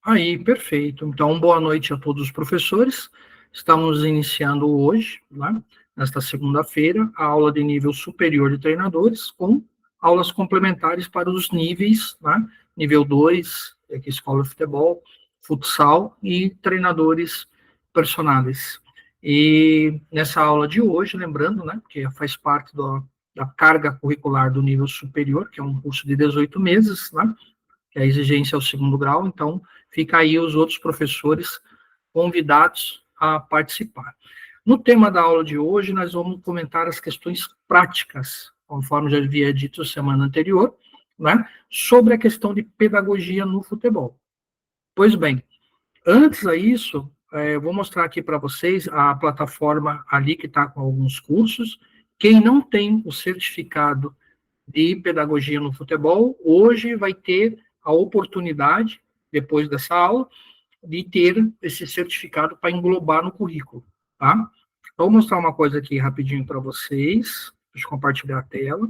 Aí, perfeito. Então, boa noite a todos os professores. Estamos iniciando hoje, né, nesta segunda-feira, a aula de nível superior de treinadores, com aulas complementares para os níveis, né, nível 2, aqui escola de futebol, futsal e treinadores personagens. E nessa aula de hoje, lembrando, né, que faz parte da carga curricular do nível superior, que é um curso de 18 meses, né, que a exigência é o segundo grau, então fica aí os outros professores convidados a participar. No tema da aula de hoje, nós vamos comentar as questões práticas, conforme já havia dito semana anterior, né, sobre a questão de pedagogia no futebol. Pois bem, antes a isso, eu vou mostrar aqui para vocês a plataforma ali que está com alguns cursos. Quem não tem o certificado de pedagogia no futebol, hoje vai ter a oportunidade, depois dessa aula, de ter esse certificado para englobar no currículo, tá? Então, vou mostrar uma coisa aqui rapidinho para vocês. Deixa eu compartilhar a tela.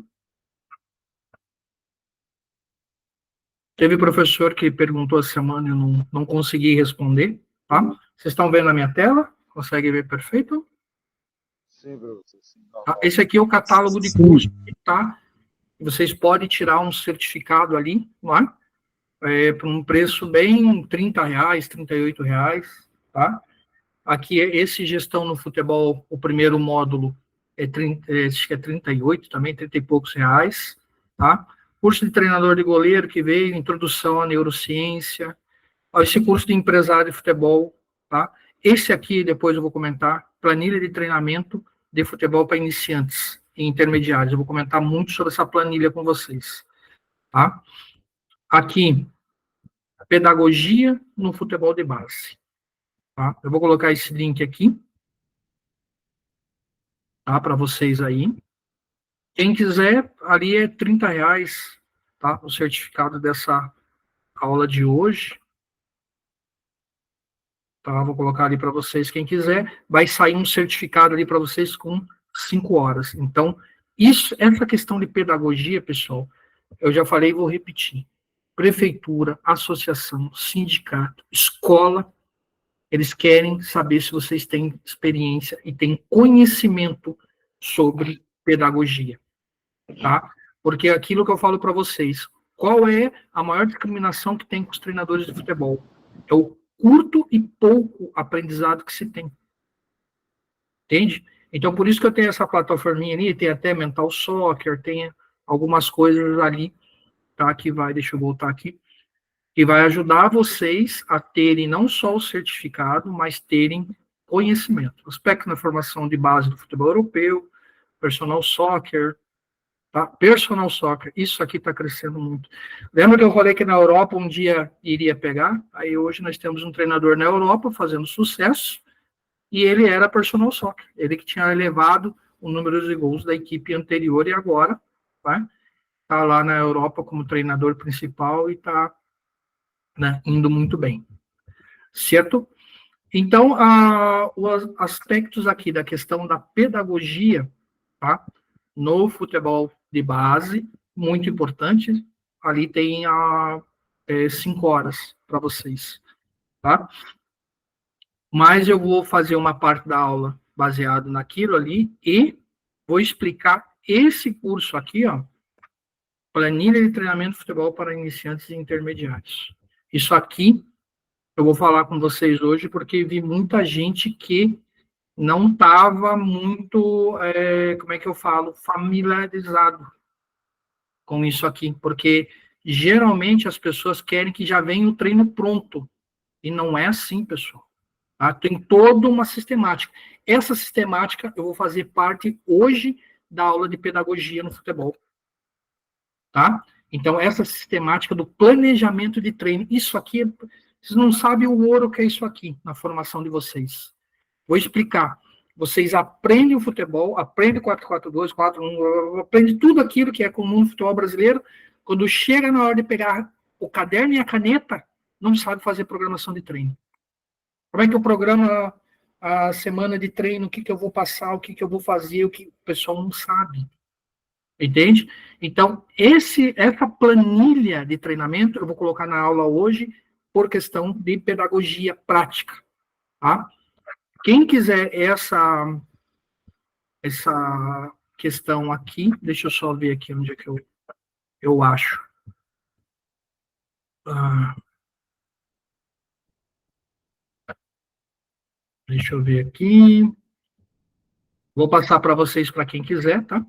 Teve professor que perguntou a semana e eu não consegui responder, tá? Vocês estão vendo a minha tela? Consegue ver perfeito? Sim, professor. Sim, Tá? Esse aqui é o catálogo de curso, tá? Vocês podem tirar um certificado ali, não é? Por um preço bem R$30, R$38, tá? Aqui, esse gestão no futebol, o primeiro módulo, acho que é 38 também, 30 e poucos reais, tá? Curso de treinador de goleiro que veio, introdução à neurociência, esse curso de empresário de futebol, tá? Esse aqui, depois eu vou comentar, planilha de treinamento de futebol para iniciantes e intermediários. Eu vou comentar muito sobre essa planilha com vocês, tá? Aqui, pedagogia no futebol de base. Tá? Eu vou colocar esse link aqui, tá? Para vocês aí. Quem quiser, ali é R$30, tá? O certificado dessa aula de hoje. Tá? Vou colocar ali para vocês. Quem quiser, vai sair um certificado ali para vocês com 5 horas. Então, essa questão de pedagogia, pessoal, eu já falei e vou repetir. Prefeitura, associação, sindicato, escola, eles querem saber se vocês têm experiência e têm conhecimento sobre pedagogia, tá? Porque aquilo que eu falo para vocês, qual é a maior discriminação que tem com os treinadores de futebol? É o curto e pouco aprendizado que se tem. Entende? Então, por isso que eu tenho essa plataforminha ali, tem até Mental Soccer, tem algumas coisas ali, tá? Que vai, deixa eu voltar aqui, que vai ajudar vocês a terem não só o certificado, mas terem conhecimento. Aspecto na formação de base do futebol europeu, personal soccer, tá? Personal soccer, isso aqui está crescendo muito. Lembra que eu falei que na Europa um dia iria pegar? Aí hoje nós temos um treinador na Europa fazendo sucesso, e ele era personal soccer, ele que tinha elevado o número de gols da equipe anterior e agora, tá? Tá lá na Europa como treinador principal e está, né, indo muito bem, certo? Então, os aspectos aqui da questão da pedagogia, tá? No futebol de base, muito importante, ali tem 5 horas para vocês, tá? Mas eu vou fazer uma parte da aula baseado naquilo ali e vou explicar esse curso aqui, ó, planilha de treinamento de futebol para iniciantes e intermediários. Isso aqui eu vou falar com vocês hoje porque vi muita gente que não estava muito, como é que eu falo, familiarizado com isso aqui, porque geralmente as pessoas querem que já venha o treino pronto, e não é assim, pessoal. Tá? Tem toda uma sistemática. Essa sistemática eu vou fazer parte hoje da aula de pedagogia no futebol. Tá? Então, essa sistemática do planejamento de treino, isso aqui, vocês não sabem o ouro que é isso aqui na formação de vocês. Vou explicar. Vocês aprendem o futebol, aprendem 4-4-2, 4-1, aprendem tudo aquilo que é comum no futebol brasileiro. Quando chega na hora de pegar o caderno e a caneta, não sabe fazer programação de treino. Como é que eu programo a semana de treino, o que eu vou passar, o que eu vou fazer, o que o pessoal não sabe. Entende? Então, essa planilha de treinamento, eu vou colocar na aula hoje, por questão de pedagogia prática, tá? Quem quiser essa questão aqui, deixa eu só ver aqui onde é que eu acho. Deixa eu ver aqui. Vou passar para vocês, para quem quiser, tá?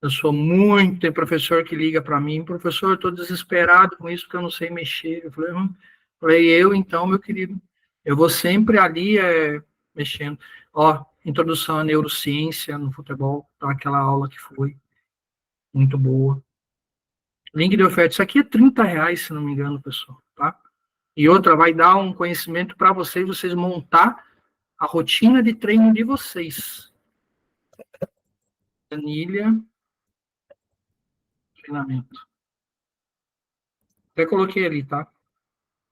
Eu sou muito, tem professor que liga para mim, professor, eu estou desesperado com isso, porque eu não sei mexer. Eu então, meu querido, eu vou sempre ali mexendo. Ó, introdução à neurociência no futebol, tá? Aquela aula que foi muito boa. Link de oferta, isso aqui é R$ 30, se não me engano, pessoal, tá? E outra, vai dar um conhecimento para vocês montar a rotina de treino de vocês. Planilha, treinamento. Até coloquei ali, tá?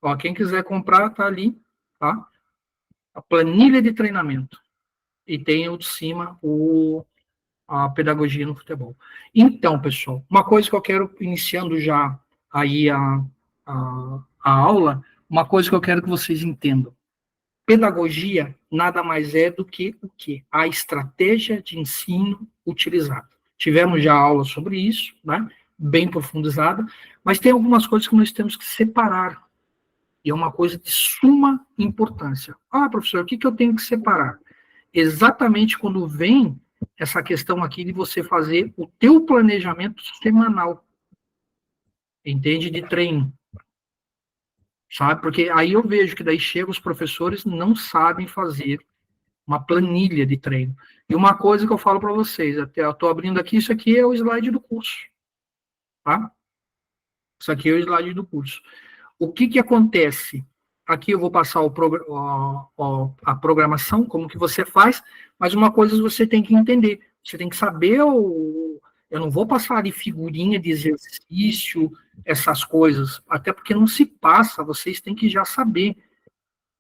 Ó, quem quiser comprar, tá ali, tá? A planilha de treinamento. E tem o de cima, a pedagogia no futebol. Então, pessoal, uma coisa que eu quero, iniciando já aí a aula, uma coisa que eu quero que vocês entendam. Pedagogia nada mais é do que o quê? A estratégia de ensino utilizada. Tivemos já aula sobre isso, né? Bem profundizada, mas tem algumas coisas que nós temos que separar. E é uma coisa de suma importância. Ah, professor, o que eu tenho que separar? Exatamente quando vem essa questão aqui de você fazer o teu planejamento semanal, entende? De treino, sabe? Porque aí eu vejo que daí chegam os professores não sabem fazer uma planilha de treino. E uma coisa que eu falo para vocês, até eu estou abrindo aqui, isso aqui é o slide do curso, tá? Isso aqui é o slide do curso. O que acontece? Aqui eu vou passar a programação, como que você faz, mas uma coisa você tem que entender. Você tem que saber eu não vou passar de figurinha de exercício, essas coisas, até porque não se passa, vocês têm que já saber.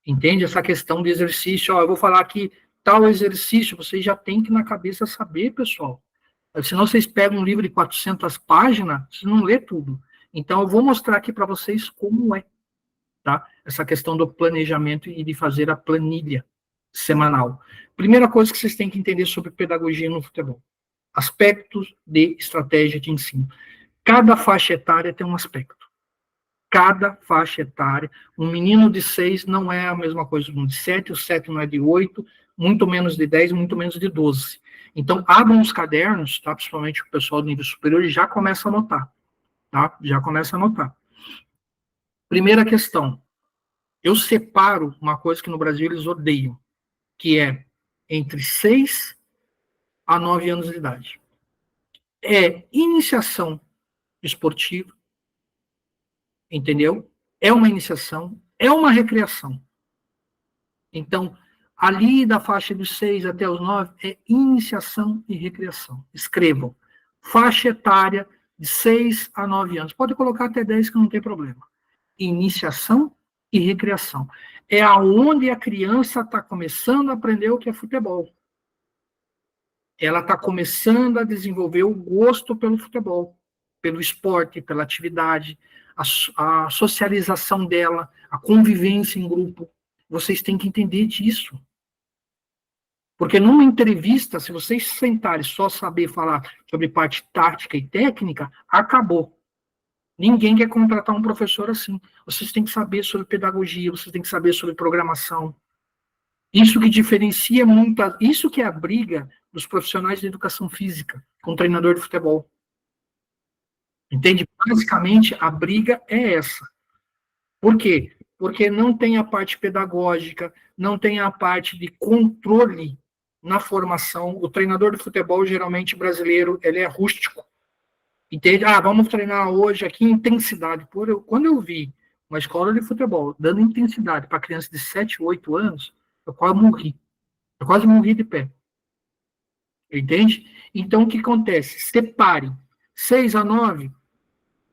Entende? Essa questão de exercício, ó, eu vou falar aqui tal exercício, vocês já têm que na cabeça saber, pessoal. Senão vocês pegam um livro de 400 páginas, vocês não lê tudo. Então eu vou mostrar aqui para vocês como é, tá? Essa questão do planejamento e de fazer a planilha semanal. Primeira coisa que vocês têm que entender sobre pedagogia no futebol. Aspectos de estratégia de ensino. Cada faixa etária tem um aspecto. Cada faixa etária. Um menino de 6 não é a mesma coisa que um de 7, o 7 não é de 8, muito menos de 10, muito menos de 12. Então, abram os cadernos, tá? Principalmente o pessoal do nível superior, e já começa a anotar, tá? Já começa a anotar. Primeira questão. Eu separo uma coisa que no Brasil eles odeiam, que é entre 6 a 9 anos de idade. É iniciação esportiva, entendeu? É uma iniciação, é uma recreação. Então, ali da faixa dos 6 até os 9 é iniciação e recreação. Escrevam. Faixa etária de 6 a 9 anos. Pode colocar até 10 que não tem problema. Iniciação e recreação. É aonde a criança está começando a aprender o que é futebol. Ela está começando a desenvolver o gosto pelo futebol, pelo esporte, pela atividade, a socialização dela, a convivência em grupo. Vocês têm que entender disso. Porque numa entrevista, se vocês sentarem só saber falar sobre parte tática e técnica, acabou. Ninguém quer contratar um professor assim. Vocês têm que saber sobre pedagogia, vocês têm que saber sobre programação. Isso que diferencia muito, isso que é a briga dos profissionais de educação física com o treinador de futebol. Entende? Basicamente, a briga é essa. Por quê? Porque não tem a parte pedagógica, não tem a parte de controle na formação. O treinador de futebol, geralmente brasileiro, ele é rústico. Entende? Ah, vamos treinar hoje aqui intensidade. Quando eu vi uma escola de futebol dando intensidade para criança de 7, 8 anos, eu quase morri. Eu quase morri de pé. Entende? Então, o que acontece? Separe. 6 a 9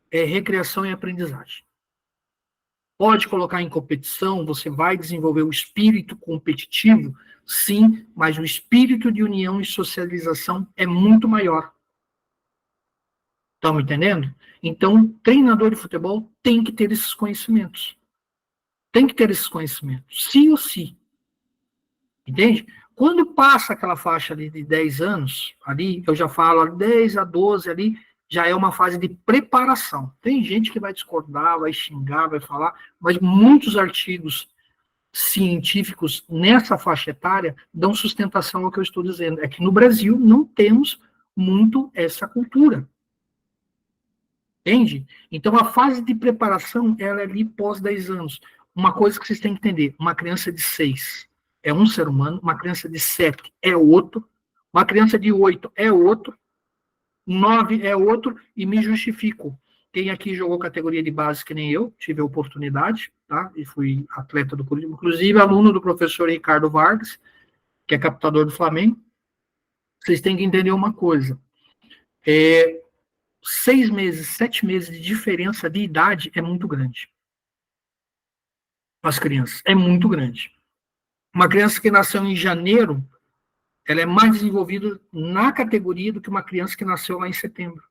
é recreação e aprendizagem. Pode colocar em competição, você vai desenvolver o espírito competitivo, sim, mas o espírito de união e socialização é muito maior. Estão me entendendo? Então, treinador de futebol tem que ter esses conhecimentos. Tem que ter esses conhecimentos, sim ou sim. Entende? Quando passa aquela faixa ali de 10 anos, ali, eu já falo 10 a 12 ali, já é uma fase de preparação. Tem gente que vai discordar, vai xingar, vai falar, mas muitos artigos científicos nessa faixa etária dão sustentação ao que eu estou dizendo. É que no Brasil não temos muito essa cultura. Entende? Então, a fase de preparação, ela é ali pós 10 anos. Uma coisa que vocês têm que entender, uma criança de 6 é um ser humano, uma criança de 7 é outro, uma criança de 8 é outro, 9 é outro, e me justifico. Quem aqui jogou categoria de base que nem eu, tive a oportunidade, tá? E fui atleta do Curitiba, inclusive aluno do professor Ricardo Vargas, que é captador do Flamengo. Vocês têm que entender uma coisa. 6 meses, 7 meses de diferença de idade é muito grande. As crianças, é muito grande. Uma criança que nasceu em janeiro, ela é mais desenvolvida na categoria do que uma criança que nasceu lá em setembro.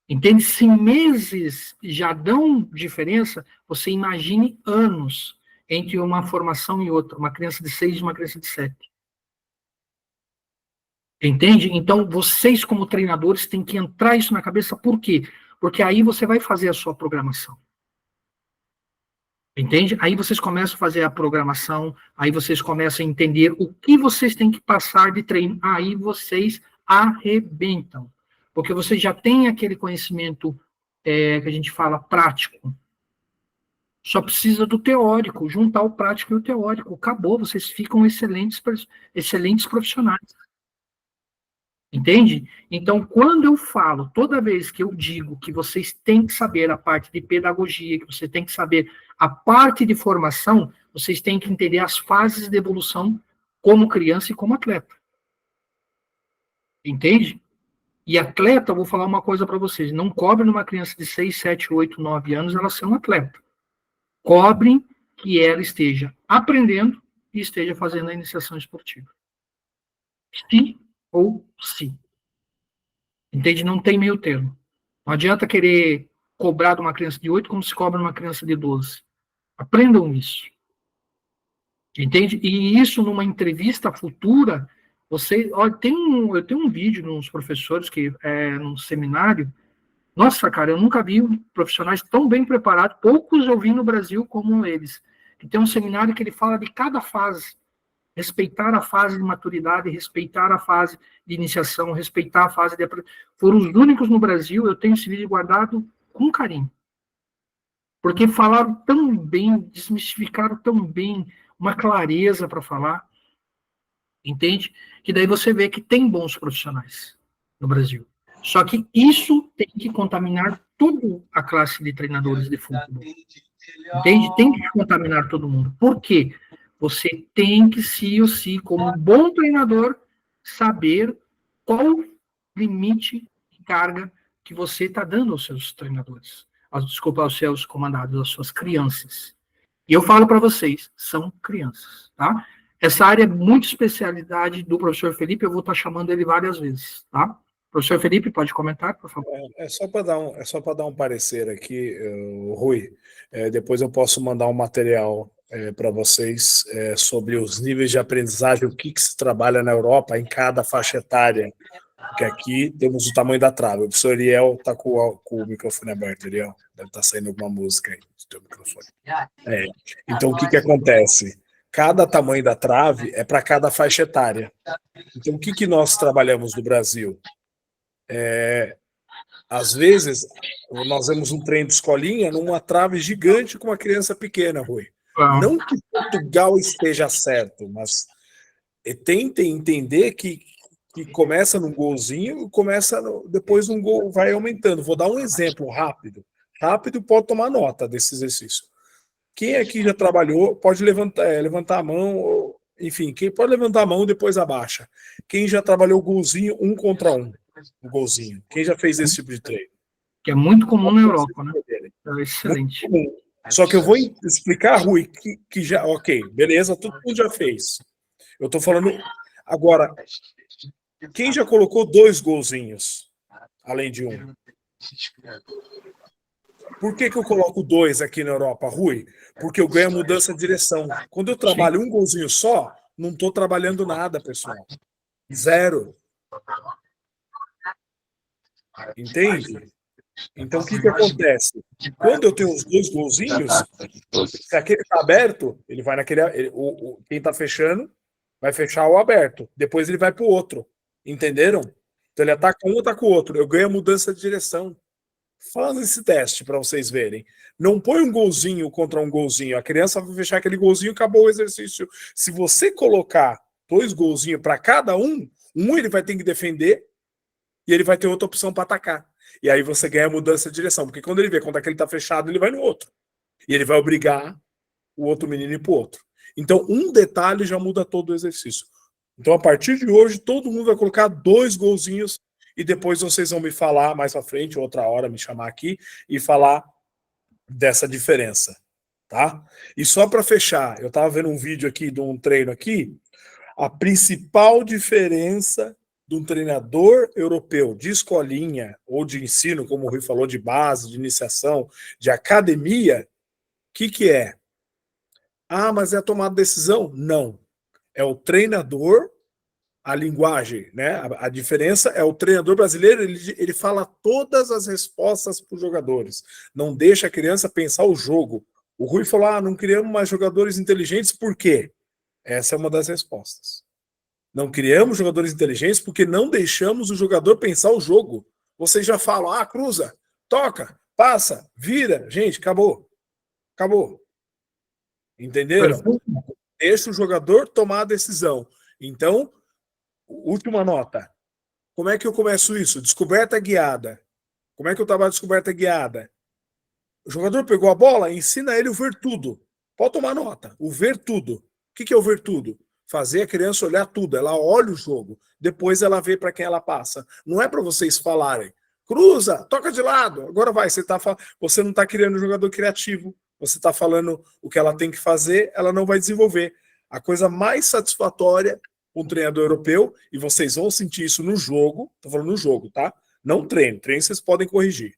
Entende? Se meses já dão diferença, você imagine anos entre uma formação e outra, uma criança de 6 e uma criança de 7. Entende? Então, vocês como treinadores têm que entrar isso na cabeça, por quê? Porque aí você vai fazer a sua programação. Entende? Aí vocês começam a fazer a programação, aí vocês começam a entender o que vocês têm que passar de treino. Aí vocês arrebentam. Porque vocês já têm aquele conhecimento que a gente fala prático. Só precisa do teórico, juntar o prático e o teórico. Acabou, vocês ficam excelentes profissionais. Entende? Então, quando eu falo, toda vez que eu digo que vocês têm que saber a parte de pedagogia, que você tem que saber a parte de formação, vocês têm que entender as fases de evolução como criança e como atleta. Entende? E atleta, eu vou falar uma coisa para vocês, não cobre numa criança de 6, 7, 8, 9 anos ela ser um atleta. Cobrem que ela esteja aprendendo e esteja fazendo a iniciação esportiva. Sim ou sim. Entende? Não tem meio termo. Não adianta querer cobrar de uma criança de 8 como se cobra de uma criança de 12. Aprendam isso. Entende? E isso numa entrevista futura, você. Olha, eu tenho um vídeo nos professores que num seminário. Nossa, cara, eu nunca vi profissionais tão bem preparados, poucos eu vi no Brasil como eles. Que tem um seminário que ele fala de cada fase. Respeitar a fase de maturidade, respeitar a fase de iniciação, respeitar a fase de... Foram os únicos no Brasil, eu tenho esse vídeo guardado com carinho. Porque falaram tão bem, desmistificaram tão bem, uma clareza para falar, entende? Que daí você vê que tem bons profissionais no Brasil. Só que isso tem que contaminar toda a classe de treinadores de futebol. Entende? Tem que contaminar todo mundo. Por quê? Você tem que, sim ou sim, como um bom treinador, saber qual limite de carga que você está dando aos seus treinadores. Desculpa, aos seus comandados, às suas crianças. E eu falo para vocês, são crianças, tá? Essa área é muito especialidade do professor Felipe, eu vou estar chamando ele várias vezes, tá? Professor Felipe, pode comentar, por favor? É só para dar um parecer aqui, Rui. Depois eu posso mandar um material para vocês sobre os níveis de aprendizagem, o que se trabalha na Europa em cada faixa etária. Porque aqui temos o tamanho da trave. O professor Ariel está com o microfone aberto, Ariel. Deve estar saindo alguma música aí do teu microfone. Então, o que acontece? Cada tamanho da trave é para cada faixa etária. Então, o que nós trabalhamos no Brasil? Às vezes, nós vemos um trem de escolinha numa trave gigante com uma criança pequena, Rui. Não que Portugal esteja certo, mas tentem entender que começa num golzinho, depois num gol, vai aumentando. Vou dar um exemplo rápido. Rápido, pode tomar nota desse exercício. Quem aqui já trabalhou, pode levantar a mão, enfim, quem pode levantar a mão e depois abaixa. Quem já trabalhou golzinho 1 contra 1? O golzinho. Quem já fez esse tipo de treino? Que é muito comum na Europa, né? É excelente. Só que eu vou explicar, Rui, que já... Ok, beleza, todo mundo já fez. Eu estou falando... Agora, quem já colocou 2 golzinhos? além de um. Por que eu coloco 2 aqui na Europa, Rui? Porque eu ganho a mudança de direção. Quando eu trabalho um golzinho só, não estou trabalhando nada, pessoal. 0. Entende? Então, o que acontece? Quando eu tenho os 2 golzinhos, se aquele está aberto, ele vai naquele. Quem está fechando vai fechar o aberto. Depois ele vai para o outro. Entenderam? Então ele ataca um, ataca o outro. Eu ganho a mudança de direção. Faz esse teste para vocês verem. Não põe um golzinho contra um golzinho. A criança vai fechar aquele golzinho e acabou o exercício. Se você colocar 2 golzinhos para cada um ele vai ter que defender e ele vai ter outra opção para atacar. E aí você ganha a mudança de direção. Porque quando ele vê quando aquele está fechado, ele vai no outro. E ele vai obrigar o outro menino a ir para o outro. Então, um detalhe já muda todo o exercício. Então, a partir de hoje, todo mundo vai colocar 2 golzinhos e depois vocês vão me falar mais pra frente, outra hora, me chamar aqui e falar dessa diferença, tá? E só para fechar, eu estava vendo um vídeo aqui de um treino aqui, a principal diferença de um treinador europeu de escolinha ou de ensino, como o Rui falou, de base, de iniciação, de academia, o que é? Ah, mas é a tomada de decisão? Não. É o treinador, a linguagem, né? A diferença é o treinador brasileiro, ele fala todas as respostas para os jogadores. Não deixa a criança pensar o jogo. O Rui falou, não criamos mais jogadores inteligentes, por quê? Essa é uma das respostas. Não criamos jogadores inteligentes porque não deixamos o jogador pensar o jogo. Vocês já falam, cruza, toca, passa, vira. Gente, acabou. Acabou. Entenderam? Deixa o jogador tomar a decisão. Então, última nota. Como é que eu começo isso? Descoberta guiada. Como é que eu trabalho descoberta guiada? O jogador pegou a bola, ensina ele o ver tudo. Pode tomar nota. O ver tudo. O que é o ver tudo? Fazer a criança olhar tudo. Ela olha o jogo. Depois ela vê para quem ela passa. Não é para vocês falarem. Cruza, toca de lado. Agora vai. Você não está criando um jogador criativo. Você está falando o que ela tem que fazer, ela não vai desenvolver. A coisa mais satisfatória um treinador europeu, e vocês vão sentir isso no jogo, estou falando no jogo, tá? Não treino, treino vocês podem corrigir.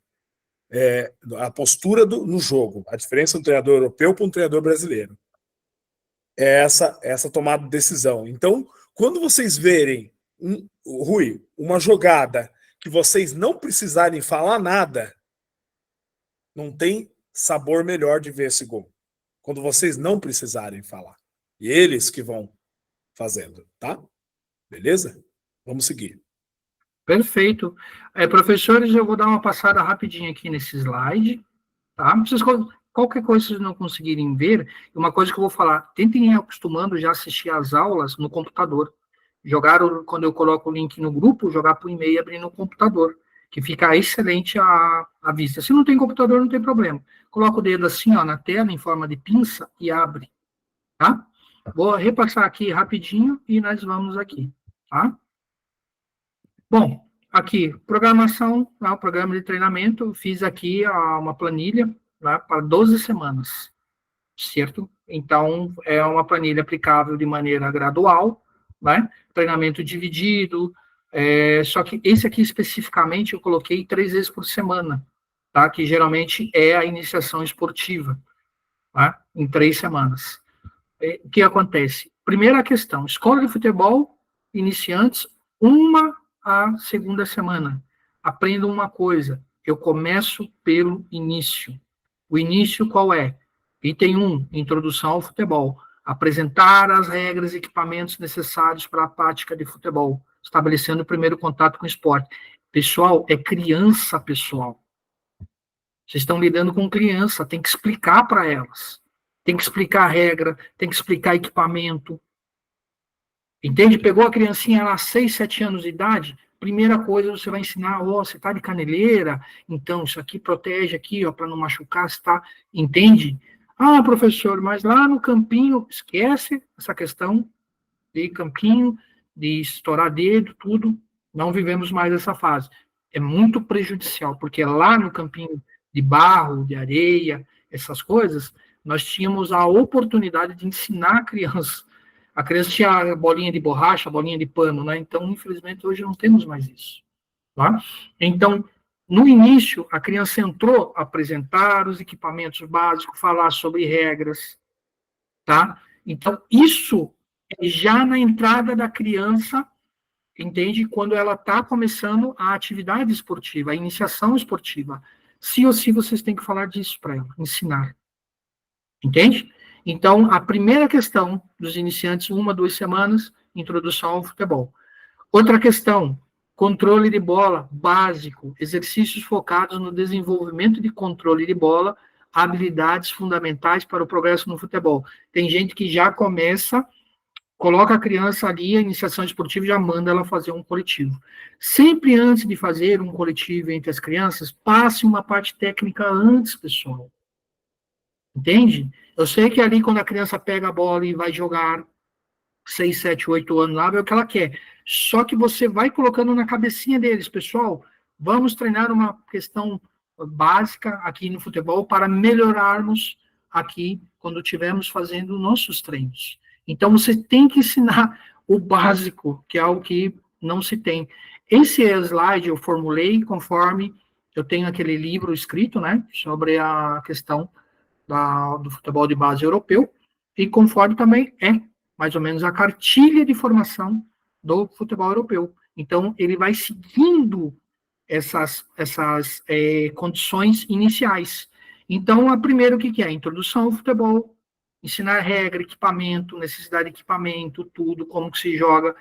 A postura no jogo, a diferença do treinador europeu para um treinador brasileiro. É essa tomada de decisão. Então, quando vocês verem, Rui, uma jogada que vocês não precisarem falar nada, não tem sabor melhor de ver esse gol. Quando vocês não precisarem falar. E eles que vão fazendo, tá? Beleza? Vamos seguir. Perfeito. Professores, eu vou dar uma passada rapidinho aqui nesse slide, tá? Qualquer coisa que vocês não conseguirem ver, uma coisa que eu vou falar, tentem ir acostumando já a assistir às aulas no computador. Quando eu coloco o link no grupo, jogar para o e-mail e abrir no computador, que fica excelente a vista. Se não tem computador, não tem problema. Coloca o dedo assim, na tela, em forma de pinça, e abre, tá? Vou repassar aqui rapidinho e nós vamos aqui, tá? Bom, aqui, programação, o programa de treinamento, fiz aqui uma planilha para 12 semanas, certo? Então, é uma planilha aplicável de maneira gradual, né? Treinamento dividido, só que esse aqui especificamente eu coloquei 3 vezes por semana, tá? Que geralmente é a iniciação esportiva, tá? Em 3 semanas. O que acontece? Primeira questão, escola de futebol, iniciantes, 1 a 2ª semana. Aprendam uma coisa, eu começo pelo início. O início qual é? Item 1, introdução ao futebol. Apresentar as regras e equipamentos necessários para a prática de futebol, estabelecendo o primeiro contato com o esporte. Pessoal, é criança, pessoal. Vocês estão lidando com criança, tem que explicar para elas. Tem que explicar a regra, tem que explicar equipamento. Entende? Pegou a criancinha lá, 6, 7 anos de idade, primeira coisa você vai ensinar, você está de caneleira, então isso aqui protege aqui, para não machucar, você tá, entende? Professor, mas lá no campinho, esquece essa questão de campinho, de estourar dedo, tudo, não vivemos mais essa fase. É muito prejudicial, porque lá no campinho de barro, de areia, essas coisas, nós tínhamos a oportunidade de ensinar a criança. A criança tinha bolinha de borracha, bolinha de pano, né? Então, infelizmente, hoje não temos mais isso. Tá? Então, no início, a criança entrou a apresentar os equipamentos básicos, falar sobre regras, tá? Então, isso é já na entrada da criança, entende? Quando ela está começando a atividade esportiva, a iniciação esportiva. Sim ou sim, vocês têm que falar disso para ela, ensinar. Entende? Então, a primeira questão dos iniciantes, 1, 2 semanas, introdução ao futebol. Outra questão, controle de bola básico, exercícios focados no desenvolvimento de controle de bola, habilidades fundamentais para o progresso no futebol. Tem gente que já começa, coloca a criança ali, a iniciação esportiva, e já manda ela fazer um coletivo. Sempre antes de fazer um coletivo entre as crianças, passe uma parte técnica antes, pessoal. Entende? Eu sei que ali, quando a criança pega a bola e vai jogar 6, 7, 8 anos lá, é o que ela quer. Só que você vai colocando na cabecinha deles, pessoal, vamos treinar uma questão básica aqui no futebol para melhorarmos aqui quando estivermos fazendo nossos treinos. Então, você tem que ensinar o básico, que é algo que não se tem. Esse slide eu formulei conforme eu tenho aquele livro escrito, né, sobre a questão do futebol de base europeu, e conforme também é mais ou menos a cartilha de formação do futebol europeu. Então, ele vai seguindo essas condições iniciais. Então, a primeira, o que é? Introdução ao futebol, ensinar regra, equipamento, necessidade de equipamento, tudo, como que se joga,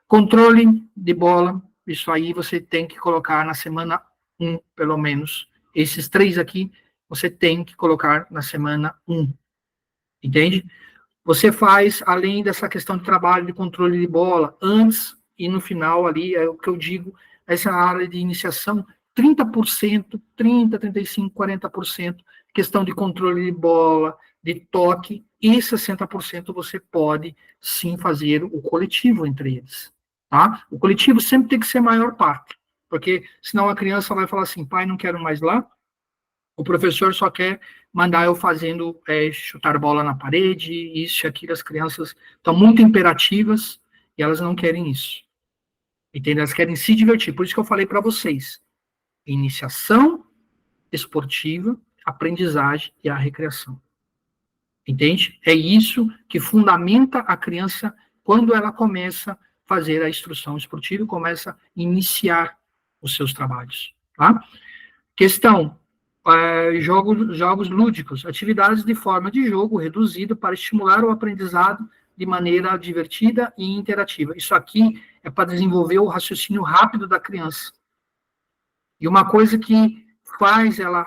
controle de bola, isso aí você tem que colocar na semana 1, pelo menos. Esses 3 aqui, você tem que colocar na semana 1. Entende? Você faz, além dessa questão de trabalho de controle de bola, antes e no final ali, é o que eu digo, essa área de iniciação, 30%, 30%, 35%, 40%, questão de controle de bola, de toque, e 60% você pode, sim, fazer o coletivo entre eles. Tá? O coletivo sempre tem que ser a maior parte, porque senão a criança vai falar assim, pai, não quero mais lá, o professor só quer mandar eu fazendo chutar bola na parede, isso e aquilo. As crianças estão muito imperativas e elas não querem isso. Entende? Elas querem se divertir. Por isso que eu falei para vocês. Iniciação esportiva, aprendizagem e a recreação. Entende? É isso que fundamenta a criança quando ela começa a fazer a instrução esportiva e começa a iniciar os seus trabalhos. Tá? Questão. Jogos lúdicos, atividades de forma de jogo reduzido para estimular o aprendizado de maneira divertida e interativa. Isso aqui é para desenvolver o raciocínio rápido da criança. E uma coisa que faz ela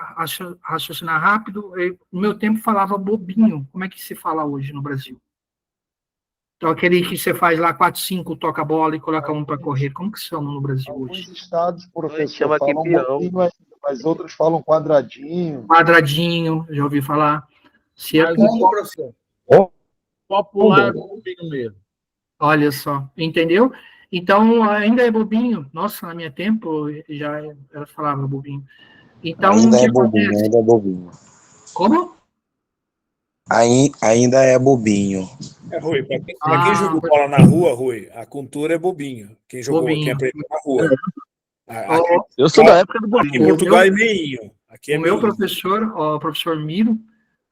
raciocinar rápido, no meu tempo falava bobinho. Como é que se fala hoje no Brasil? Então, aquele que você faz lá 4, 5, toca a bola e coloca um para correr. Como que chama no Brasil hoje? Alguns estados, professor, falam bobinho, mas outros falam quadradinho. Quadradinho, já ouvi falar. Mas como, professor? Popular é bobinho mesmo. Olha só, entendeu? Então, ainda é bobinho. Nossa, na minha tempo, já ela falava bobinho. Então, ainda o que é bobinho, acontece? ainda é bobinho. Como? Ainda é bobinho. Rui, para quem jogou bola na rua, Rui, a cultura é bobinho. Quem jogou, bobinho. Quem aprendeu na rua. Eu sou da época do bobinho. Aqui em Portugal é meinho. Aqui é meu meinho. professor, o professor Miro,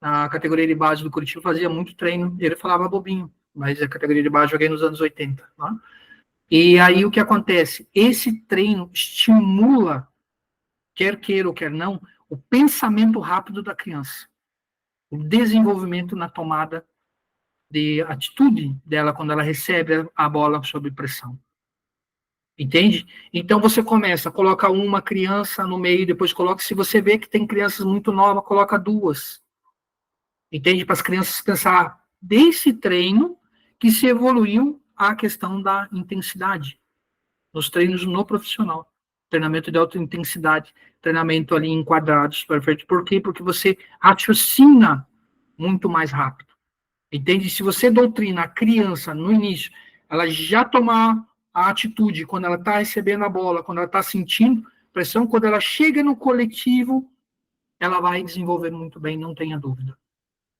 na categoria de base do Curitiba, fazia muito treino. Ele falava bobinho, mas a categoria de base eu joguei nos anos 80. Tá? E aí o que acontece? Esse treino estimula, quer queira ou quer não, o pensamento rápido da criança. O desenvolvimento na tomada de atitude dela quando ela recebe a bola sob pressão. Entende? Então você começa, coloca uma criança no meio, depois coloca, se você vê que tem crianças muito novas, coloca 2. Entende? Para as crianças pensar desse treino que se evoluiu a questão da intensidade nos treinos no profissional. Treinamento de alta intensidade, treinamento ali em quadrados, perfeito. Por quê? Porque você raciocina muito mais rápido. Entende? Se você doutrina a criança no início, ela já tomar a atitude quando ela está recebendo a bola, quando ela está sentindo pressão, quando ela chega no coletivo, ela vai desenvolver muito bem, não tenha dúvida.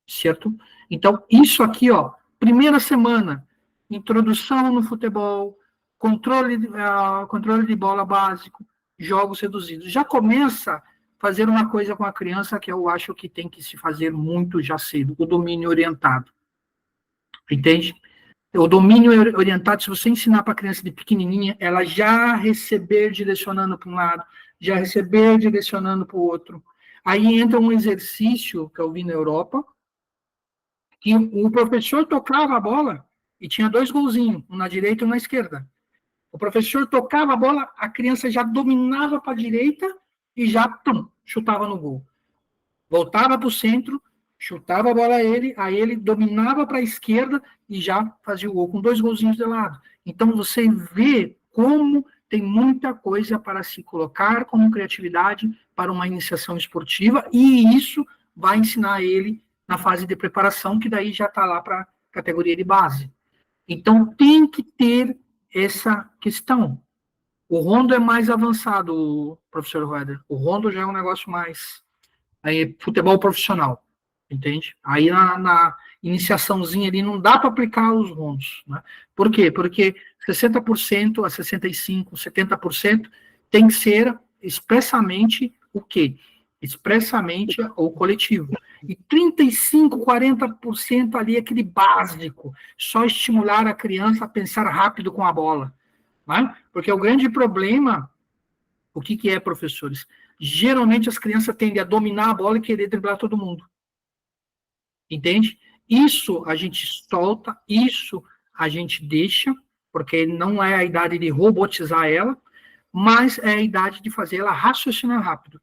Certo? Então, isso aqui, ó, primeira semana, introdução no futebol, controle de bola básico, jogos reduzidos. Já começa a fazer uma coisa com a criança que eu acho que tem que se fazer muito já cedo, o domínio orientado. Entende? O domínio orientado, se você ensinar para a criança de pequenininha, ela já receber direcionando para um lado, já receber direcionando para o outro. Aí entra um exercício que eu vi na Europa, que o professor tocava a bola e tinha 2 golzinhos, um na direita e um na esquerda. O professor tocava a bola, a criança já dominava para a direita e já chutava no gol. Voltava para o centro, chutava a bola a ele dominava para a esquerda e já fazia o gol, com 2 golzinhos de lado. Então, você vê como tem muita coisa para se colocar como criatividade para uma iniciação esportiva, e isso vai ensinar ele na fase de preparação, que daí já está lá para a categoria de base. Então, tem que ter essa questão. O rondo é mais avançado, professor Roeder. O rondo já é um negócio mais futebol profissional, entende? Aí na iniciaçãozinha ali não dá para aplicar os rondos, né? Por quê? Porque 60% a 65%, 70% tem que ser expressamente o quê? Expressamente o coletivo. E 35%, 40% ali é aquele básico, só estimular a criança a pensar rápido com a bola, né? Porque o grande problema, o que é, professores? Geralmente as crianças tendem a dominar a bola e querer driblar todo mundo. Entende? Isso a gente solta, isso a gente deixa, porque não é a idade de robotizar ela, mas é a idade de fazer ela raciocinar rápido.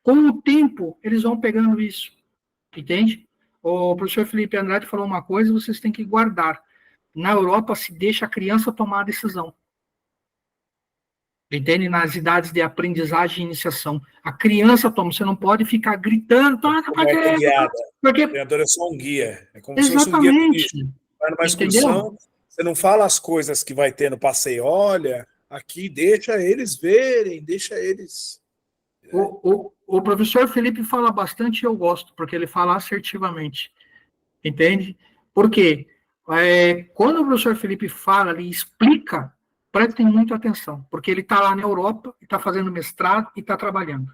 Com o tempo, eles vão pegando isso. Entende? O professor Felipe Andrade falou uma coisa, vocês têm que guardar. Na Europa, se deixa a criança tomar a decisão. Entende? Nas idades de aprendizagem e iniciação. A criança toma, você não pode ficar gritando, é guiada. Porque... O treinador é só um guia. É como exatamente. Se fosse um guia turístico. Vai numa excursão, você não fala as coisas que vai ter no passeio. Olha, aqui deixa eles verem, deixa eles... O professor Felipe fala bastante e eu gosto, porque ele fala assertivamente. Entende? Por quê? Quando o professor Felipe fala, ele explica, prestem muita atenção, porque ele está lá na Europa, está fazendo mestrado e está trabalhando.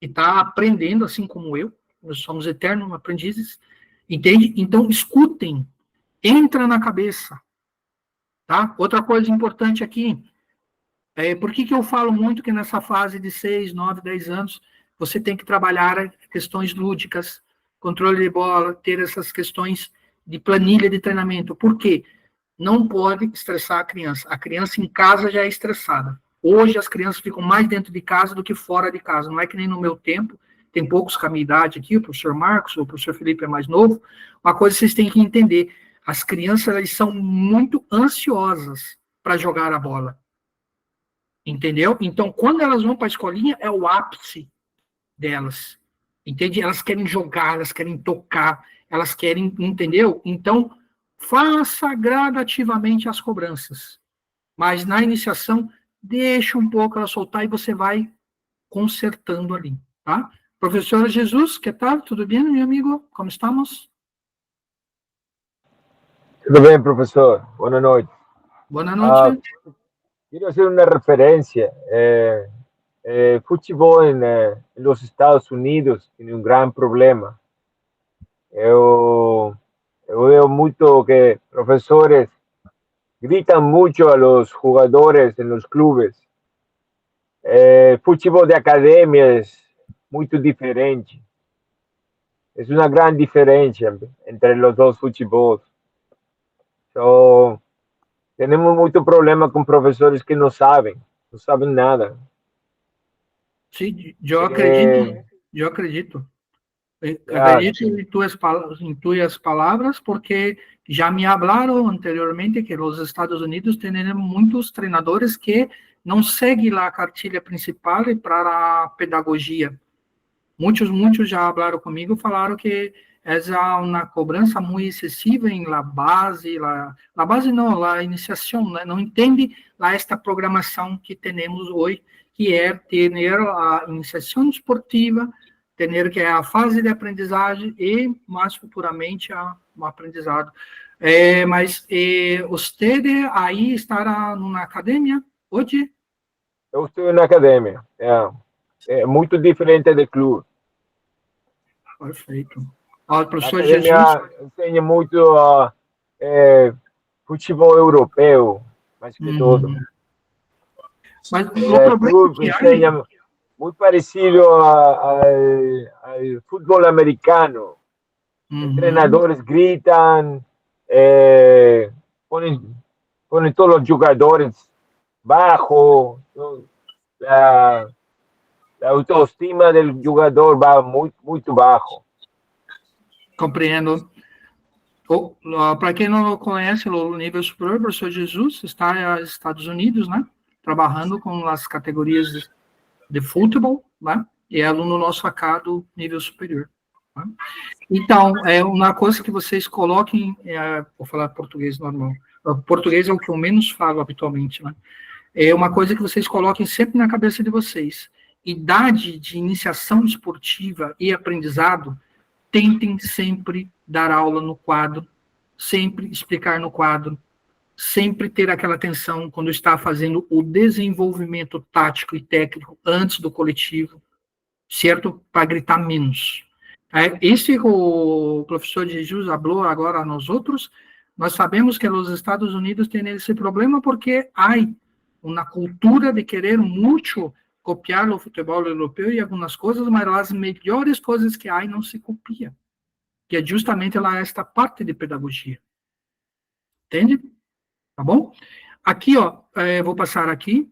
E está aprendendo, assim como eu, nós somos eternos aprendizes, entende? Então, escutem, entra na cabeça, tá? Outra coisa importante aqui, por que eu falo muito que nessa fase de 6, 9, 10 anos, você tem que trabalhar questões lúdicas, controle de bola, ter essas questões de planilha de treinamento. Por quê? Não pode estressar a criança. A criança em casa já é estressada. Hoje as crianças ficam mais dentro de casa do que fora de casa. Não é que nem no meu tempo, tem poucos com a minha idade aqui, o professor Marcos, o professor Felipe é mais novo. Uma coisa vocês têm que entender, as crianças elas são muito ansiosas para jogar a bola. Entendeu? Então, quando elas vão para a escolinha, é o ápice delas. Entende? Elas querem jogar, elas querem tocar, elas querem, entendeu? Então, faça gradativamente as cobranças. Mas na iniciação, deixa um pouco ela soltar e você vai consertando ali, tá? Professor Jesus, que tal? Tudo bem, meu amigo? Como estamos? Tudo bem, professor. Boa noite. Boa noite. Quero fazer uma referência. Futebol nos Estados Unidos tem um grande problema. Eu veo muito que professores gritam muito a los jogadores en los clubes. Futebol de academia é muito diferente. É uma grande diferença entre os dois futebols. So, temos muito problema com professores que não sabem nada. Sim, eu acredito. Eu acredito em tuas palavras, porque já me falaram anteriormente que os Estados Unidos têm muitos treinadores que não seguem lá a cartilha principal para a pedagogia. Muitos já falaram comigo, falaram que é uma cobrança muito excessiva em la base não, la iniciação, né? Não entende lá esta programação que temos hoje, que é ter a iniciação esportiva, ter que é a fase de aprendizagem e, mais futuramente, o aprendizado. Mas você aí estará numa academia hoje? eu estou na academia. É muito diferente do clube. Perfeito. O professor a academia Jesus ensina muito futebol europeu, mais que tudo. Mas o O clube ensina muito parecido ao futebol americano. Os treinadores gritam, põem todos os jogadores baixo, a autoestima do jogador vai muito baixo. Compreendo. Para quem não conhece, o nível superior, o professor Jesus está nos Estados Unidos, né? Trabalhando com as categorias de futebol, né? E é aluno nosso acá do nível superior. Né? Então, uma coisa que vocês coloquem, vou falar português normal. O português é o que eu menos falo habitualmente, né? É uma coisa que vocês coloquem sempre na cabeça de vocês. Idade de iniciação esportiva e aprendizado, tentem sempre dar aula no quadro, sempre explicar no quadro, sempre ter aquela atenção quando está fazendo o desenvolvimento tático e técnico antes do coletivo, certo? Para gritar menos. Esse o professor Jesus falou agora a nós outros, nós sabemos que os Estados Unidos têm esse problema porque há uma cultura de querer muito copiar o futebol europeu e algumas coisas, mas as melhores coisas que há não se copia, que é justamente lá esta parte de pedagogia. Entende? Tá bom? Aqui, ó, vou passar aqui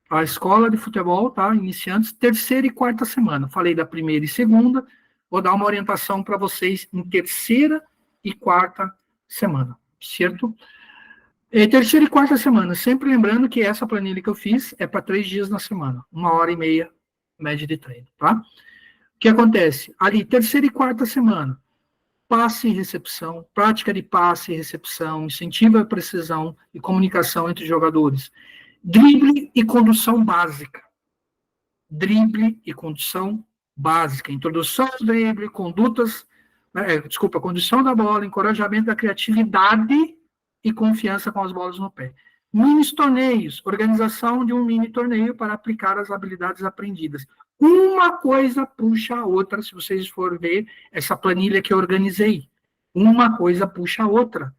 a escola de futebol, tá? Iniciantes, terceira e quarta semana. Falei da primeira e segunda, vou dar uma orientação para vocês em terceira e quarta semana, certo? Terceira e quarta semana, sempre lembrando que essa planilha que eu fiz é para 3 dias na semana, 1h30 média de treino, tá? O que acontece? Ali, terceira e quarta semana, passe e recepção, prática de passe e recepção, incentivo à precisão e comunicação entre jogadores, drible e condução básica. Drible e condução básica, introdução ao drible, condução da bola, encorajamento da criatividade e confiança com as bolas no pé. Mini torneios, organização de um mini torneio para aplicar as habilidades aprendidas. Uma coisa puxa a outra, se vocês forem ver essa planilha que eu organizei. Uma coisa puxa a outra.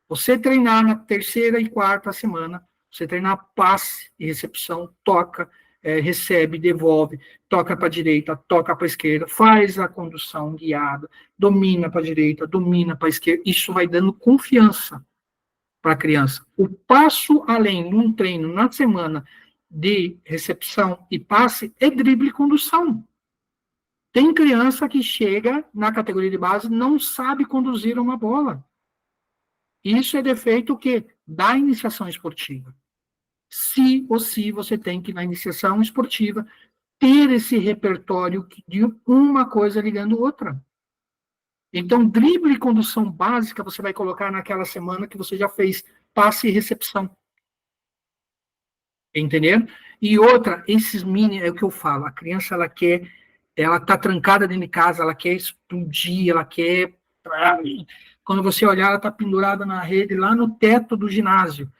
Você treinar na terceira e quarta semana, você treinar passe e recepção, toca, recebe, devolve, toca para a direita, toca para a esquerda, faz a condução guiada, domina para a direita, domina para a esquerda. Isso vai dando confiança para a criança. O passo além de um treino na semana de recepção e passe é drible e condução. Tem criança que chega na categoria de base e não sabe conduzir uma bola. Isso é defeito da iniciação esportiva. Se você tem que, na iniciação esportiva, ter esse repertório de uma coisa ligando outra. Então, drible e condução básica você vai colocar naquela semana que você já fez passe e recepção. Entendeu? E outra, esses mini, é o que eu falo, a criança, ela tá trancada dentro de casa, ela quer explodir, ela quer... Quando você olhar, ela tá pendurada na rede, lá no teto do ginásio.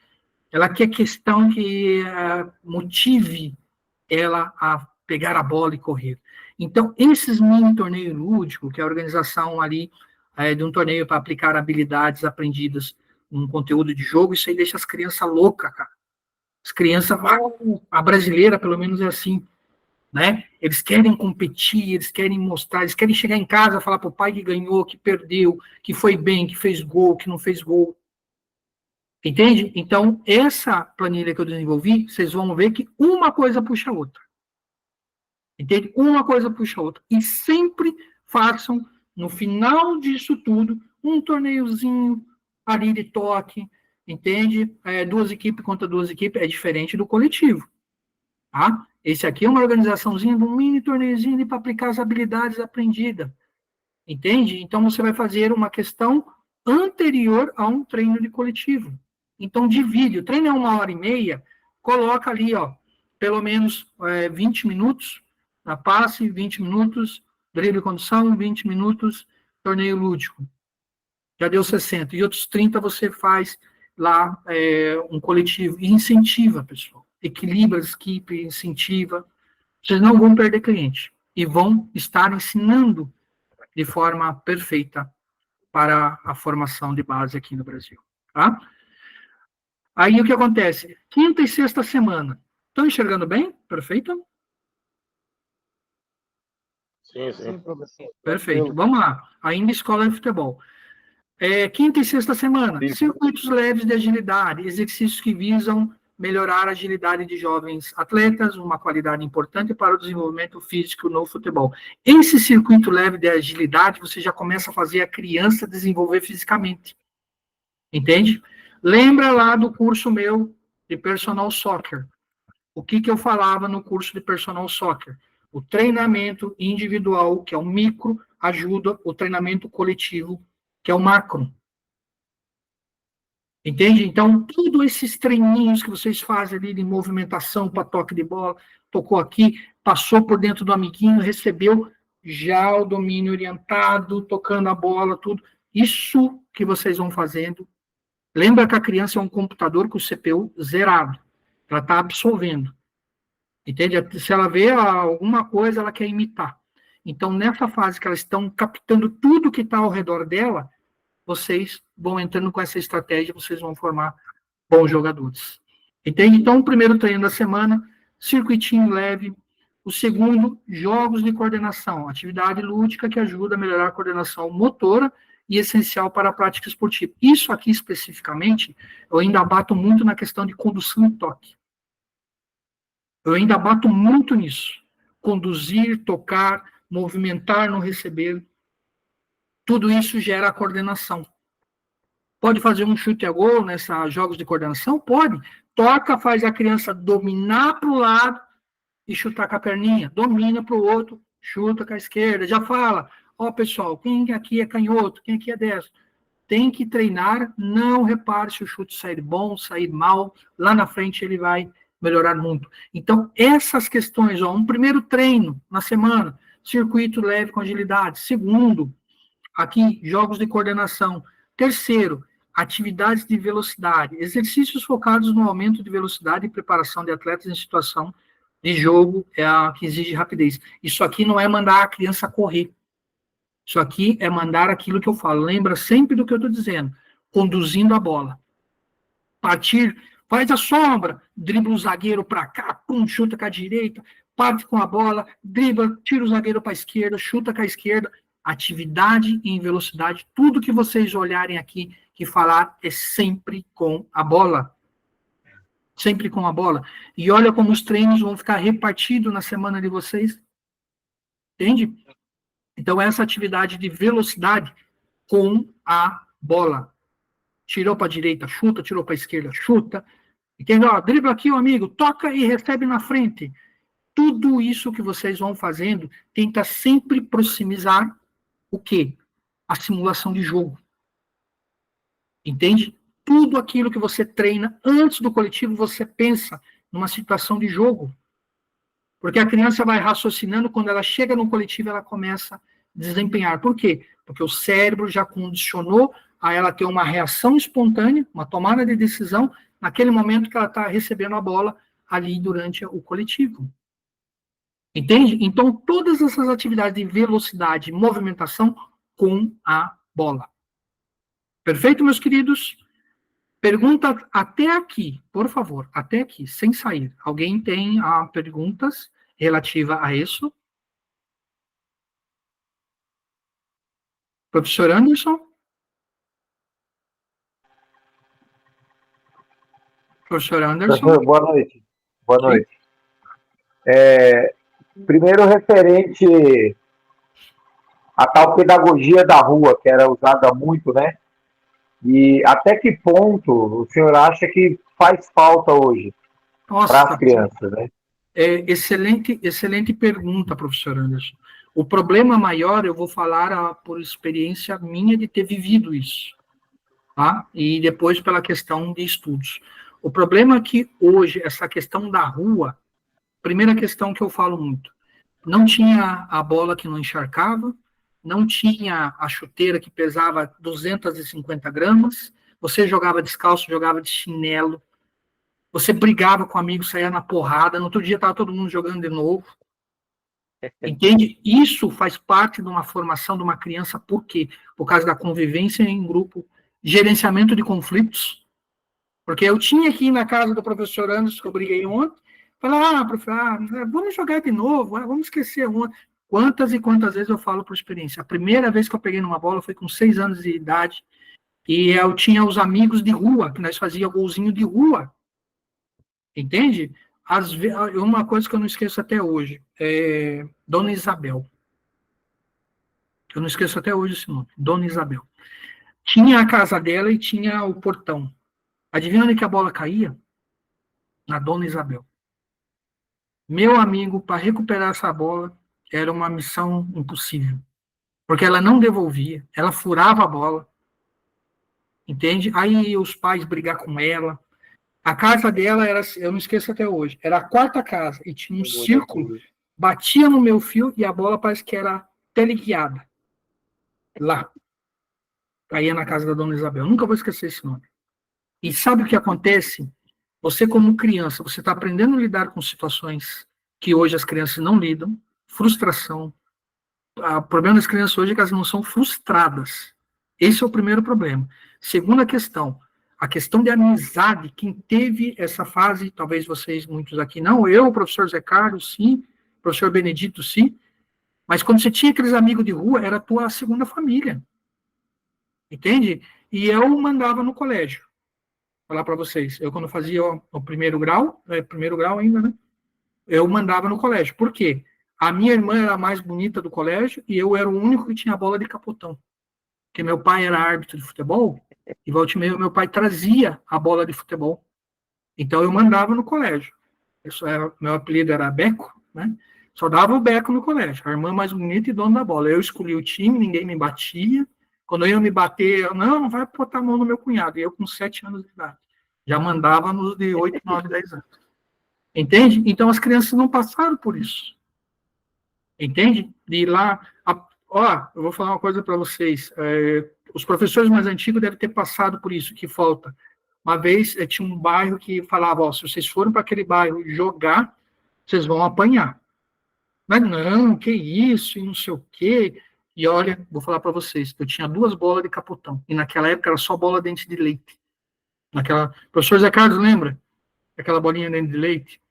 Ela quer questão que motive ela a pegar a bola e correr. Então, esses mini torneios lúdicos, que é a organização ali de um torneio para aplicar habilidades aprendidas num conteúdo de jogo, isso aí deixa as crianças loucas, cara. As crianças, a brasileira, pelo menos, é assim, né? Eles querem competir, eles querem mostrar, eles querem chegar em casa e falar para o pai que ganhou, que perdeu, que foi bem, que fez gol, que não fez gol. Entende? Então, essa planilha que eu desenvolvi, vocês vão ver que uma coisa puxa a outra. Entende? Uma coisa puxa a outra. E sempre façam, no final disso tudo, um torneiozinho ali de toque, entende? 2 equipes contra 2 equipes, é diferente do coletivo. Tá? Esse aqui é uma organizaçãozinha de um mini torneiozinho para aplicar as habilidades aprendidas. Entende? Então, você vai fazer uma questão anterior a um treino de coletivo. Então, divide. O treino é 1h30, coloca ali, ó, pelo menos 20 minutos na passe, 20 minutos, drible e condução, 20 minutos, torneio lúdico. Já deu 60. E outros 30 você faz lá um coletivo. E incentiva, pessoal. equilibra as equipes, incentiva, vocês não vão perder cliente e vão estar ensinando de forma perfeita para a formação de base aqui no Brasil, tá? Aí o que acontece? Quinta e sexta semana. Estão enxergando bem? Perfeito? Sim, professor. Perfeito. Vamos lá. Ainda escola de futebol. Quinta e sexta semana. Circuitos leves de agilidade, exercícios que visam melhorar a agilidade de jovens atletas, uma qualidade importante para o desenvolvimento físico no futebol. Esse circuito leve de agilidade, você já começa a fazer a criança desenvolver fisicamente. Entende? Lembra lá do curso meu de personal soccer. O que eu falava no curso de personal soccer? O treinamento individual, que é o micro, ajuda o treinamento coletivo, que é o macro. Entende? Então, todos esses treininhos que vocês fazem ali de movimentação para toque de bola, tocou aqui, passou por dentro do amiguinho, recebeu já o domínio orientado, tocando a bola, tudo. Isso que vocês vão fazendo. Lembra que a criança é um computador com o CPU zerado. Ela está absorvendo. Entende? Se ela vê alguma coisa, ela quer imitar. Então, nessa fase que elas estão captando tudo que está ao redor dela, vocês vão entrando com essa estratégia, vocês vão formar bons jogadores. Entende? Então, o primeiro treino da semana, circuitinho leve. O segundo, jogos de coordenação, atividade lúdica que ajuda a melhorar a coordenação motora e essencial para a prática esportiva. Isso aqui, especificamente, eu ainda bato muito na questão de condução e toque. Eu ainda bato muito nisso. Conduzir, tocar, movimentar, não receber. Tudo isso gera a coordenação. Pode fazer um chute a gol nesses jogos de coordenação? Pode. Toca, faz a criança dominar para o lado e chutar com a perninha. Domina para o outro, chuta com a esquerda. Já fala, pessoal, quem aqui é canhoto, quem aqui é destro? Tem que treinar, não repare se o chute sair bom, sair mal. Lá na frente ele vai melhorar muito. Então, essas questões, um primeiro treino na semana, circuito leve com agilidade. Segundo, aqui, jogos de coordenação. Terceiro, atividades de velocidade. Exercícios focados no aumento de velocidade e preparação de atletas em situação de jogo que exige rapidez. Isso aqui não é mandar a criança correr. Isso aqui é mandar aquilo que eu falo. Lembra sempre do que eu estou dizendo. Conduzindo a bola. Partir, faz a sombra, dribla o zagueiro para cá, pum, chuta com a direita, parte com a bola, dribla, tira o zagueiro para a esquerda, chuta com a esquerda. Atividade em velocidade, tudo que vocês olharem aqui, que falar, é sempre com a bola. Sempre com a bola. E olha como os treinos vão ficar repartidos na semana de vocês. Entende? Então, essa atividade de velocidade com a bola. Tirou para a direita, chuta, tirou para a esquerda, chuta. Entendeu? Dribla aqui, o amigo, toca e recebe na frente. Tudo isso que vocês vão fazendo, tenta sempre proximizar o quê? A simulação de jogo. Entende? Tudo aquilo que você treina antes do coletivo, você pensa numa situação de jogo. Porque a criança vai raciocinando, quando ela chega no coletivo, ela começa a desempenhar. Por quê? Porque o cérebro já condicionou a ela ter uma reação espontânea, uma tomada de decisão, naquele momento que ela está recebendo a bola ali durante o coletivo. Entende? Então, todas essas atividades de velocidade e movimentação com a bola. Perfeito, meus queridos? Pergunta até aqui, por favor, até aqui, sem sair. Alguém tem perguntas relativas a isso? Professor Anderson? Professor Anderson? Professor, boa noite. Boa noite. Primeiro, referente à tal pedagogia da rua, que era usada muito, né? E até que ponto o senhor acha que faz falta hoje para as crianças, né? Excelente pergunta, professor Anderson. O problema maior, eu vou falar por experiência minha de ter vivido isso, tá? E depois pela questão de estudos. O problema é que hoje, essa questão da rua, primeira questão que eu falo muito, não tinha a bola que não encharcava, não tinha a chuteira que pesava 250 gramas, você jogava descalço, jogava de chinelo, Você brigava com o amigo, saía na porrada, no outro dia estava todo mundo jogando de novo. Entende? Isso faz parte de uma formação de uma criança, por quê? Por causa da convivência em grupo, gerenciamento de conflitos. Porque eu tinha aqui na casa do professor Anderson, que eu briguei ontem, falar, professor, vamos jogar de novo, vamos esquecer ontem. Quantas e quantas vezes eu falo por experiência. A primeira vez que eu peguei numa bola foi com 6 anos de idade, e eu tinha os amigos de rua, que nós fazíamos golzinho de rua. Entende? Uma coisa que eu não esqueço até hoje, Dona Isabel. Eu não esqueço até hoje esse nome, Dona Isabel. Tinha a casa dela e tinha o portão. Adivinha onde que a bola caía? Na Dona Isabel. Meu amigo, para recuperar essa bola, era uma missão impossível. Porque ela não devolvia, ela furava a bola. Entende? Aí os pais brigar com ela. A casa dela era, eu não esqueço até hoje, era a 4ª casa e tinha um círculo, batia no meu fio e a bola parece que era teleguiada. Lá. Caía na casa da Dona Isabel. Nunca vou esquecer esse nome. E sabe o que acontece? Você, como criança, você está aprendendo a lidar com situações que hoje as crianças não lidam, frustração. O problema das crianças hoje é que elas não são frustradas. Esse é o primeiro problema. Segunda questão, a questão de amizade, quem teve essa fase, talvez vocês, muitos aqui não, eu, o professor Zé Carlos, sim, o professor Benedito, sim, mas quando você tinha aqueles amigos de rua, era a tua segunda família, entende? E eu mandava no colégio, falar para vocês, eu quando fazia o primeiro grau ainda, né, eu mandava no colégio, por quê? A minha irmã era a mais bonita do colégio e eu era o único que tinha bola de capotão, porque meu pai era árbitro de futebol, e volta e meia meu pai trazia a bola de futebol. Então eu mandava no colégio. Meu apelido era Beco, né? Só dava o Beco no colégio. A irmã mais bonita e dona da bola. Eu escolhi o time, ninguém me batia. Quando eu ia me bater, eu, não vai botar a mão no meu cunhado. E eu com 7 anos de idade. Já mandava nos de 8, 9, 10 anos. Entende? Então as crianças não passaram por isso. Entende? De lá... eu vou falar uma coisa para vocês. Os professores mais antigos devem ter passado por isso, que falta. Uma vez, tinha um bairro que falava, se vocês forem para aquele bairro jogar, vocês vão apanhar. Mas não, que isso, e não sei o quê. E olha, vou falar para vocês, eu tinha 2 bolas de capotão, e naquela época era só bola dente de leite. O professor Zé Carlos lembra? Aquela bolinha dente de leite?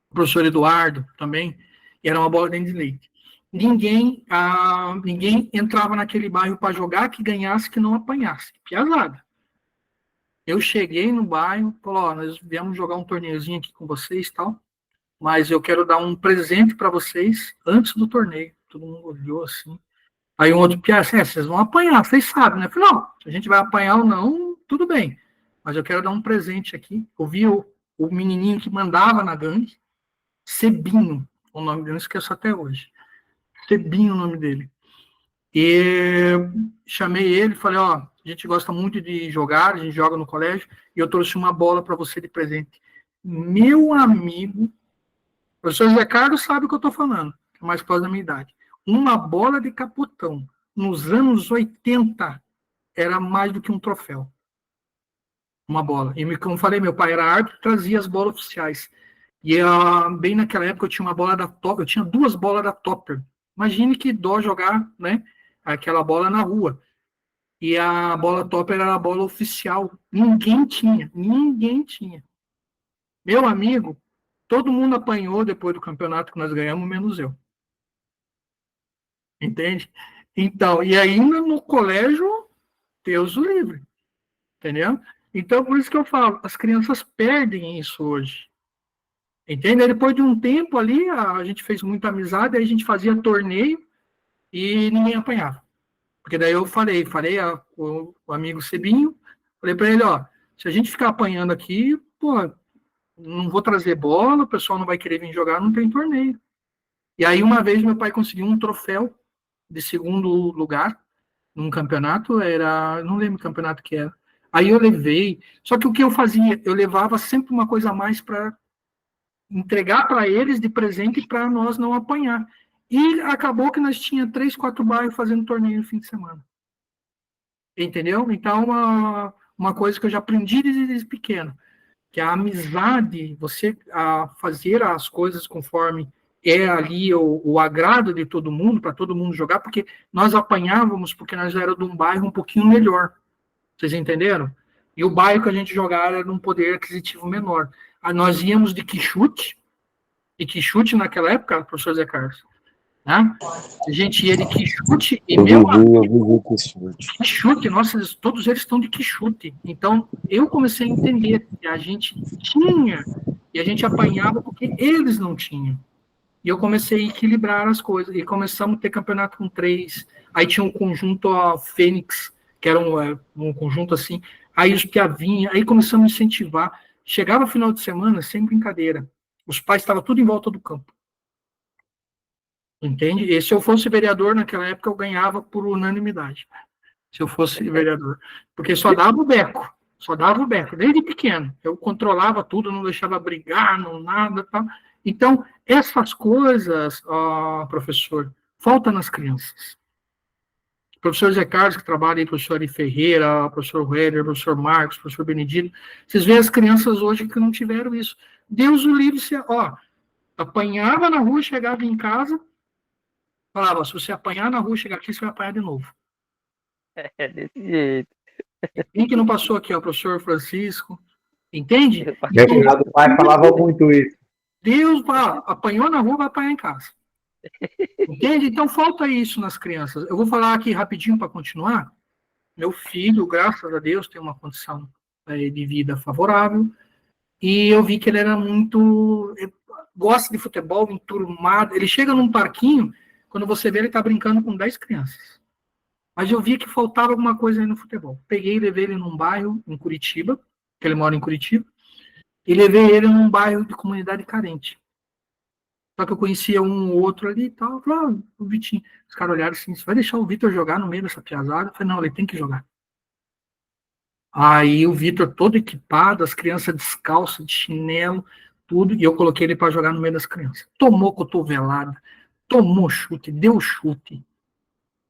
O professor Eduardo também, e era uma bola dente de leite. Ninguém entrava naquele bairro para jogar que ganhasse, que não apanhasse. Piazada. Eu cheguei no bairro, falou, nós viemos jogar um torneiozinho aqui com vocês e tal, mas eu quero dar um presente para vocês antes do torneio. Todo mundo olhou assim. Aí um outro piá, vocês vão apanhar, vocês sabem, né? Eu falei, não, se a gente vai apanhar ou não, tudo bem. Mas eu quero dar um presente aqui. Eu vi o menininho que mandava na gangue, Cebinho, o nome dele, não esqueço até hoje. Cebinho o nome dele. E chamei ele, falei, a gente gosta muito de jogar, a gente joga no colégio, e eu trouxe uma bola para você de presente. Meu amigo, o professor Zé Carlos sabe o que eu estou falando, é mais próximo da minha idade. Uma bola de capotão, nos anos 80, era mais do que um troféu. Uma bola. E como eu falei, meu pai era árbitro, trazia as bolas oficiais. E bem naquela época eu tinha uma bola da Topper, eu tinha 2 bolas da Topper. Imagine que dó jogar, né, aquela bola na rua. E a bola Topper era a bola oficial. Ninguém tinha. Meu amigo, todo mundo apanhou depois do campeonato que nós ganhamos, menos eu. Entende? Então, e ainda no colégio, Deus o livre. Entendeu? Então, por isso que eu falo, as crianças perdem isso hoje. Entende? Aí, depois de um tempo ali, a gente fez muita amizade, aí a gente fazia torneio e ninguém apanhava. Porque daí eu falei o amigo Cebinho, falei para ele, se a gente ficar apanhando aqui, não vou trazer bola, o pessoal não vai querer vir jogar, não tem torneio. E aí uma vez meu pai conseguiu um troféu de 2º lugar num campeonato, não lembro que campeonato que era. Aí eu levei, só que o que eu fazia? Eu levava sempre uma coisa a mais para entregar para eles de presente para nós não apanhar. E acabou que nós tínhamos 3, 4 bairros fazendo torneio no fim de semana. Entendeu? Então, uma coisa que eu já aprendi desde pequeno. que a amizade, você fazer as coisas conforme é ali o agrado de todo mundo, para todo mundo jogar, porque nós apanhávamos, porque nós éramos de um bairro um pouquinho melhor. Vocês entenderam? E o bairro que a gente jogava era de um poder aquisitivo menor. Nós íamos de Quixote, e Quixote naquela época, professor Zé Carlos, né? A gente ia de Quixote e Quixote, nossa, todos eles estão de Quixote. Então, eu comecei a entender que a gente tinha, e a gente apanhava porque eles não tinham. E eu comecei a equilibrar as coisas, e começamos a ter campeonato com 3, aí tinha um conjunto Fênix, que era um conjunto assim, aí os Piavinha, aí começamos a incentivar. Chegava final de semana, sem brincadeira, os pais estavam tudo em volta do campo. Entende? E se eu fosse vereador naquela época, eu ganhava por unanimidade. Se eu fosse vereador. Porque só dava o beco. Só dava o beco. Desde pequeno. Eu controlava tudo, não deixava brigar, não nada. Tá? Então, essas coisas, professor, faltam nas crianças. O professor Zé Carlos, que trabalha aí, professor Ari Ferreira, professor Weller, professor Marcos, professor Benedito, vocês veem as crianças hoje que não tiveram isso. Deus o livre, apanhava na rua, chegava em casa, falava, se você apanhar na rua, chegar aqui, você vai apanhar de novo. É desse jeito. Quem que não passou aqui, ó, o professor Francisco, entende? O pai falava muito isso. Deus, apanhou na rua, vai apanhar em casa. Entende? Então, falta isso nas crianças. Eu vou falar aqui rapidinho para continuar. Meu filho, graças a Deus, tem uma condição de vida favorável, e eu vi que ele era muito... gosta de futebol, enturmado. Ele chega num parquinho, quando você vê, ele está brincando com 10 crianças. Mas eu vi que faltava alguma coisa aí no futebol. Peguei e levei ele num bairro, em Curitiba, que ele mora em Curitiba, e levei ele num bairro de comunidade carente. Só que eu conhecia um ou outro ali e tal. Falei, o Vitinho. Os caras olharam assim, você vai deixar o Vitor jogar no meio dessa piazada? Eu falei, não, ele tem que jogar. Aí o Vitor todo equipado, as crianças descalças, de chinelo, tudo, e eu coloquei ele para jogar no meio das crianças. Tomou cotovelada, tomou chute, deu chute.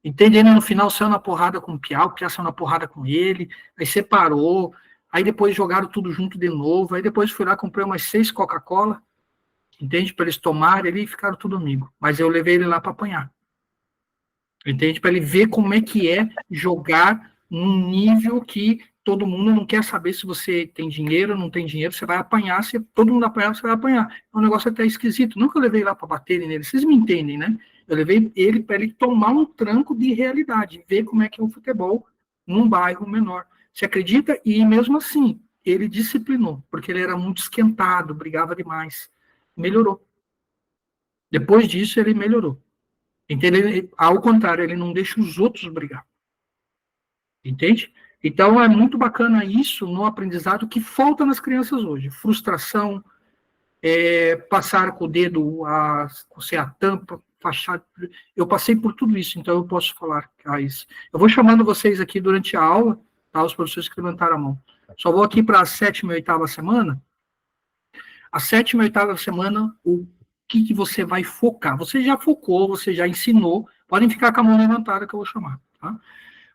Entende? Ele no final saiu na porrada com o Piau saiu na porrada com ele, aí separou, aí depois jogaram tudo junto de novo, aí depois fui lá, comprei umas 6 Coca-Cola, entende? Para eles tomarem ali e ficaram tudo amigo. Mas eu levei ele lá para apanhar. Entende? Para ele ver como é que é jogar num nível que todo mundo não quer saber se você tem dinheiro ou não tem dinheiro, você vai apanhar, se todo mundo apanhar, você vai apanhar. É um negócio até esquisito. Não que eu levei lá para baterem nele, vocês me entendem, né? Eu levei ele para ele tomar um tranco de realidade, ver como é que é o futebol num bairro menor. Você acredita? E mesmo assim, ele disciplinou, porque ele era muito esquentado, brigava demais. Melhorou. Depois disso, ele melhorou. Entende? Ao contrário, ele não deixa os outros brigar. Entende? Então, é muito bacana isso no aprendizado que falta nas crianças hoje. Frustração, passar com o dedo, ser a tampa, fachada. Eu passei por tudo isso, então eu posso falar isso. Eu vou chamando vocês aqui durante a aula, tá, os professores que levantaram a mão. Só vou aqui para a 7ª e 8ª semana. A 7ª e 8ª semana, o que você vai focar? Você já focou, você já ensinou, podem ficar com a mão levantada que eu vou chamar, tá?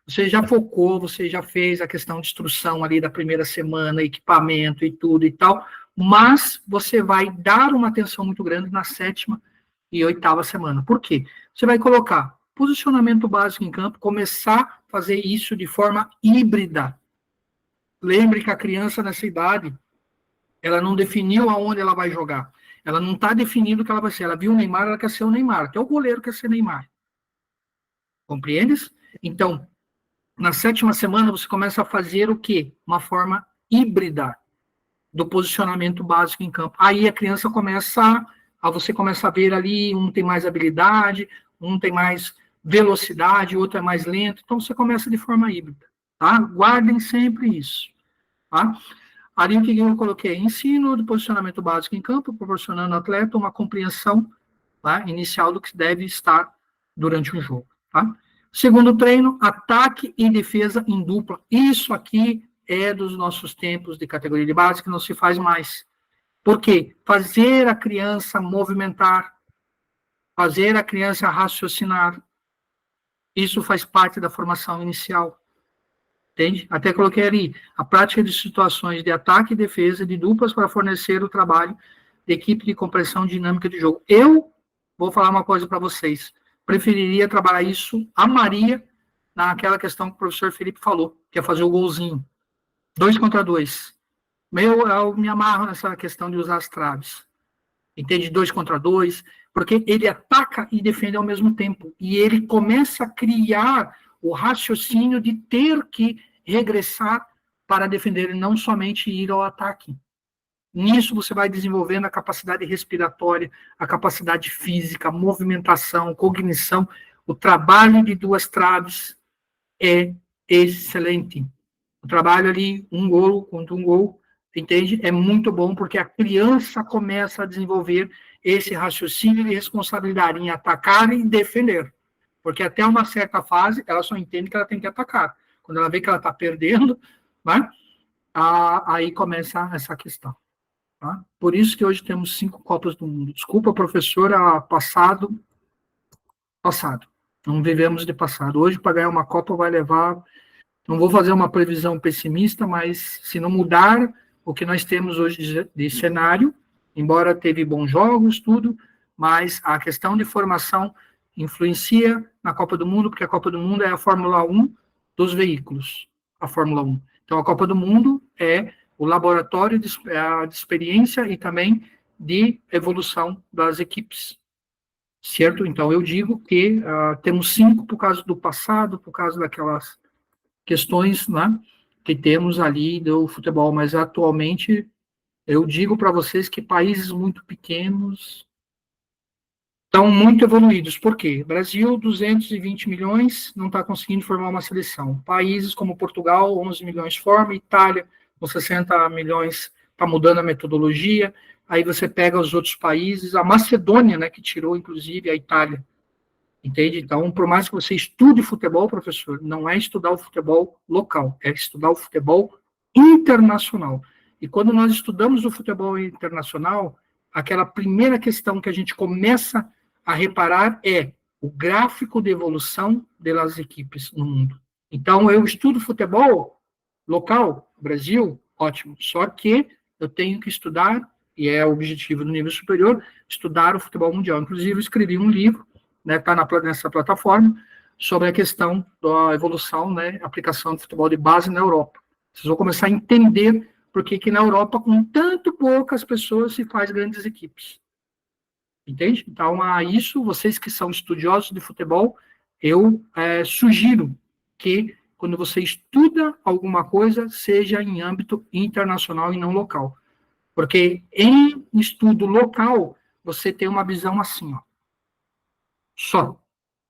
Você já focou, você já fez a questão de instrução ali da primeira semana, equipamento e tudo e tal, mas você vai dar uma atenção muito grande na 7ª e 8ª semana. Por quê? Você vai colocar posicionamento básico em campo, começar a fazer isso de forma híbrida. Lembre que a criança nessa idade, ela não definiu aonde ela vai jogar. Ela não está definindo o que ela vai ser. Ela viu o Neymar, ela quer ser o Neymar. Até o goleiro quer ser Neymar. Compreendes? Então, na 7ª semana, você começa a fazer o quê? Uma forma híbrida do posicionamento básico em campo. Aí a criança você começa a ver ali, um tem mais habilidade, um tem mais velocidade, o outro é mais lento. Então, você começa de forma híbrida. Tá? Guardem sempre isso. Tá? Ali o que eu coloquei? Ensino do posicionamento básico em campo, proporcionando ao atleta uma compreensão, tá, inicial do que deve estar durante um jogo. Tá? Segundo treino, ataque e defesa em dupla. Isso aqui é dos nossos tempos de categoria de base que não se faz mais. Por quê? Fazer a criança movimentar, fazer a criança raciocinar, isso faz parte da formação inicial. entende? Até coloquei ali, a prática de situações de ataque e defesa de duplas para fornecer o trabalho de equipe de compreensão dinâmica de jogo. Eu vou falar uma coisa para vocês, preferiria trabalhar isso, amaria, naquela questão que o professor Felipe falou, que é fazer o golzinho. 2 contra 2. Eu me amarro nessa questão de usar as traves. Entende? 2 contra 2, porque ele ataca e defende ao mesmo tempo. E ele começa a criar o raciocínio de ter que regressar para defender, e não somente ir ao ataque. Nisso você vai desenvolvendo a capacidade respiratória, a capacidade física, a movimentação, cognição. O trabalho de 2 traves é excelente. O trabalho ali, 1 gol contra 1 gol, entende? É muito bom, porque a criança começa a desenvolver esse raciocínio de responsabilidade em atacar e defender. Porque até uma certa fase, ela só entende que ela tem que atacar. Quando ela vê que ela está perdendo, né? Aí começa essa questão. Tá? Por isso que hoje temos 5 Copas do Mundo. Desculpa, professora, passado. Não vivemos de passado. Hoje, para ganhar uma Copa, vai levar... Não vou fazer uma previsão pessimista, mas se não mudar o que nós temos hoje de cenário, embora teve bons jogos, tudo, mas a questão de formação influencia na Copa do Mundo, porque a Copa do Mundo é a Fórmula 1 dos veículos, a Fórmula 1. Então, a Copa do Mundo é o laboratório de experiência e também de evolução das equipes, certo? Então, eu digo que temos 5 por causa do passado, por causa daquelas questões, né, que temos ali do futebol, mas atualmente eu digo para vocês que países muito pequenos estão muito evoluídos. Por quê? Brasil, 220 milhões, não está conseguindo formar uma seleção. Países como Portugal, 11 milhões forma, Itália, com 60 milhões, está mudando a metodologia. Aí você pega os outros países, a Macedônia, né, que tirou, inclusive, a Itália. Entende? Então, por mais que você estude futebol, professor, não é estudar o futebol local, é estudar o futebol internacional. E quando nós estudamos o futebol internacional, aquela primeira questão que a gente começa a reparar é o gráfico de evolução das equipes no mundo. Então, eu estudo futebol local, Brasil, ótimo, só que eu tenho que estudar, e é o objetivo do nível superior, estudar o futebol mundial. Inclusive, eu escrevi um livro, né, tá nessa plataforma, sobre a questão da evolução, né, aplicação do futebol de base na Europa. Vocês vão começar a entender por que na Europa, com tanto poucas pessoas, se faz grandes equipes. Entende? Então, a isso, vocês que são estudiosos de futebol, eu sugiro que, quando você estuda alguma coisa, seja em âmbito internacional e não local. Porque em estudo local, você tem uma visão assim, ó. Só.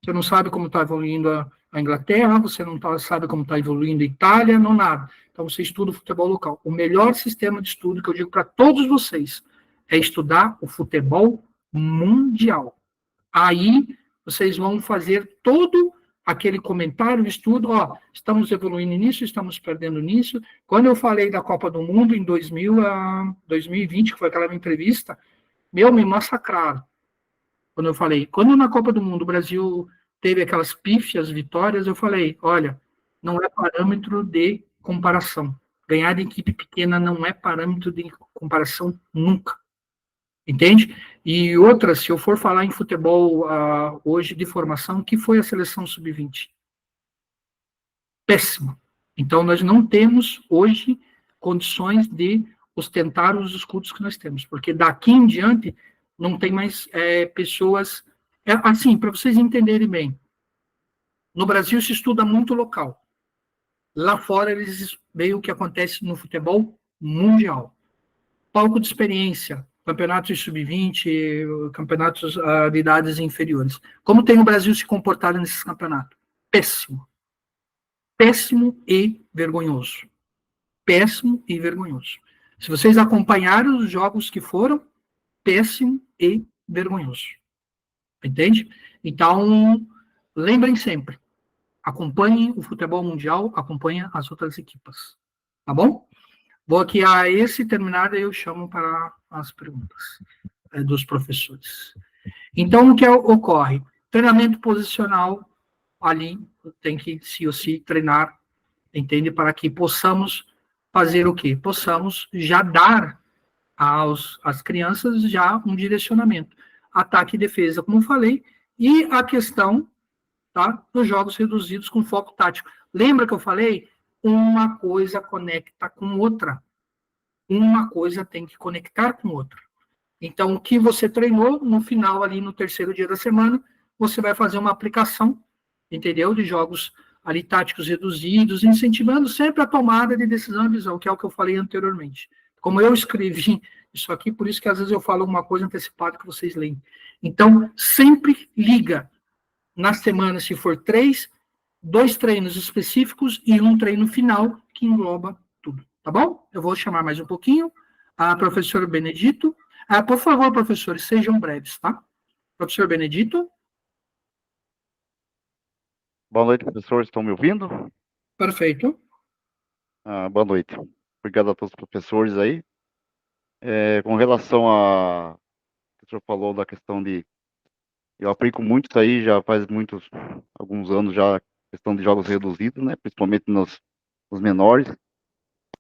Você não sabe como está evoluindo a Inglaterra, você não sabe como está evoluindo a Itália, não nada. Então, você estuda o futebol local. O melhor sistema de estudo que eu digo para todos vocês é estudar o futebol mundial. Aí, vocês vão fazer todo aquele comentário, estudo, ó, estamos evoluindo nisso, estamos perdendo nisso. Quando eu falei da Copa do Mundo em 2020, que foi aquela minha entrevista, me massacraram. Quando eu falei, quando na Copa do Mundo o Brasil teve aquelas pífias vitórias, eu falei, olha, não é parâmetro de comparação. Ganhar de equipe pequena não é parâmetro de comparação nunca. Entende? E outra, se eu for falar em futebol hoje de formação, que foi a seleção sub-20? Péssimo. Então, nós não temos hoje condições de ostentar os escudos que nós temos, porque daqui em diante não tem mais pessoas... assim, para vocês entenderem bem, no Brasil se estuda muito local. Lá fora eles veem o que acontece no futebol mundial. Palco de experiência, campeonatos sub-20, campeonatos de idades inferiores. Como tem o Brasil se comportado nesses campeonatos? Péssimo. Péssimo e vergonhoso. Péssimo e vergonhoso. Se vocês acompanharem os jogos que foram, péssimo e vergonhoso. Entende? Então, lembrem sempre, acompanhem o futebol mundial, acompanhem as outras equipas. Tá bom? Vou aqui a esse terminar, daí eu chamo para as perguntas dos professores. Então, o que ocorre? Treinamento posicional, ali tem que, se ou se, treinar entende? Para que possamos fazer o quê? Possamos já dar às crianças já um direcionamento. Ataque e defesa, como eu falei, e a questão, tá, dos jogos reduzidos com foco tático. Lembra que eu falei? Uma coisa conecta com outra. Uma coisa tem que conectar com outra. Então, o que você treinou, no final, ali no terceiro dia da semana, você vai fazer uma aplicação, entendeu? De jogos ali táticos reduzidos, incentivando sempre a tomada de decisão e visão, que é o que eu falei anteriormente. Como eu escrevi isso aqui, por isso que às vezes eu falo alguma coisa antecipada que vocês leem. Então, sempre liga na semana, se for 2 treinos específicos e um treino final que engloba tudo, tá bom? Eu vou chamar mais um pouquinho a professora Benedito. Por favor, professores, sejam breves, tá? Professor Benedito. Boa noite, professores. Estão me ouvindo? Perfeito. Boa noite. Obrigado a todos os professores aí. Com relação a... O senhor falou da questão de... Eu aplico muito isso aí, já faz alguns anos já, questão de jogos reduzidos, né? Principalmente nos menores.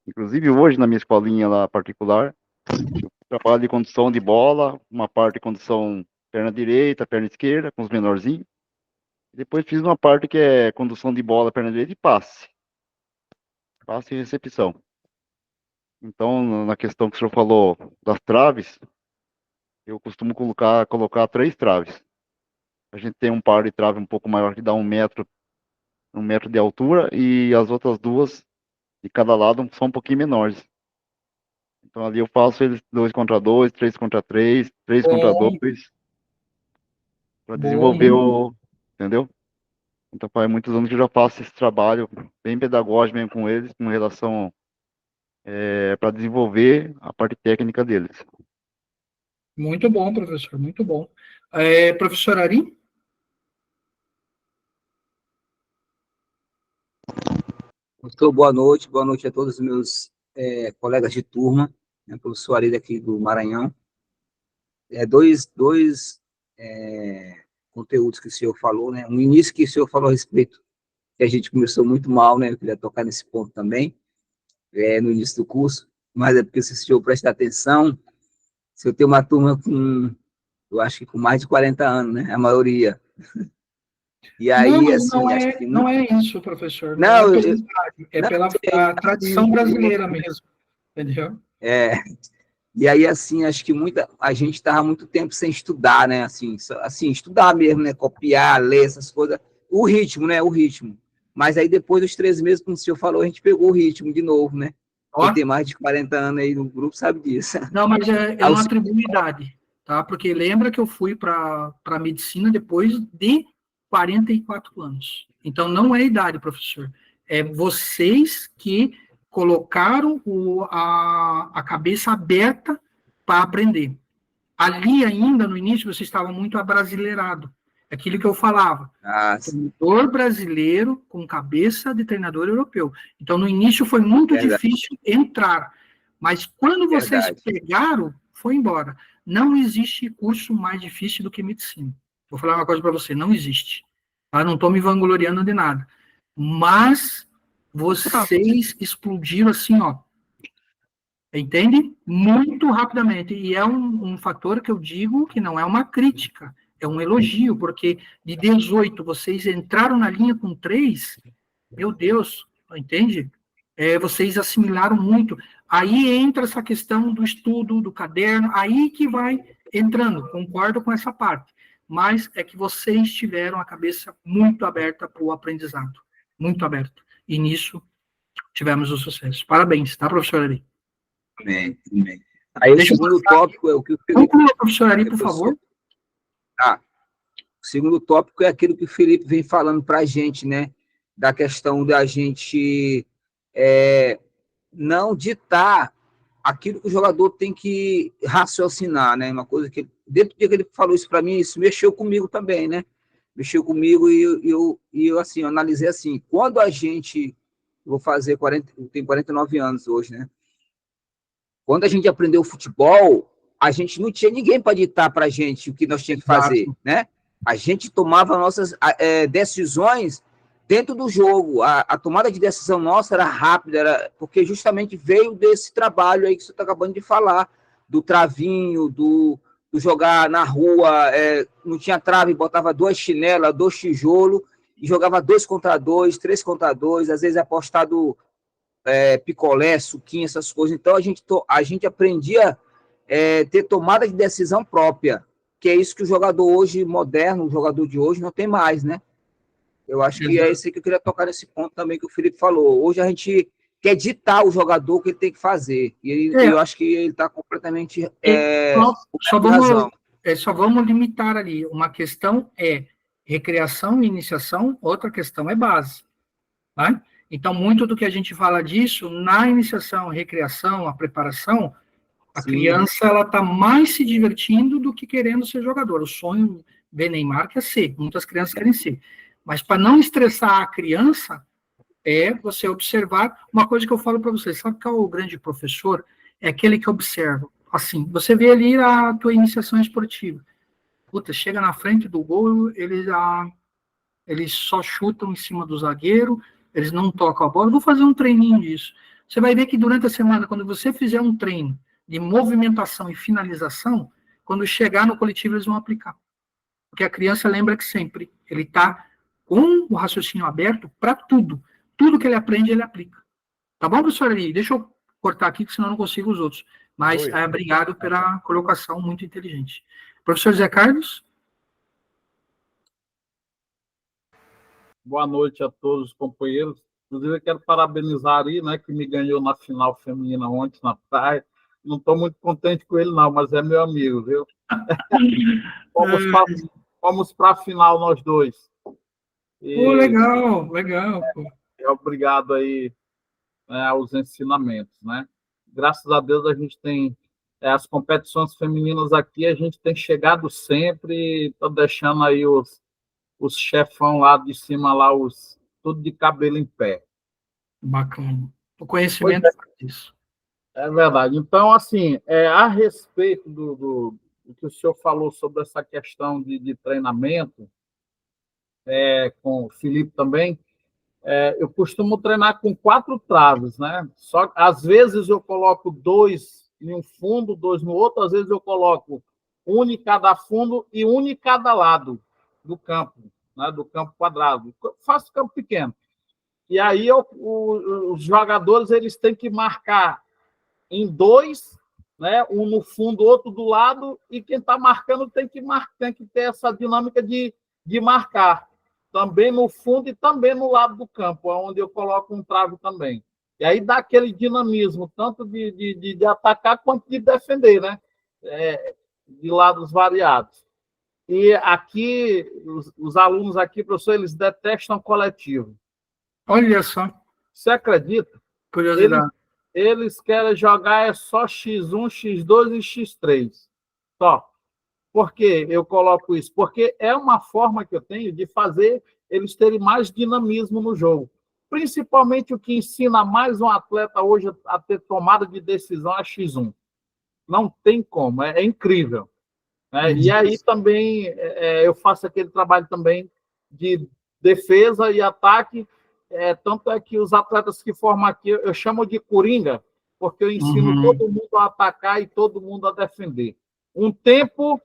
Inclusive hoje, na minha escolinha lá particular, eu trabalho de condução de bola, uma parte de condução perna direita, perna esquerda, com os menorzinhos. Depois fiz uma parte que é condução de bola, perna direita e passe. Passe e recepção. Então, na questão que o senhor falou das traves, eu costumo colocar 3 traves. A gente tem um par de trave um pouco maior que dá 1 metro de altura e as outras 2 de cada lado são um pouquinho menores. Então ali eu faço eles 2 contra 2, 3 contra 3, 3 contra 2, para desenvolver entendeu? Então faz muitos anos que eu já faço esse trabalho bem pedagógico mesmo com eles, com relação para desenvolver a parte técnica deles. Muito bom, professor, muito bom. Professor Ari? Professor, boa noite a todos os meus colegas de turma, né, professor Ari daqui do Maranhão. Dois conteúdos que o senhor falou, né? Um início que o senhor falou a respeito, que a gente começou muito mal, né? Eu queria tocar nesse ponto também, no início do curso, mas é porque se o senhor prestar atenção, se eu tenho uma turma eu acho que com mais de 40 anos, né? A maioria. E aí, não, assim, não é isso, professor. Não, pela tradição brasileira mesmo, entendeu? E aí, assim, acho que a gente estava muito tempo sem estudar, né? Assim, estudar mesmo, né? Copiar, ler, essas coisas. O ritmo, né? O ritmo. Mas aí, depois dos 3 meses, como o senhor falou, a gente pegou o ritmo de novo, né? Quem tem mais de 40 anos aí no grupo sabe disso. Não, mas eu não atribuo idade, tá? Porque lembra que eu fui para a medicina depois de 44 anos. Então, não é idade, professor. É vocês que colocaram a cabeça aberta para aprender. Ali ainda, no início, você estava muito abrasileirado. Aquilo que eu falava. Treinador brasileiro com cabeça de treinador europeu. Então, no início, foi muito difícil entrar. Mas quando vocês pegaram, foi embora. Não existe curso mais difícil do que medicina. Vou falar uma coisa para você, não existe. Eu não estou me vangloriando de nada. Mas vocês explodiram assim, ó. Entende? Muito rapidamente. E é um fator que eu digo que não é uma crítica, é um elogio, porque de 18 vocês entraram na linha com 3, meu Deus, entende? Vocês assimilaram muito. Aí entra essa questão do estudo, do caderno, aí que vai entrando, concordo com essa parte. Mas é que vocês tiveram a cabeça muito aberta para o aprendizado, muito aberta. E nisso tivemos o sucesso. Parabéns, tá, professor Ari? Amém. Aí o segundo tópico é o que o Felipe... Conclua, professor Ari, por favor. O segundo tópico é aquilo que o Felipe vem falando para a gente, né? Da questão da gente não ditar aquilo que o jogador tem que raciocinar, né? Uma coisa que, dentro do dia que ele falou isso para mim, isso mexeu comigo também, né? Mexeu comigo e eu assim, eu analisei assim, quando a gente, eu tenho 49 anos hoje, né? Quando a gente aprendeu futebol, a gente não tinha ninguém para ditar para a gente o que nós tínhamos que fazer, né? A gente tomava nossas decisões dentro do jogo, a tomada de decisão nossa era rápida, porque justamente veio desse trabalho aí que você está acabando de falar, do travinho, do jogar na rua, não tinha trave, botava 2 chinelas, 2 tijolos, e jogava 2 contra 2, 3 contra 2, às vezes apostado picolé, suquinho, essas coisas. Então, a gente aprendia ter tomada de decisão própria, que é isso que o jogador hoje, moderno, o jogador de hoje, não tem mais, né? Eu acho que é isso aí que eu queria tocar nesse ponto também que o Felipe falou. Hoje a gente quer ditar o jogador o que ele tem que fazer. E eu acho que ele está completamente só vamos limitar ali. Uma questão é recreação e iniciação, outra questão é base. Tá? Então, muito do que a gente fala disso, na iniciação, recreação, a preparação, a criança ela está mais se divertindo do que querendo ser jogador. O sonho de Neymar quer ser, muitas crianças querem ser. Mas para não estressar a criança, é você observar uma coisa que eu falo para vocês. Sabe que é o grande professor? É aquele que observa. Assim, você vê ali a tua iniciação esportiva. Puta, chega na frente do gol, eles só chutam em cima do zagueiro, eles não tocam a bola. Vou fazer um treininho disso. Você vai ver que durante a semana, quando você fizer um treino de movimentação e finalização, quando chegar no coletivo, eles vão aplicar. Porque a criança lembra que sempre ele está com o raciocínio aberto para tudo. Tudo que ele aprende, ele aplica. Tá bom, professor Ari? Deixa eu cortar aqui, que senão eu não consigo os outros. Mas obrigado pela colocação muito inteligente. Professor Zé Carlos? Boa noite a todos os companheiros. Inclusive, eu quero parabenizar Ari, né, que me ganhou na final feminina ontem na praia. Não estou muito contente com ele, não, mas é meu amigo, viu? Vamos para a final, nós dois. Pô, legal. Pô. Obrigado aí, né, aos ensinamentos, né? Graças a Deus a gente tem as competições femininas aqui, a gente tem chegado sempre, está deixando aí os chefão lá de cima, lá, tudo de cabelo em pé. Bacana. O conhecimento é disso. É verdade. Então, assim, a respeito do que o senhor falou sobre essa questão de treinamento, com o Felipe também, eu costumo treinar com 4 traves, né? Só às vezes eu coloco 2 em um fundo, 2 no outro, às vezes eu coloco 1 em cada fundo e 1 em cada lado do campo, né? Do campo quadrado. Faço campo pequeno. E aí os jogadores eles têm que marcar em 2, né? Um no fundo, outro do lado, e quem está marcando tem que ter essa dinâmica de marcar. Também no fundo e também no lado do campo, onde eu coloco um trave também. E aí dá aquele dinamismo, tanto de atacar quanto de defender, né? De lados variados. E aqui, os alunos aqui, professor, eles detestam coletivo. Olha só. Você acredita? Curiosidade. Eles querem jogar só X1, X2 e X3. Só. Por que eu coloco isso? Porque é uma forma que eu tenho de fazer eles terem mais dinamismo no jogo. Principalmente o que ensina mais um atleta hoje a ter tomada de decisão é X1. Não tem como, é incrível. E aí também eu faço aquele trabalho também de defesa e ataque. Tanto é que os atletas que formam aqui, eu chamo de coringa, porque eu ensino todo mundo a atacar e todo mundo a defender. Um tempo...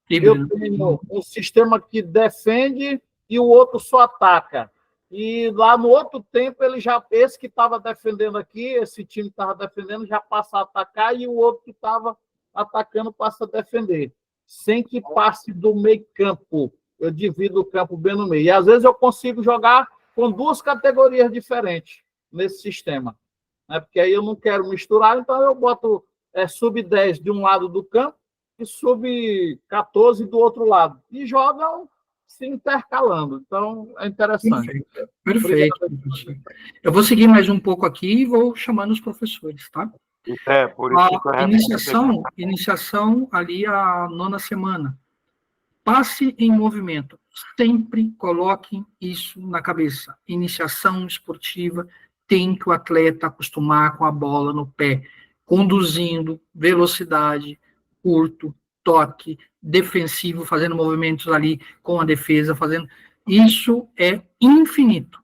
Eu tenho um sistema que defende e o outro só ataca. E lá no outro tempo, esse que estava defendendo aqui, esse time que estava defendendo, já passa a atacar e o outro que estava atacando passa a defender. Sem que passe do meio campo. Eu divido o campo bem no meio. E às vezes eu consigo jogar com 2 categorias diferentes nesse sistema. Né? Porque aí eu não quero misturar, então eu boto sub-10 de um lado do campo e sub-14 do outro lado. E jogam se intercalando. Então, é interessante. Perfeito. Eu vou seguir mais um pouco aqui e vou chamando os professores, tá? Por isso iniciação ali a 9ª semana. Passe em movimento. Sempre coloquem isso na cabeça. Iniciação esportiva tem que o atleta acostumar com a bola no pé, conduzindo, velocidade, curto, toque, defensivo, fazendo movimentos ali com a defesa, fazendo... Isso é infinito.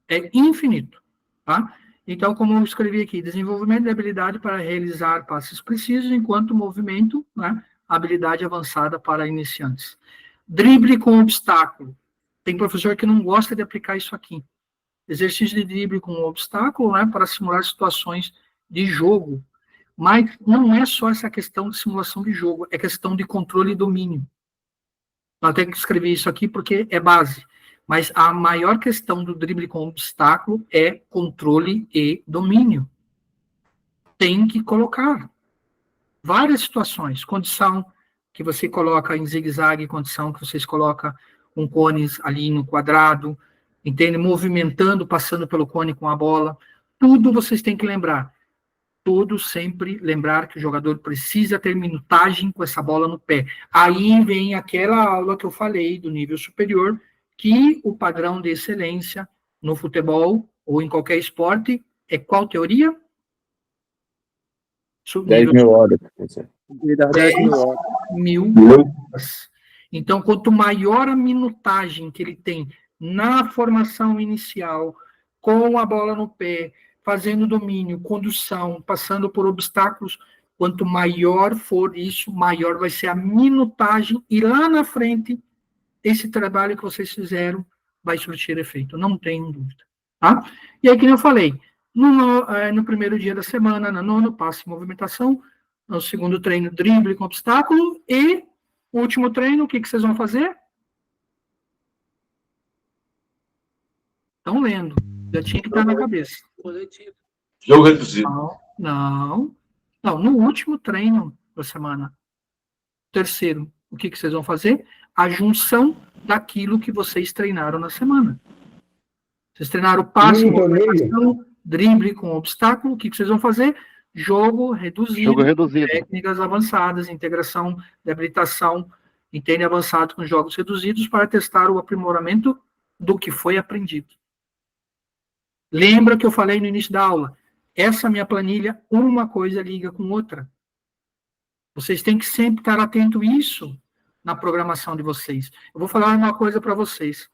É infinito, tá? Então, como eu escrevi aqui, desenvolvimento de habilidade para realizar passes precisos, enquanto movimento, né, habilidade avançada para iniciantes. Drible com obstáculo. Tem professor que não gosta de aplicar isso aqui. Exercício de drible com obstáculo, né, para simular situações de jogo. Mas não é só essa questão de simulação de jogo, é questão de controle e domínio. Eu tenho que escrever isso aqui porque é base. Mas a maior questão do drible com obstáculo é controle e domínio. Tem que colocar várias situações. Condição que você coloca em zigue-zague, condição que vocês colocam um cone ali no quadrado, entende? Movimentando, passando pelo cone com a bola. Tudo vocês têm que lembrar. Tudo sempre lembrar que o jogador precisa ter minutagem com essa bola no pé. Aí vem aquela aula que eu falei do nível superior, que o padrão de excelência no futebol ou em qualquer esporte é qual teoria? 10 mil horas. 10.000 horas. Então, quanto maior a minutagem que ele tem na formação inicial, com a bola no pé, fazendo domínio, condução, passando por obstáculos, quanto maior for isso, maior vai ser a minutagem, e lá na frente, esse trabalho que vocês fizeram vai surtir efeito, não tenho dúvida. Tá? E aí, como eu falei, no primeiro dia da semana, no nono, passe e movimentação, no segundo treino, drible com obstáculo, e o último treino, o que vocês vão fazer? Estão lendo, já tinha que estar na cabeça. Jogo reduzido. Não, no último treino da semana, terceiro, o que vocês vão fazer? A junção daquilo que vocês treinaram na semana. Vocês treinaram passe, movimentação, drible com obstáculo, o que vocês vão fazer? Jogo reduzido. Técnicas avançadas, integração de habilitação, entende, avançado com jogos reduzidos para testar o aprimoramento do que foi aprendido. Lembra que eu falei no início da aula? Essa minha planilha, uma coisa liga com outra. Vocês têm que sempre estar atento a isso na programação de vocês. Eu vou falar uma coisa para vocês.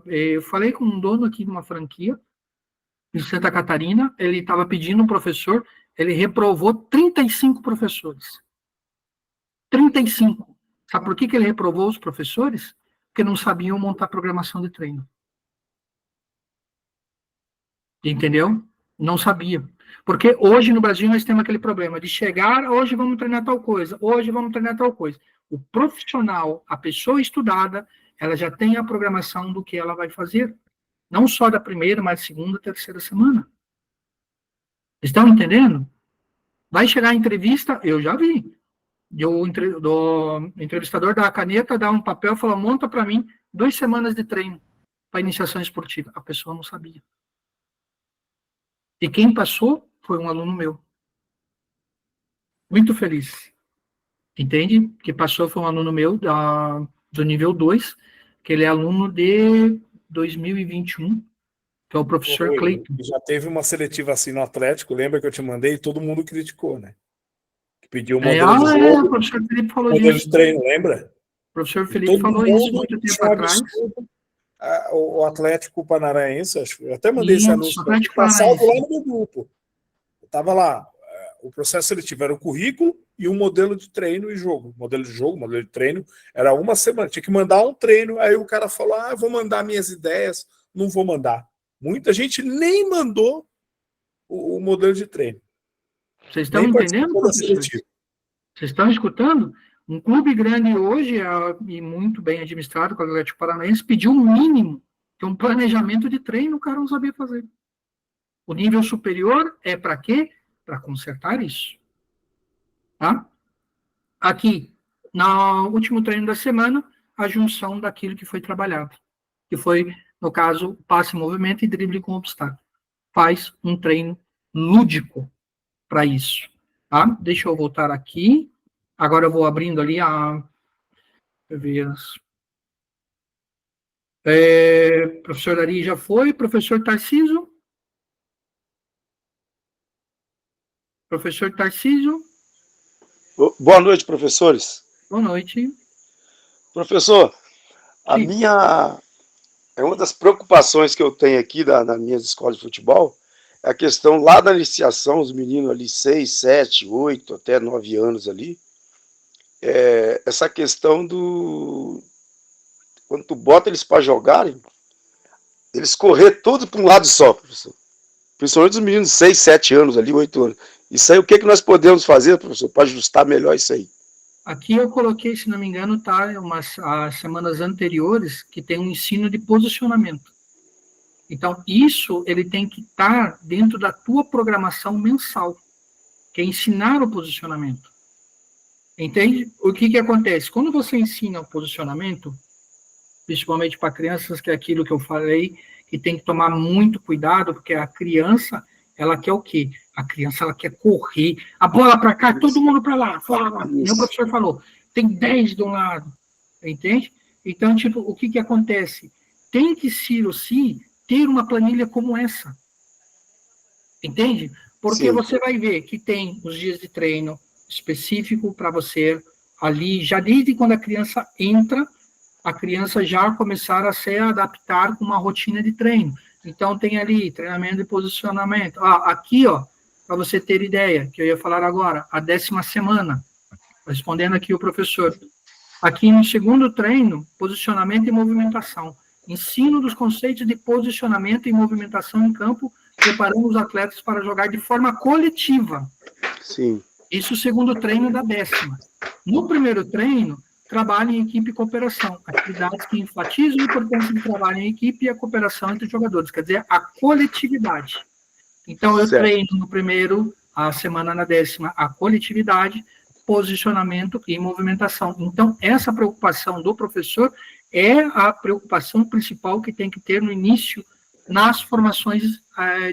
Eu falei com um dono aqui de uma franquia, em Santa Catarina, ele estava pedindo um professor, ele reprovou 35 professores. 35. Sabe por que ele reprovou os professores? Porque não sabiam montar programação de treino. Entendeu? Não sabia. Porque hoje no Brasil nós temos aquele problema de chegar, hoje vamos treinar tal coisa, hoje vamos treinar tal coisa. O profissional, a pessoa estudada, ela já tem a programação do que ela vai fazer. Não só da primeira, mas segunda, terceira semana. Estão entendendo? Vai chegar a entrevista, eu já vi. Do entrevistador da caneta, dá um papel e fala, monta para mim 2 semanas de treino para iniciação esportiva. A pessoa não sabia. E quem passou foi um aluno meu. Muito feliz. Entende? Que passou foi um aluno meu do nível 2, que ele é aluno de 2021, que é o professor Cleiton. Já teve uma seletiva assim no Atlético, lembra que eu te mandei e todo mundo criticou, né? Que pediu um modelo de jogo, o professor Felipe falou modelo disso. de treino, lembra? O professor Felipe falou isso muito tempo atrás. O Atlético Paranaense, acho que eu até mandei esse anúncio passado lá no meu grupo. Estava lá, o processo seletivo era o currículo e um modelo de treino e jogo. Modelo de jogo, modelo de treino, era uma semana. Tinha que mandar um treino, aí o cara falou, eu vou mandar minhas ideias, não vou mandar. Muita gente nem mandou o modelo de treino. Vocês estão entendendo, professor? Vocês estão escutando? Um clube grande hoje, e muito bem administrado, com o Atlético Paranaense, pediu um mínimo, que é um planejamento de treino, o cara não sabia fazer. O nível superior é para quê? Para consertar isso. Tá? Aqui, no último treino da semana, a junção daquilo que foi trabalhado, que foi, no caso, passe, movimento e drible com obstáculo. Faz um treino lúdico para isso. Tá? Deixa eu voltar aqui. Agora eu vou abrindo ali professor Ari já foi. Professor Tarcísio? Professor Tarcísio? Boa noite, professores. Boa noite. Professor, a minha É uma das preocupações que eu tenho aqui na minha escola de futebol, é a questão lá da iniciação, os meninos ali 6, 7, 8, até 9 anos ali, essa questão quando tu bota eles para jogarem, eles correr tudo para um lado só, professor. Principalmente os meninos de 6, 7 anos ali, 8 anos. Isso aí, o que nós podemos fazer, professor, para ajustar melhor isso aí? Aqui eu coloquei, se não me engano, tá, as semanas anteriores, que tem um ensino de posicionamento. Então, isso ele tem que estar dentro da tua programação mensal, que é ensinar o posicionamento. Entende? O que acontece? Quando você ensina o posicionamento, principalmente para crianças, que é aquilo que eu falei, que tem que tomar muito cuidado, porque a criança, ela quer o quê? A criança, ela quer correr, a bola para cá, todo mundo para lá, fora, nem o professor falou, tem 10 de um lado, entende? Então, tipo, o que acontece? Tem que, sim, ter uma planilha como essa, entende? Porque você vai ver que tem os dias de treino específico para você, ali, já desde quando a criança entra, a criança já começar a se adaptar com uma rotina de treino. Então, tem ali treinamento de posicionamento. Aqui, para você ter ideia, que eu ia falar agora, a 10ª semana, respondendo aqui o professor. Aqui no segundo treino, posicionamento e movimentação. Ensino dos conceitos de posicionamento e movimentação em campo, preparando os atletas para jogar de forma coletiva. Sim. Isso o segundo treino da 10ª. No primeiro treino, trabalho em equipe e cooperação, atividades que enfatizam a importância do trabalho em equipe e a cooperação entre os jogadores, quer dizer, a coletividade. Então, eu treino no primeiro, a semana na 10ª, a coletividade, posicionamento e movimentação. Então, essa preocupação do professor é a preocupação principal que tem que ter no início nas formações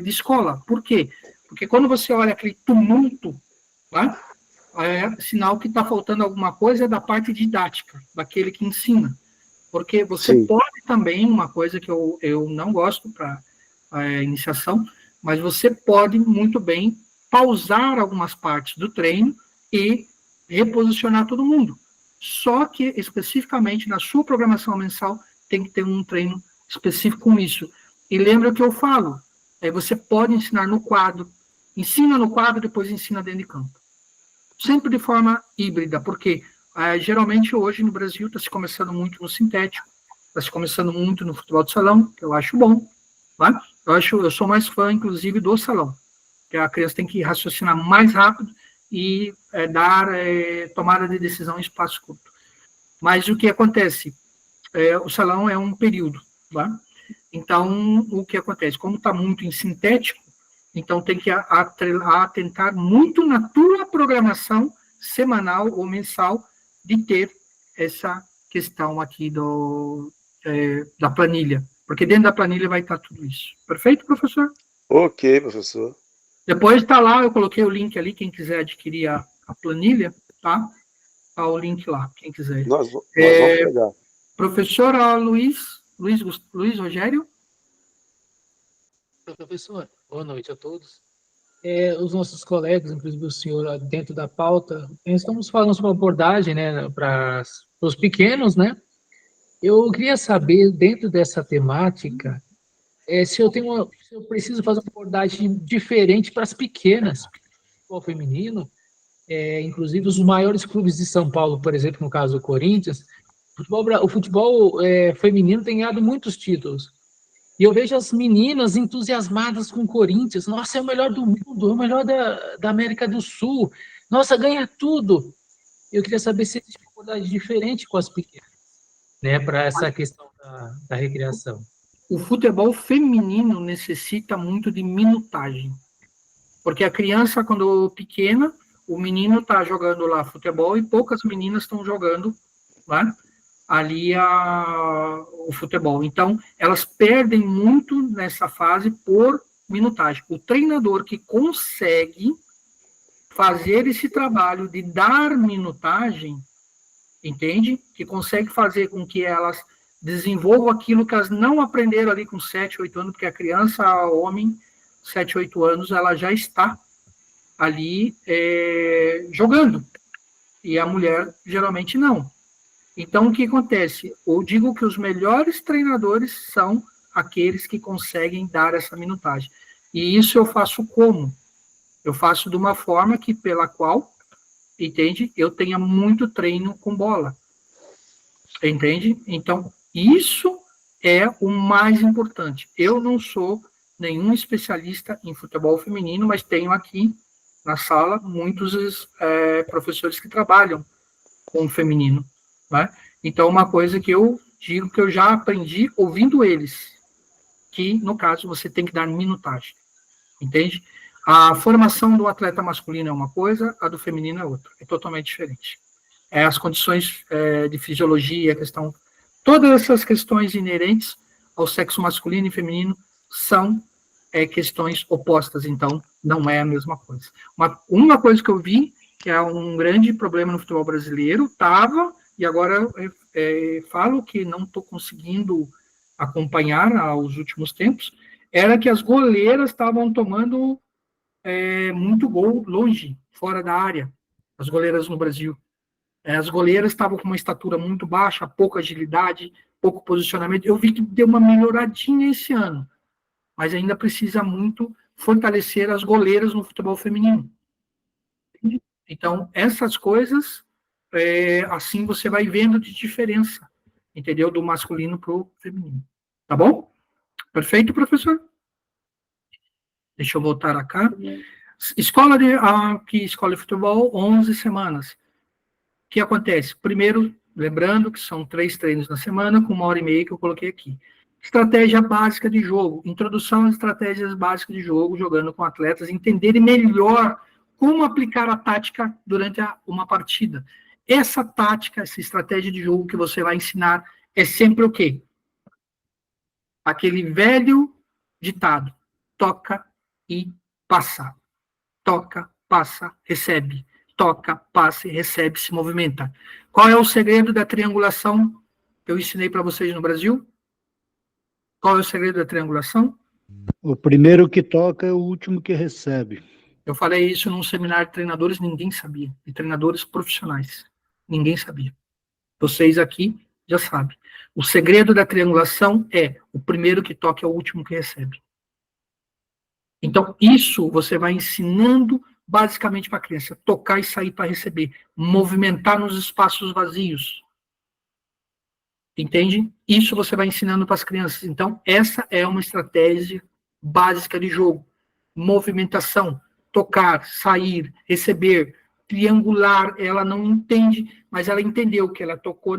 de escola. Por quê? Porque quando você olha aquele tumulto, né, é sinal que está faltando alguma coisa da parte didática, daquele que ensina. Porque você pode também, uma coisa que eu não gosto para iniciação, mas você pode muito bem pausar algumas partes do treino e reposicionar todo mundo. Só que, especificamente, na sua programação mensal, tem que ter um treino específico com isso. E lembra o que eu falo, você pode ensinar no quadro, ensina no quadro, depois ensina dentro de campo. Sempre de forma híbrida, porque geralmente hoje no Brasil está se começando muito no sintético, está se começando muito no futebol de salão, que eu acho bom, tá? Eu sou mais fã, inclusive, do salão, que a criança tem que raciocinar mais rápido e dar tomada de decisão em espaço curto. Mas o que acontece? O salão é um período, tá? Então, o que acontece? Como está muito em sintético, então tem que atentar muito na tua programação semanal ou mensal de ter essa questão aqui da planilha, porque dentro da planilha vai estar tudo isso. Perfeito, professor? Ok, professor. Depois está lá, eu coloquei o link ali, quem quiser adquirir a planilha, tá? Tá o link lá, quem quiser. Nós vamos pegar. Professor Luiz Rogério? Professor, boa noite a todos. Os nossos colegas, inclusive o senhor, dentro da pauta, estamos falando sobre uma abordagem, né, para os pequenos, né? Eu queria saber, dentro dessa temática, se eu preciso fazer uma abordagem diferente para as pequenas, futebol feminino, inclusive os maiores clubes de São Paulo, por exemplo, no caso do Corinthians, o futebol feminino tem ganhado muitos títulos. E eu vejo as meninas entusiasmadas com o Corinthians. Nossa, é o melhor do mundo, é o melhor da América do Sul. Nossa, ganha tudo. Eu queria saber se existe uma abordagem diferente com as pequenas, né, para essa questão da recreação. O futebol feminino necessita muito de minutagem. Porque a criança, quando pequena, o menino está jogando lá futebol e poucas meninas estão jogando, né, ali o futebol. Então, elas perdem muito nessa fase por minutagem. O treinador que consegue fazer esse trabalho de dar minutagem, entende? Que consegue fazer com que elas desenvolvam aquilo que elas não aprenderam ali com 7, 8 anos, porque a criança, o homem, 7, 8 anos, ela já está ali jogando. E a mulher, geralmente, não. Então, o que acontece? Eu digo que os melhores treinadores são aqueles que conseguem dar essa minutagem. E isso eu faço como? Eu faço de uma forma que, pela qual, entende? Eu tenha muito treino com bola. Entende? Então, isso é o mais importante. Eu não sou nenhum especialista em futebol feminino, mas tenho aqui na sala muitos professores que trabalham com o feminino. Né? Então, uma coisa que eu digo que eu já aprendi ouvindo eles, que, no caso, você tem que dar minutagem. Entende? A formação do atleta masculino é uma coisa, a do feminino é outra. É totalmente diferente. As condições de fisiologia, questão... Todas essas questões inerentes ao sexo masculino e feminino são questões opostas, então não é a mesma coisa. Uma coisa que eu vi, que é um grande problema no futebol brasileiro, e agora falo que não estou conseguindo acompanhar aos últimos tempos, era que as goleiras estavam tomando muito gol longe, fora da área, as goleiras no Brasil. As goleiras estavam com uma estatura muito baixa, pouca agilidade, pouco posicionamento. Eu vi que deu uma melhoradinha esse ano, mas ainda precisa muito fortalecer as goleiras no futebol feminino. Então, essas coisas, assim você vai vendo de diferença, entendeu? Do masculino para o feminino. Tá bom? Perfeito, professor? Deixa eu voltar cá. Escola de futebol, 11 semanas. O que acontece? Primeiro, lembrando que são 3 treinos na semana, com 1h30 que eu coloquei aqui. Estratégia básica de jogo. Introdução às estratégias básicas de jogo, jogando com atletas, entenderem melhor como aplicar a tática durante uma partida. Essa tática, essa estratégia de jogo que você vai ensinar é sempre o quê? Aquele velho ditado. Toca e passa. Toca, passa, recebe. Toca, passa, recebe, se movimenta. Qual é o segredo da triangulação que eu ensinei para vocês no Brasil? Qual é o segredo da triangulação? O primeiro que toca é o último que recebe. Eu falei isso num seminário de treinadores, ninguém sabia. De treinadores profissionais. Ninguém sabia. Vocês aqui já sabem. O segredo da triangulação é o primeiro que toca é o último que recebe. Então, isso você vai ensinando basicamente para a criança, tocar e sair para receber, movimentar nos espaços vazios. Entende? Isso você vai ensinando para as crianças. Então, essa é uma estratégia básica de jogo. Movimentação, tocar, sair, receber, triangular, ela não entende, mas ela entendeu que ela tocou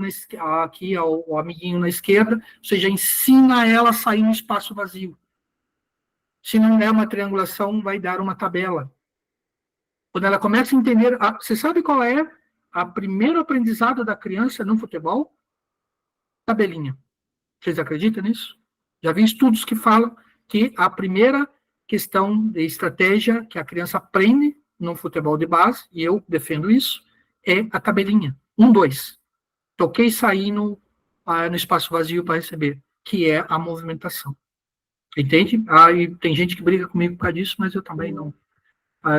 aqui o amiguinho na esquerda, você já ensina ela a sair no espaço vazio. Se não é uma triangulação, vai dar uma tabela. Quando ela começa a entender... Você sabe qual é a primeira aprendizado da criança no futebol? Tabelinha. Vocês acreditam nisso? Já vi estudos que falam que a primeira questão de estratégia que a criança aprende no futebol de base, e eu defendo isso, é a tabelinha. 1, 2. Toquei e saí no espaço vazio para receber, que é a movimentação. Entende? E tem gente que briga comigo por causa disso, mas eu também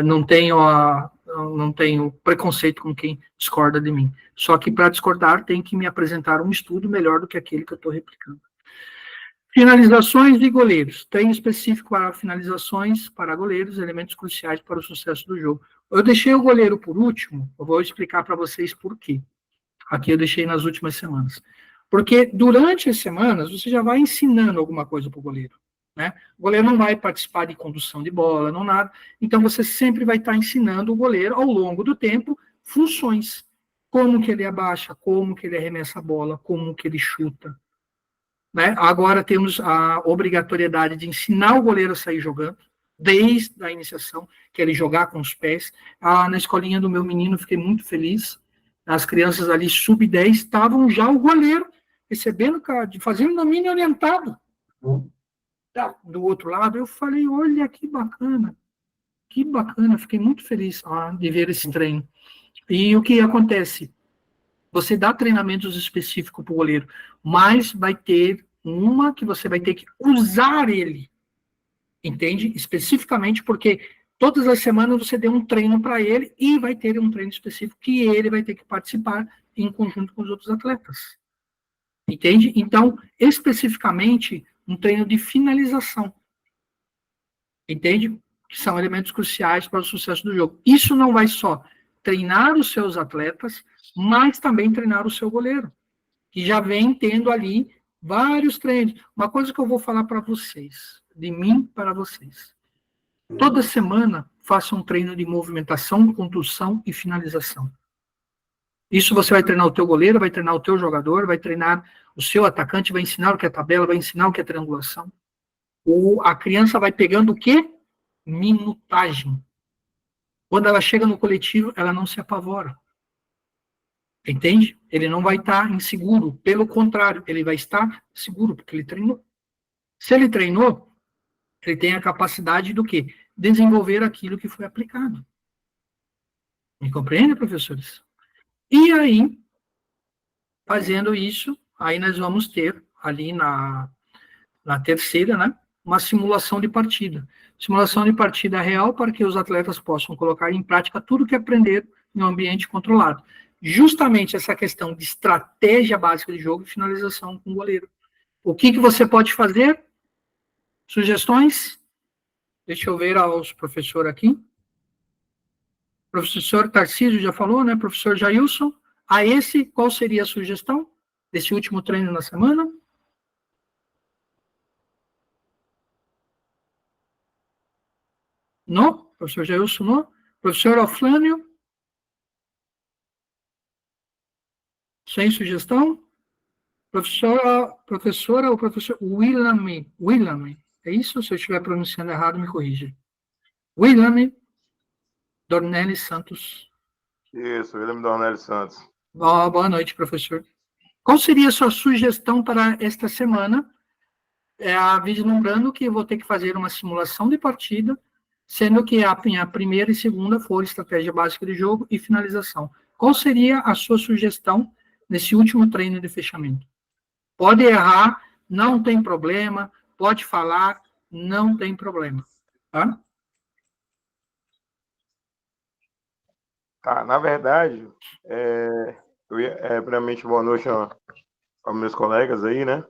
não tenho preconceito com quem discorda de mim. Só que para discordar tem que me apresentar um estudo melhor do que aquele que eu estou replicando. Finalizações de goleiros. Treino específico para finalizações para goleiros, elementos cruciais para o sucesso do jogo. Eu deixei o goleiro por último, eu vou explicar para vocês por quê. Aqui eu deixei nas últimas semanas. Porque durante as semanas você já vai ensinando alguma coisa para o goleiro. Né? O goleiro não vai participar de condução de bola, não nada. Então, você sempre vai estar ensinando o goleiro, ao longo do tempo, funções. Como que ele abaixa, como que ele arremessa a bola, como que ele chuta. Né? Agora temos a obrigatoriedade de ensinar o goleiro a sair jogando, desde a iniciação, que é ele jogar com os pés. Na escolinha do meu menino, fiquei muito feliz. As crianças ali, sub-10, estavam já o goleiro recebendo, fazendo domínio orientado. Do outro lado, eu falei, olha que bacana, fiquei muito feliz de ver esse treino. E o que acontece? Você dá treinamentos específicos para o goleiro, mas vai ter uma que você vai ter que usar ele, entende? Especificamente porque todas as semanas você deu um treino para ele e vai ter um treino específico que ele vai ter que participar em conjunto com os outros atletas. Entende? Então, especificamente, um treino de finalização. Entende? Que são elementos cruciais para o sucesso do jogo. Isso não vai só treinar os seus atletas, mas também treinar o seu goleiro, que já vem tendo ali vários treinos. Uma coisa que eu vou falar para vocês, de mim para vocês. Toda semana, faça um treino de movimentação, condução e finalização. Isso você vai treinar o teu goleiro, vai treinar o teu jogador, vai treinar o seu atacante, vai ensinar o que é tabela, vai ensinar o que é triangulação. A criança vai pegando o quê? Minutagem. Quando ela chega no coletivo, ela não se apavora. Entende? Ele não vai estar inseguro. Pelo contrário, ele vai estar seguro, porque ele treinou. Se ele treinou, ele tem a capacidade do quê? Desenvolver aquilo que foi aplicado. Me compreende, professores? E aí, fazendo isso, aí nós vamos ter ali na terceira, né, uma simulação de partida. Simulação de partida real para que os atletas possam colocar em prática tudo que aprenderam em um ambiente controlado. Justamente essa questão de estratégia básica de jogo e finalização com o goleiro. O que você pode fazer? Sugestões? Deixa eu ver aos professores aqui. Professor Tarcísio já falou, né? Professor Jailson. A esse, qual seria a sugestão desse último treino na semana? Não? Professor Jailson, não? Professor Oflânio? Sem sugestão? Professora ou professor William, é isso? Se eu estiver pronunciando errado, me corrija. William Dornelli Santos. Isso, William Dornelli Santos. Boa noite, professor. Qual seria a sua sugestão para esta semana? Vislumbrando que eu vou ter que fazer uma simulação de partida, sendo que a primeira e segunda for estratégia básica de jogo e finalização. Qual seria a sua sugestão nesse último treino de fechamento? Pode errar, não tem problema. Pode falar, não tem problema. Tá? Tá, na verdade, primeiramente, boa noite aos meus colegas aí, né?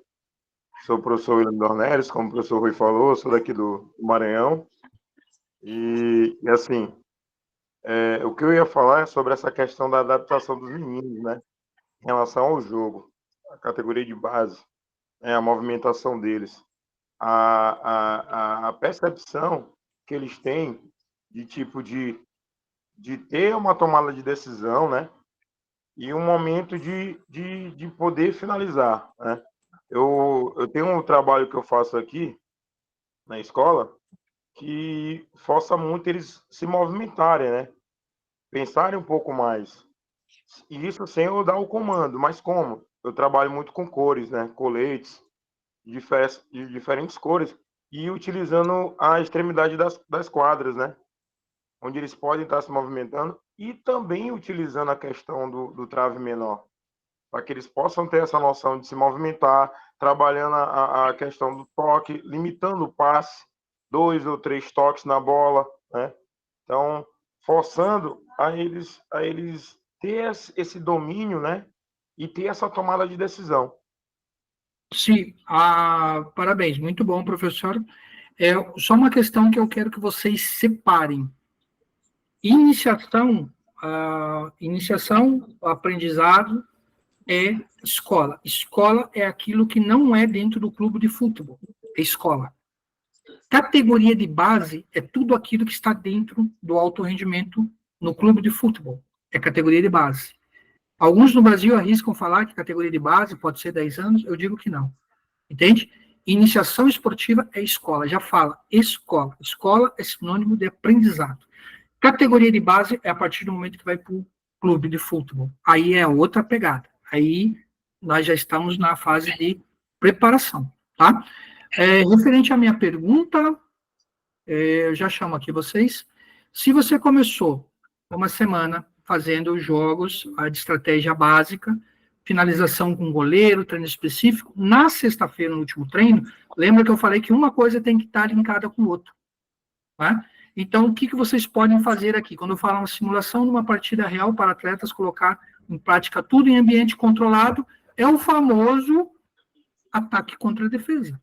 Sou o professor William Dornelles, como o professor Rui falou, sou daqui do Maranhão. E assim, o que eu ia falar é sobre essa questão da adaptação dos meninos, né? Em relação ao jogo, a categoria de base, né? A movimentação deles, a percepção que eles têm de tipo de ter uma tomada de decisão, né? E um momento de poder finalizar, né? Eu tenho um trabalho que eu faço aqui na escola que força muito eles se movimentarem, né? Pensarem um pouco mais. E isso sem eu dar o comando, mas como? Eu trabalho muito com cores, né? Coletes de diferentes cores e utilizando a extremidade das quadras, né? Onde eles podem estar se movimentando e também utilizando a questão do trave menor, para que eles possam ter essa noção de se movimentar, trabalhando a questão do toque, limitando o passe, 2 ou 3 toques na bola, né? Então, forçando a eles ter esse domínio, né? E ter essa tomada de decisão. Sim, parabéns, muito bom, professor. Só uma questão que eu quero que vocês separem. Iniciação, aprendizado é escola. Escola é aquilo que não é dentro do clube de futebol, é escola. Categoria de base é tudo aquilo que está dentro do alto rendimento no clube de futebol, é categoria de base. Alguns no Brasil arriscam falar que categoria de base pode ser 10 anos, eu digo que não. Entende? Iniciação esportiva é escola, já fala, escola. Escola é sinônimo de aprendizado. Categoria de base é a partir do momento que vai para o clube de futebol. Aí é outra pegada. Aí nós já estamos na fase de preparação, tá? Referente à minha pergunta, eu já chamo aqui vocês. Se você começou uma semana fazendo jogos de estratégia básica, finalização com goleiro, treino específico, na sexta-feira, no último treino, lembra que eu falei que uma coisa tem que estar linkada com a outra, tá? Então, o que vocês podem fazer aqui? Quando eu falo uma simulação de uma partida real para atletas colocar em prática tudo em ambiente controlado, é o famoso ataque contra a defesa.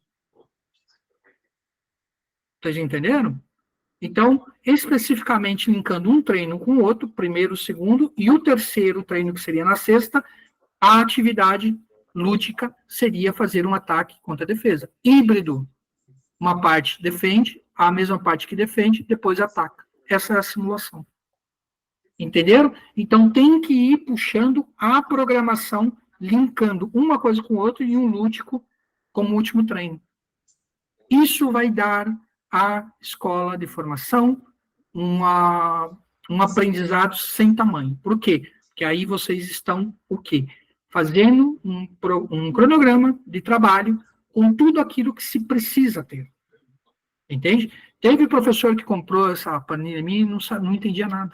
Vocês entenderam? Então, especificamente linkando um treino com o outro, primeiro, segundo, e o terceiro treino, que seria na sexta, a atividade lúdica seria fazer um ataque contra a defesa. Híbrido. Uma parte defende, a mesma parte que defende, depois ataca. Essa é a simulação. Entenderam? Então, tem que ir puxando a programação, linkando uma coisa com outra e um lúdico como último treino. Isso vai dar à escola de formação um aprendizado sem tamanho. Por quê? Porque aí vocês estão, o quê? Fazendo um cronograma de trabalho com tudo aquilo que se precisa ter. Entende? Teve professor que comprou essa planilha minha e não entendia nada.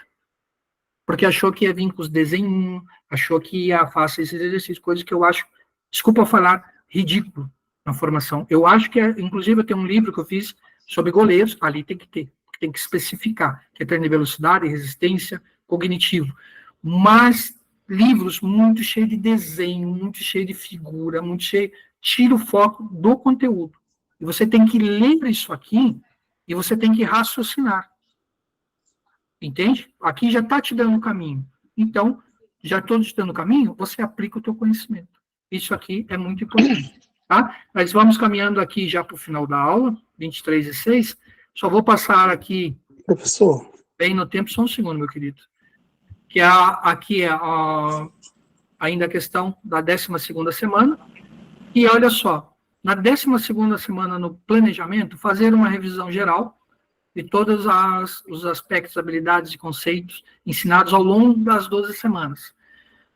Porque achou que ia vir com os desenhos, achou que ia fazer esses exercícios, coisas que eu acho, desculpa falar, ridículo na formação. Eu acho que, inclusive, eu tenho um livro que eu fiz sobre goleiros, ali tem que especificar, que é treino de velocidade, resistência, cognitivo. Mas livros muito cheios de desenho, muito cheio de figura, muito cheio, tira o foco do conteúdo. E você tem que ler isso aqui e você tem que raciocinar. Entende? Aqui já está te dando o caminho. Então, já estou te dando o caminho, você aplica o teu conhecimento. Isso aqui é muito importante. Tá? Nós vamos caminhando aqui já para o final da aula, 23:06. Só vou passar aqui... Professor. Bem no tempo, só um segundo, meu querido. Que aqui é ainda a questão da 12ª semana. E olha só, na 12ª semana no planejamento, fazer uma revisão geral de todos os aspectos, habilidades e conceitos ensinados ao longo das 12 semanas.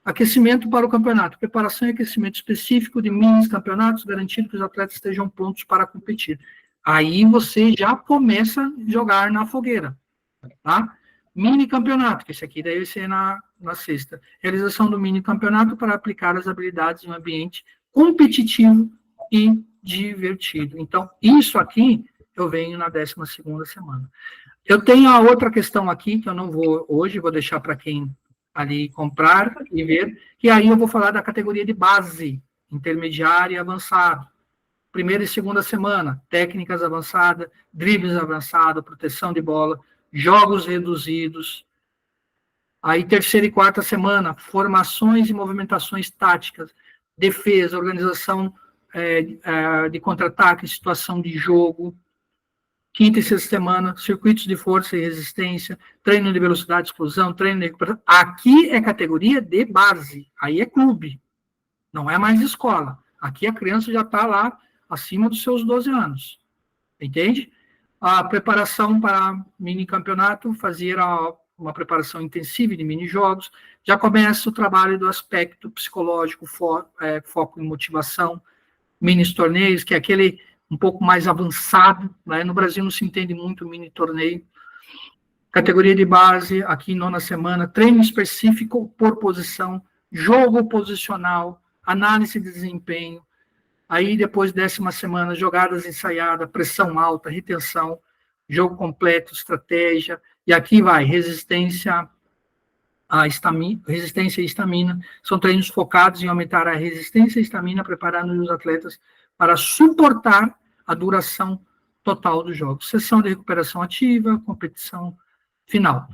Aquecimento para o campeonato. Preparação e aquecimento específico de mini campeonatos, garantindo que os atletas estejam prontos para competir. Aí você já começa a jogar na fogueira. Tá? Mini campeonato, que esse aqui deve ser na sexta. Realização do mini campeonato para aplicar as habilidades em um ambiente competitivo e divertido. Então, isso aqui eu venho na 12ª semana. Eu tenho a outra questão aqui, que eu não vou hoje, vou deixar para quem ali comprar e ver, e aí eu vou falar da categoria de base, intermediária e avançado. Primeira e segunda semana, técnicas avançadas, dribles avançados, proteção de bola, jogos reduzidos. Aí, terceira e quarta semana, formações e movimentações táticas, defesa, organização de contra-ataque, situação de jogo. Quinta e sexta semana, circuitos de força e resistência, treino de velocidade, explosão, treino de recuperação. Aqui é categoria de base, aí é clube, não é mais escola. Aqui a criança já está lá acima dos seus 12 anos, entende? A preparação para mini campeonato, fazer uma preparação intensiva de mini jogos, já começa o trabalho do aspecto psicológico, foco em motivação, mini torneios, que é aquele um pouco mais avançado, né? No Brasil não se entende muito mini torneio. Categoria de base, aqui 9ª semana, treino específico por posição, jogo posicional, análise de desempenho. Aí depois 10ª semana, jogadas ensaiadas, pressão alta, retenção, jogo completo, estratégia. E aqui vai resistência e estamina. São treinos focados em aumentar a resistência e estamina, preparando os atletas para suportar a duração total do jogo. Sessão de recuperação ativa, competição final.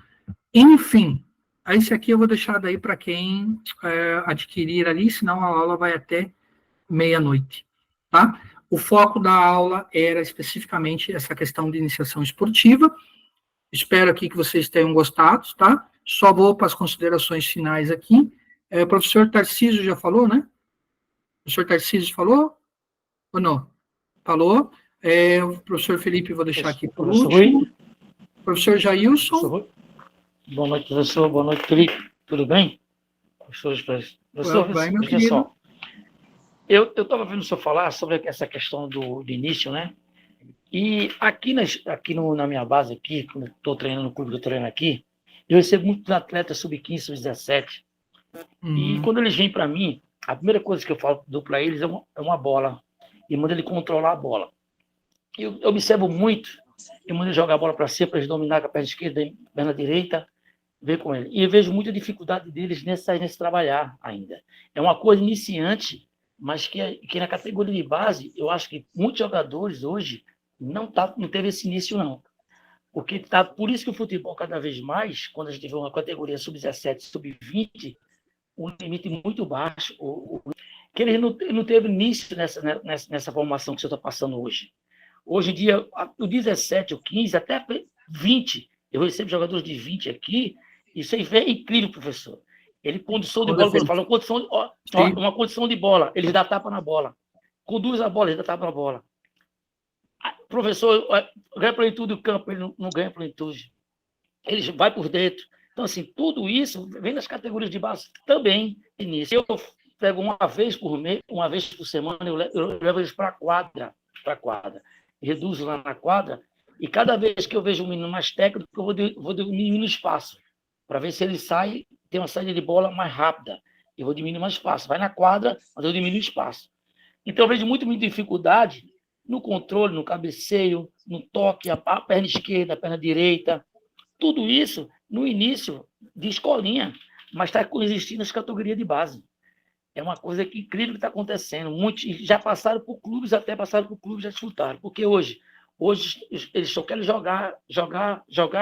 Enfim, esse aqui eu vou deixar daí para quem adquirir ali, senão a aula vai até meia-noite, tá? O foco da aula era especificamente essa questão de iniciação esportiva. Espero aqui que vocês tenham gostado, tá? Só vou para as considerações finais aqui. O professor Tarcísio já falou, né? O professor Tarcísio falou? Ou não? Falou. O professor Felipe, vou deixar aqui por último. Professor Jailson. Boa noite, professor. Boa noite, Felipe. Tudo bem? Professor, veja só. Eu estava vendo o senhor falar sobre essa questão do início, né? E aqui na minha base, aqui, quando estou treinando no clube que eu treino aqui, eu recebo muitos atletas sub-15, sub-17. E quando eles vêm para mim, a primeira coisa que eu dou para eles é uma bola. E mando ele controlar a bola. Eu observo muito, eu mando ele jogar a bola para cima, para eles dominar com a perna esquerda e a perna direita. ver com ele. E eu vejo muita dificuldade deles nesse trabalhar ainda. É uma coisa iniciante, mas que na categoria de base, eu acho que muitos jogadores hoje não teve esse início, não. Porque por isso que o futebol, cada vez mais, quando a gente vê uma categoria sub-17, sub-20, um limite muito baixo, que ele não teve início nessa formação que você está passando hoje. Hoje em dia, o 17, o 15, até 20, eu recebo jogadores de 20 aqui, isso aí é incrível, professor. Ele, condição de bola, quando fala uma condição de bola, eles dão tapa na bola. Conduz a bola, eles dão tapa na bola. Professor, ganha plenitude do campo, ele não ganha plenitude. Ele vai por dentro. Então, assim, tudo isso vem das categorias de base também. Início. Eu pego uma vez por mês, uma vez por semana, eu levo eles para a quadra. Reduzo lá na quadra, e cada vez que eu vejo um menino mais técnico, eu vou diminuindo o espaço, para ver se ele tem uma saída de bola mais rápida. Eu vou diminuir mais espaço. Vai na quadra, mas eu diminuo o espaço. Então, eu vejo muita dificuldade no controle, no cabeceio, no toque, a perna esquerda, a perna direita. Tudo isso no início de escolinha, mas está existindo nas categorias de base. É uma coisa incrível que está acontecendo. Muitos já passaram por clubes, já disputaram. Porque hoje eles só querem jogar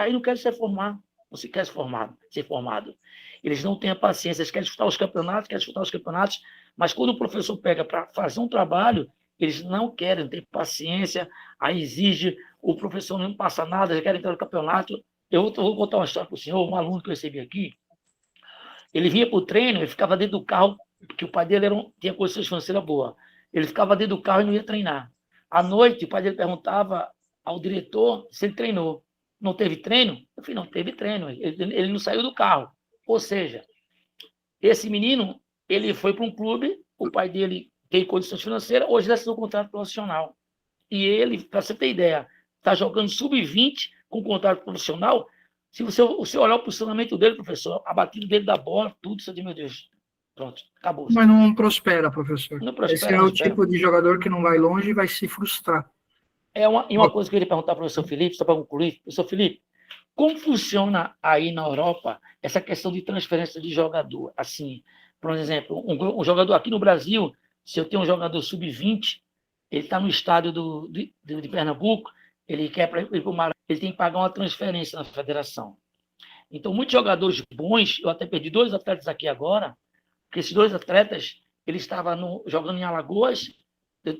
e não querem ser formado. Não se quer ser formado. Eles não têm a paciência, eles querem disputar os campeonatos, mas quando o professor pega para fazer um trabalho, eles não querem ter paciência, aí exige, o professor não passa nada, eles querem entrar no campeonato. Eu vou contar uma história para o senhor, um aluno que eu recebi aqui, ele vinha para o treino, ele ficava dentro do carro, porque o pai dele tinha condições financeiras boas. Ele ficava dentro do carro e não ia treinar. À noite, o pai dele perguntava ao diretor se ele treinou. Não teve treino? Eu falei, não teve treino. Ele não saiu do carro. Ou seja, esse menino, ele foi para um clube, o pai dele tem condições financeiras, hoje ele assinou um contrato profissional. E ele, para você ter ideia, está jogando sub-20 com contrato profissional. Se você olhar o posicionamento dele, professor, a batida dele da bola, tudo, isso de meu Deus. Pronto, acabou. Mas não prospera, professor. Não prospera, esse é o tipo de jogador que não vai longe e vai se frustrar. Uma coisa que eu queria perguntar para o professor Felipe, só para concluir. Professor Felipe, como funciona aí na Europa essa questão de transferência de jogador? Assim, por exemplo, um jogador aqui no Brasil, se eu tenho um jogador sub-20, ele está no estádio de Pernambuco, ele quer ir para o Maranhão, ele tem que pagar uma transferência na federação. Então, muitos jogadores bons, eu até perdi 2 atletas aqui agora, porque esses 2 atletas, eles estavam jogando em Alagoas,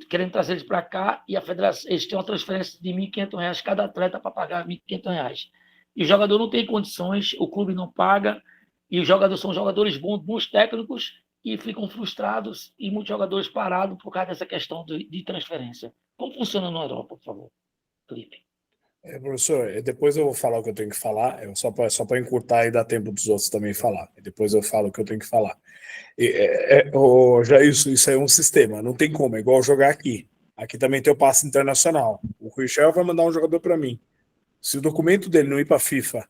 querendo trazer eles para cá, e a federação, eles têm uma transferência de R$ 1.500 cada atleta para pagar R$ 1.500. E o jogador não tem condições, o clube não paga, e os jogadores são jogadores bons técnicos, e ficam frustrados, e muitos jogadores parados por causa dessa questão de transferência. Como funciona na Europa, por favor, Felipe? Professor, depois eu vou falar o que eu tenho que falar, só para encurtar e dar tempo dos outros também falar. Depois eu falo o que eu tenho que falar. Já isso é um sistema, não tem como, é igual jogar aqui. Aqui também tem o passe internacional. O Richel vai mandar um jogador para mim. Se o documento dele não ir para a FIFA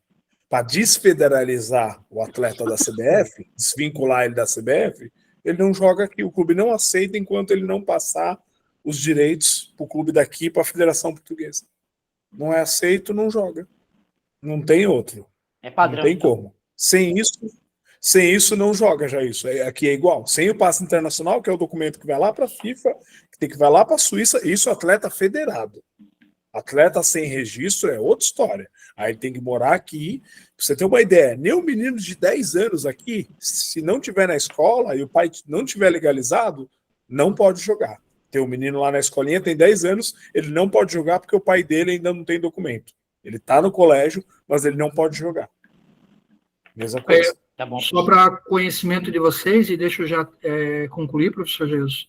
para desfederalizar o atleta da CBF, desvincular ele da CBF, ele não joga aqui. O clube não aceita enquanto ele não passar os direitos para o clube daqui, para a Federação Portuguesa. Não é aceito, não joga. Não tem outro. É padrão. Não tem como. Sem isso não joga já isso. Aqui é igual. Sem o passe internacional, que é o documento que vai lá para a FIFA, que tem que vai lá para a Suíça, isso é atleta federado. Atleta sem registro é outra história. Aí ele tem que morar aqui. Pra você ter uma ideia, nem um menino de 10 anos aqui, se não tiver na escola e o pai não tiver legalizado, não pode jogar. Tem um menino lá na escolinha, tem 10 anos, ele não pode jogar porque o pai dele ainda não tem documento. Ele está no colégio, mas ele não pode jogar. Mesma coisa. Tá bom. Só para conhecimento de vocês, e deixa eu já concluir, professor Jesus,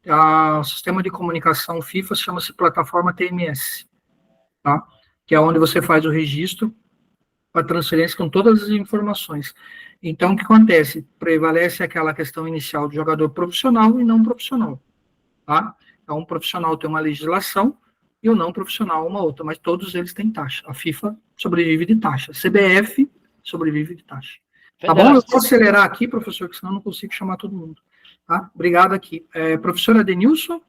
o sistema de comunicação FIFA chama-se plataforma TMS, tá? Que é onde você faz o registro, a transferência com todas as informações. Então, o que acontece? Prevalece aquela questão inicial do jogador profissional e não profissional. Tá? Então, um profissional tem uma legislação e o não profissional uma outra, mas todos eles têm taxa. A FIFA sobrevive de taxa. A CBF sobrevive de taxa. Tá bom? Eu vou acelerar aqui, professor, que senão eu não consigo chamar todo mundo. Tá? Obrigado aqui. Professora Denilson?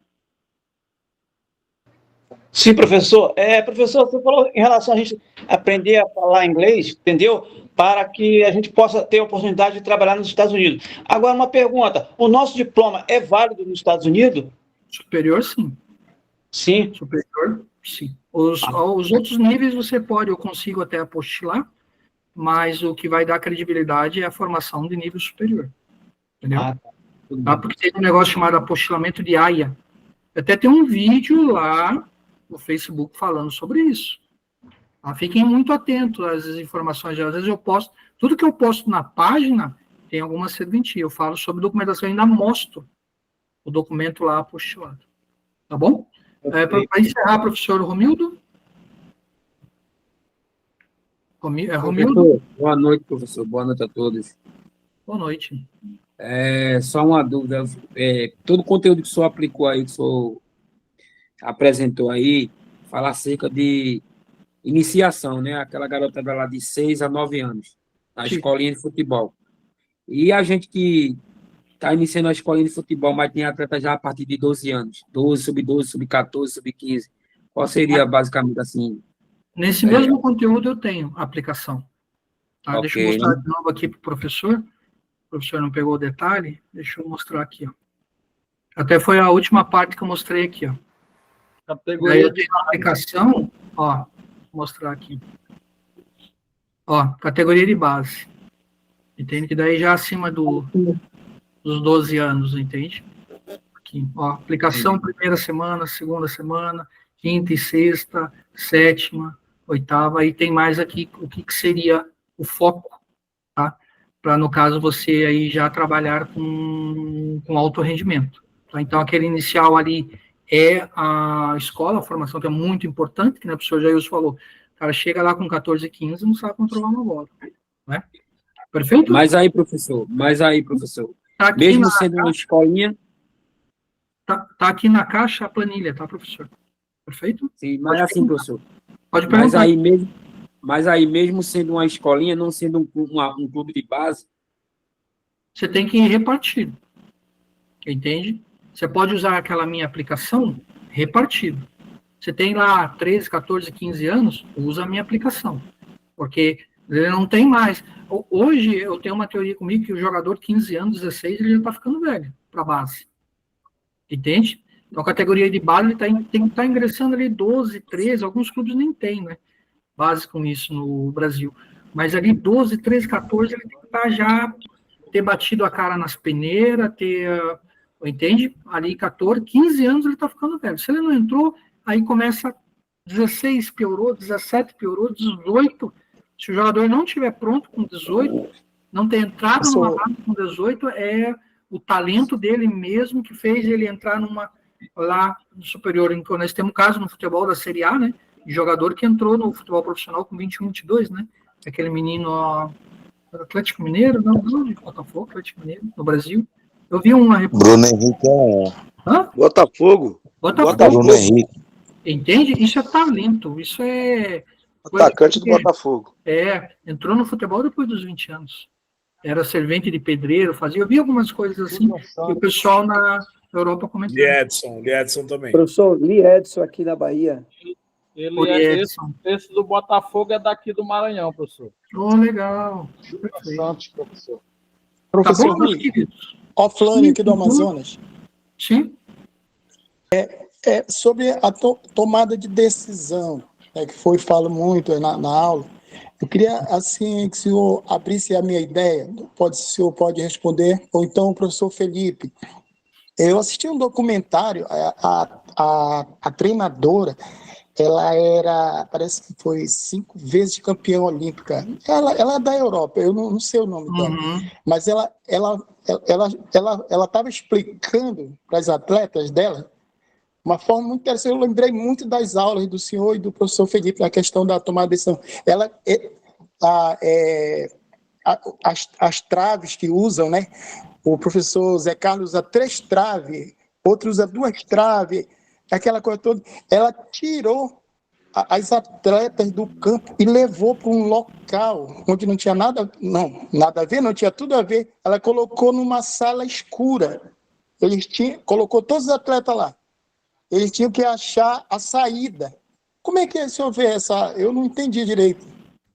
Sim, professor. Professor, você falou em relação a gente aprender a falar inglês, entendeu? Para que a gente possa ter a oportunidade de trabalhar nos Estados Unidos. Agora, uma pergunta: o nosso diploma é válido nos Estados Unidos? Superior, sim. Sim? Superior, sim. Os outros níveis você pode, eu consigo até apostilar, mas o que vai dar credibilidade é a formação de nível superior. Entendeu? Tá? Porque tem um negócio chamado apostilamento de AIA. Até tem um vídeo lá no Facebook falando sobre isso. Tá? Fiquem muito atentos às informações. Às vezes eu posto, tudo que eu posto na página tem alguma serventia. Eu falo sobre documentação e ainda mostro o documento lá apostilado. Tá bom? Para encerrar, professor Romildo. Romildo? Boa noite, professor. Boa noite a todos. Boa noite. Só uma dúvida. Todo o conteúdo que o senhor aplicou aí, que o senhor apresentou aí, fala acerca de iniciação, né? Aquela garota lá de 6 a 9 anos, na escolinha de futebol. E a gente que está iniciando a escolinha de futebol, mas tem atleta já a partir de 12 anos, 12, sub-12, sub-14, sub-15. Qual seria, basicamente, assim? Nesse mesmo conteúdo eu tenho a aplicação. Tá? Deixa eu mostrar de novo aqui para o professor. O professor não pegou o detalhe. Deixa eu mostrar aqui. Ó. Até foi a última parte que eu mostrei aqui. Ó. Aí eu tenho a aplicação. Ó, vou mostrar aqui. Ó, categoria de base. Entende? Que daí já acima dos 12 anos, entende? Aqui, ó, aplicação primeira semana, segunda semana, quinta e sexta, sétima, oitava, aí tem mais aqui o que seria o foco, tá? Para, no caso, você aí já trabalhar com alto rendimento. Tá? Então, aquele inicial ali é a escola, a formação que é muito importante, que né, o professor Jailson falou, o cara chega lá com 14, 15 não sabe controlar uma bola, né? Perfeito? Mas aí, professor, tá mesmo sendo uma escolinha... Tá aqui na caixa a planilha, tá, professor? Perfeito? Sim, mas assim, professor. Pode perguntar. Mas aí mesmo sendo uma escolinha, não sendo um clube de base... Você tem que ir repartido. Entende? Você pode usar aquela minha aplicação repartido. Você tem lá 13, 14, 15 anos, usa a minha aplicação. Porque ele não tem mais. Hoje eu tenho uma teoria comigo que o jogador 15 anos, 16, ele já está ficando velho para base. Entende? Então, a categoria de base, ele tem que estar ingressando ali 12, 13, alguns clubes nem tem, né? Base com isso no Brasil. Mas ali 12, 13, 14, ele tem que estar já, ter batido a cara nas peneiras, entende? Ali 14, 15 anos ele está ficando velho. Se ele não entrou, aí começa 16 piorou, 17 piorou, 18. Se o jogador não estiver pronto com 18, não ter entrado numa base com 18, é o talento dele mesmo que fez ele entrar lá no superior. Então, nós temos um caso no futebol da Série A, né? De jogador que entrou no futebol profissional com 21, 22, né? Aquele menino Atlético Mineiro, não, de Botafogo, Atlético Mineiro, no Brasil. Eu vi uma reportagem. Bruno Henrique Hã? Botafogo. Bruno Henrique. Entende? Isso é talento, isso é... Atacante do Botafogo. Entrou no futebol depois dos 20 anos. Era servente de pedreiro, fazia. Eu vi algumas coisas assim, que o pessoal na Europa comentou. Lee Edson também. Professor, Lee Edson aqui na Bahia. Ele é esse do Botafogo é daqui do Maranhão, professor. Oh, legal. Interessante, professor. Professor, tá bom, meus queridos? Offline aqui do Amazonas. Sim. Sobre a tomada de decisão, que fala muito na aula. Eu queria, assim, que o senhor abrisse a minha ideia, o senhor pode responder, ou então o professor Felipe. Eu assisti um documentário, a treinadora, ela parece que foi 5 vezes campeã olímpica. Ela é da Europa, eu não sei o nome dela, mas ela estava explicando para as atletas dela uma forma muito interessante. Eu lembrei muito das aulas do senhor e do professor Felipe na questão da tomada de decisão. As traves que usam, né? O professor Zé Carlos usa 3 traves, outro usa 2 traves, aquela coisa toda. Ela tirou as atletas do campo e levou para um local onde não tinha nada a ver, não tinha tudo a ver. Ela colocou numa sala escura. Colocou todos os atletas lá. Eles tinham que achar a saída. Como é que o senhor vê essa? Eu não entendi direito.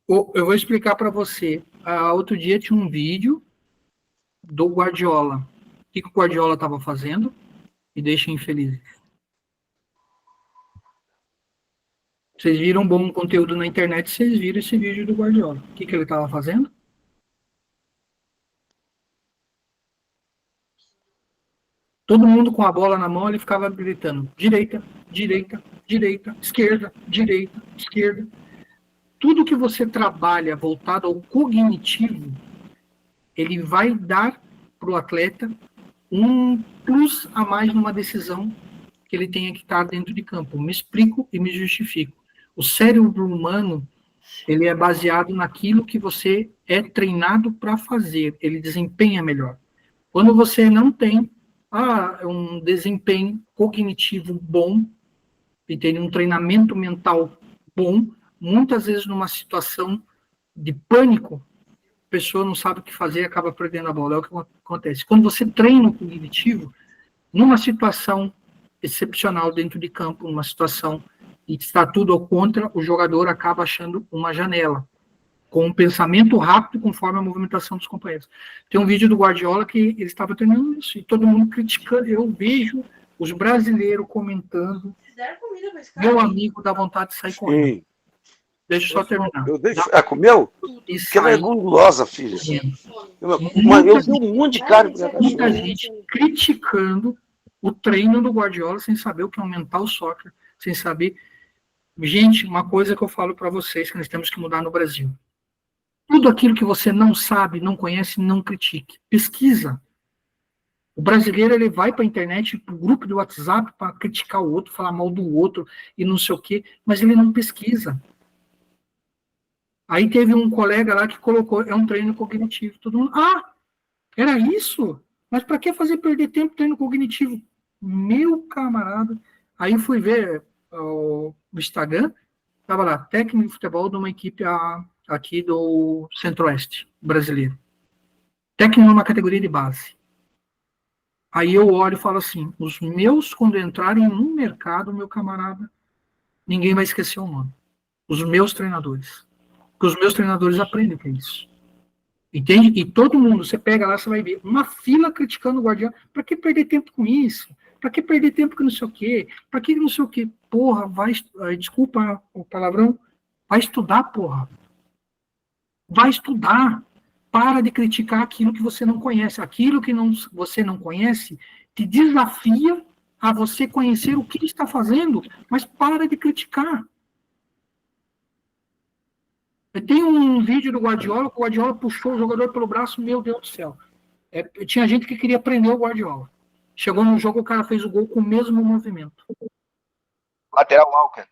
Eu vou explicar para você. Outro dia tinha um vídeo do Guardiola. O que o Guardiola estava fazendo? Me deixa infeliz. Vocês viram um bom conteúdo na internet, vocês viram esse vídeo do Guardiola. O que ele estava fazendo? Todo mundo com a bola na mão, ele ficava gritando: direita, direita, direita, esquerda, direita, esquerda. Tudo que você trabalha voltado ao cognitivo, ele vai dar para o atleta um plus a mais numa decisão que ele tenha que estar dentro de campo. Me explico e me justifico. O cérebro humano, ele é baseado naquilo que você é treinado para fazer. Ele desempenha melhor. Quando você não tem um desempenho cognitivo bom, e tem um treinamento mental bom, muitas vezes numa situação de pânico, a pessoa não sabe o que fazer e acaba perdendo a bola. É o que acontece. Quando você treina o cognitivo, numa situação excepcional dentro de campo, numa situação e está tudo ao contra, o jogador acaba achando uma janela, com um pensamento rápido, conforme a movimentação dos companheiros. Tem um vídeo do Guardiola que ele estava treinando isso, e todo mundo criticando. Eu vejo os brasileiros comentando. Meu amigo dá vontade de sair correndo. Deixa eu só terminar. Comeu? Porque ela é gulosa, filha. Eu vi um monte de carne. Muita gente criticando o treino do Guardiola sem saber o que é um mental soccer, sem saber. Gente, uma coisa que eu falo para vocês que nós temos que mudar no Brasil. Tudo aquilo que você não sabe, não conhece, não critique. Pesquisa. O brasileiro, ele vai para a internet, para o grupo do WhatsApp, para criticar o outro, falar mal do outro e não sei o quê, mas ele não pesquisa. Aí teve um colega lá que colocou, é um treino cognitivo. Todo mundo, era isso? Mas para que fazer perder tempo treino cognitivo? Meu camarada. Aí fui ver o Instagram, estava lá, técnico de futebol de uma equipe aqui do Centro-Oeste brasileiro. Técnico numa categoria de base. Aí eu olho e falo assim, os meus, quando entrarem no mercado, meu camarada, ninguém vai esquecer o nome. Os meus treinadores. Porque os meus treinadores aprendem com isso. Entende? E todo mundo, você pega lá, você vai ver uma fila criticando o Guardiola. Para que perder tempo com isso? Para que perder tempo com não sei o quê? Para que não sei o quê? Porra, desculpa o palavrão, vai estudar, porra. Vai estudar. Para de criticar aquilo que você não conhece. Aquilo que você não conhece te desafia a você conhecer o que ele está fazendo, mas para de criticar. Tem um vídeo do Guardiola, que o Guardiola puxou o jogador pelo braço, meu Deus do céu. Tinha gente que queria prender o Guardiola. Chegou no jogo, o cara fez o gol com o mesmo movimento. Lateral Walker.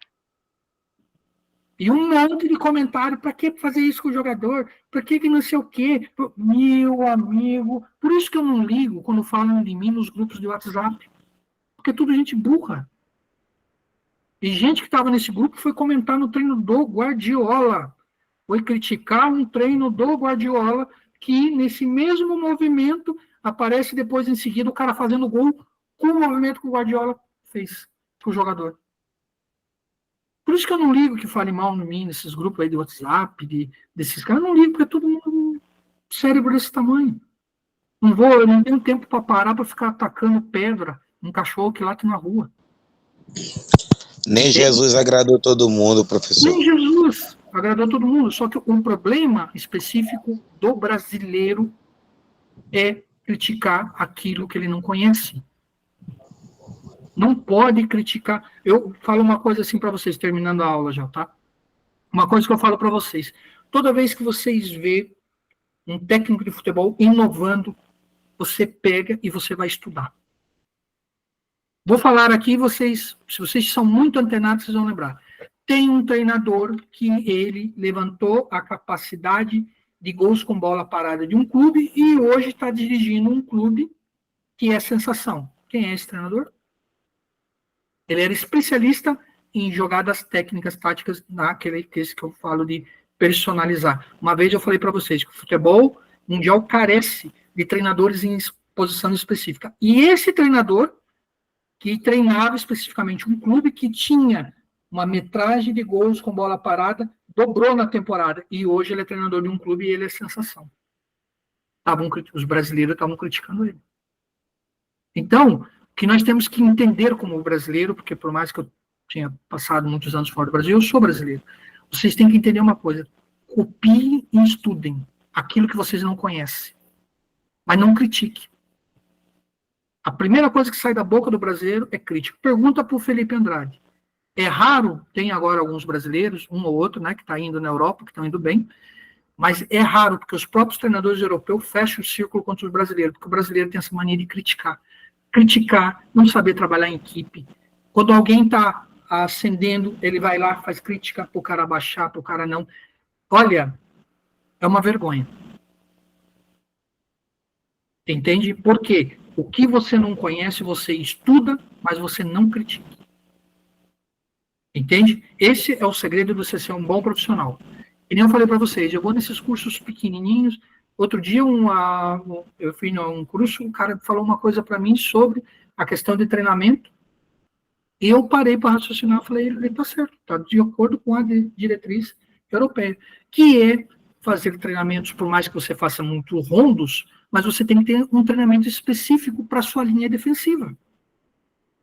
E um monte de comentário, para que fazer isso com o jogador? Para que não sei o quê? Meu amigo, por isso que eu não ligo quando falam de mim nos grupos de WhatsApp. Porque é tudo gente burra. E gente que estava nesse grupo foi comentar no treino do Guardiola. Foi criticar um treino do Guardiola, que nesse mesmo movimento aparece depois em seguida o cara fazendo gol com o movimento que o Guardiola fez com o jogador. Por isso que eu não ligo que fale mal de mim nesses grupos aí de WhatsApp, desses caras. Eu não ligo, porque é todo mundo cérebro desse tamanho. Eu não tenho tempo para parar para ficar atacando pedra um cachorro que late na rua. Nem Jesus agradou todo mundo, professor. Nem Jesus agradou todo mundo. Só que um problema específico do brasileiro é criticar aquilo que ele não conhece. Não pode criticar. Eu falo uma coisa assim para vocês, terminando a aula já, tá? Uma coisa que eu falo para vocês. Toda vez que vocês vê um técnico de futebol inovando, você pega e você vai estudar. Vou falar aqui, se vocês são muito antenados, vocês vão lembrar. Tem um treinador que ele levantou a capacidade de gols com bola parada de um clube e hoje está dirigindo um clube que é sensação. Quem é esse treinador? Ele era especialista em jogadas técnicas, táticas, naquele que eu falo de personalizar. Uma vez eu falei para vocês que o futebol mundial carece de treinadores em posição específica. E esse treinador que treinava especificamente um clube que tinha uma metragem de gols com bola parada, dobrou na temporada, e hoje ele é treinador de um clube e ele é sensação. Os brasileiros estavam criticando ele. Então, o que nós temos que entender como brasileiro, porque por mais que eu tinha passado muitos anos fora do Brasil, eu sou brasileiro. Vocês têm que entender uma coisa: copiem e estudem aquilo que vocês não conhecem, mas não critiquem. A primeira coisa que sai da boca do brasileiro é crítica. Pergunta para o Felipe Andrade. É raro, tem agora alguns brasileiros, um ou outro, né, que está indo na Europa, que estão indo bem, mas é raro, porque os próprios treinadores europeus fecham o círculo contra os brasileiros, porque o brasileiro tem essa mania de criticar. Criticar, não saber trabalhar em equipe. Quando alguém está ascendendo, ele vai lá, faz crítica para o cara baixar, para o cara não. Olha, é uma vergonha. Entende? Por quê? O que você não conhece, você estuda, mas você não critica. Entende? Esse é o segredo de você ser um bom profissional. E nem eu falei para vocês, eu vou nesses cursos pequenininhos. Outro dia eu fui num curso, o cara falou uma coisa para mim sobre a questão de treinamento, e eu parei para raciocinar, falei, ele está certo, está de acordo com a diretriz europeia, que é fazer treinamentos, por mais que você faça muito rondos, mas você tem que ter um treinamento específico para a sua linha defensiva.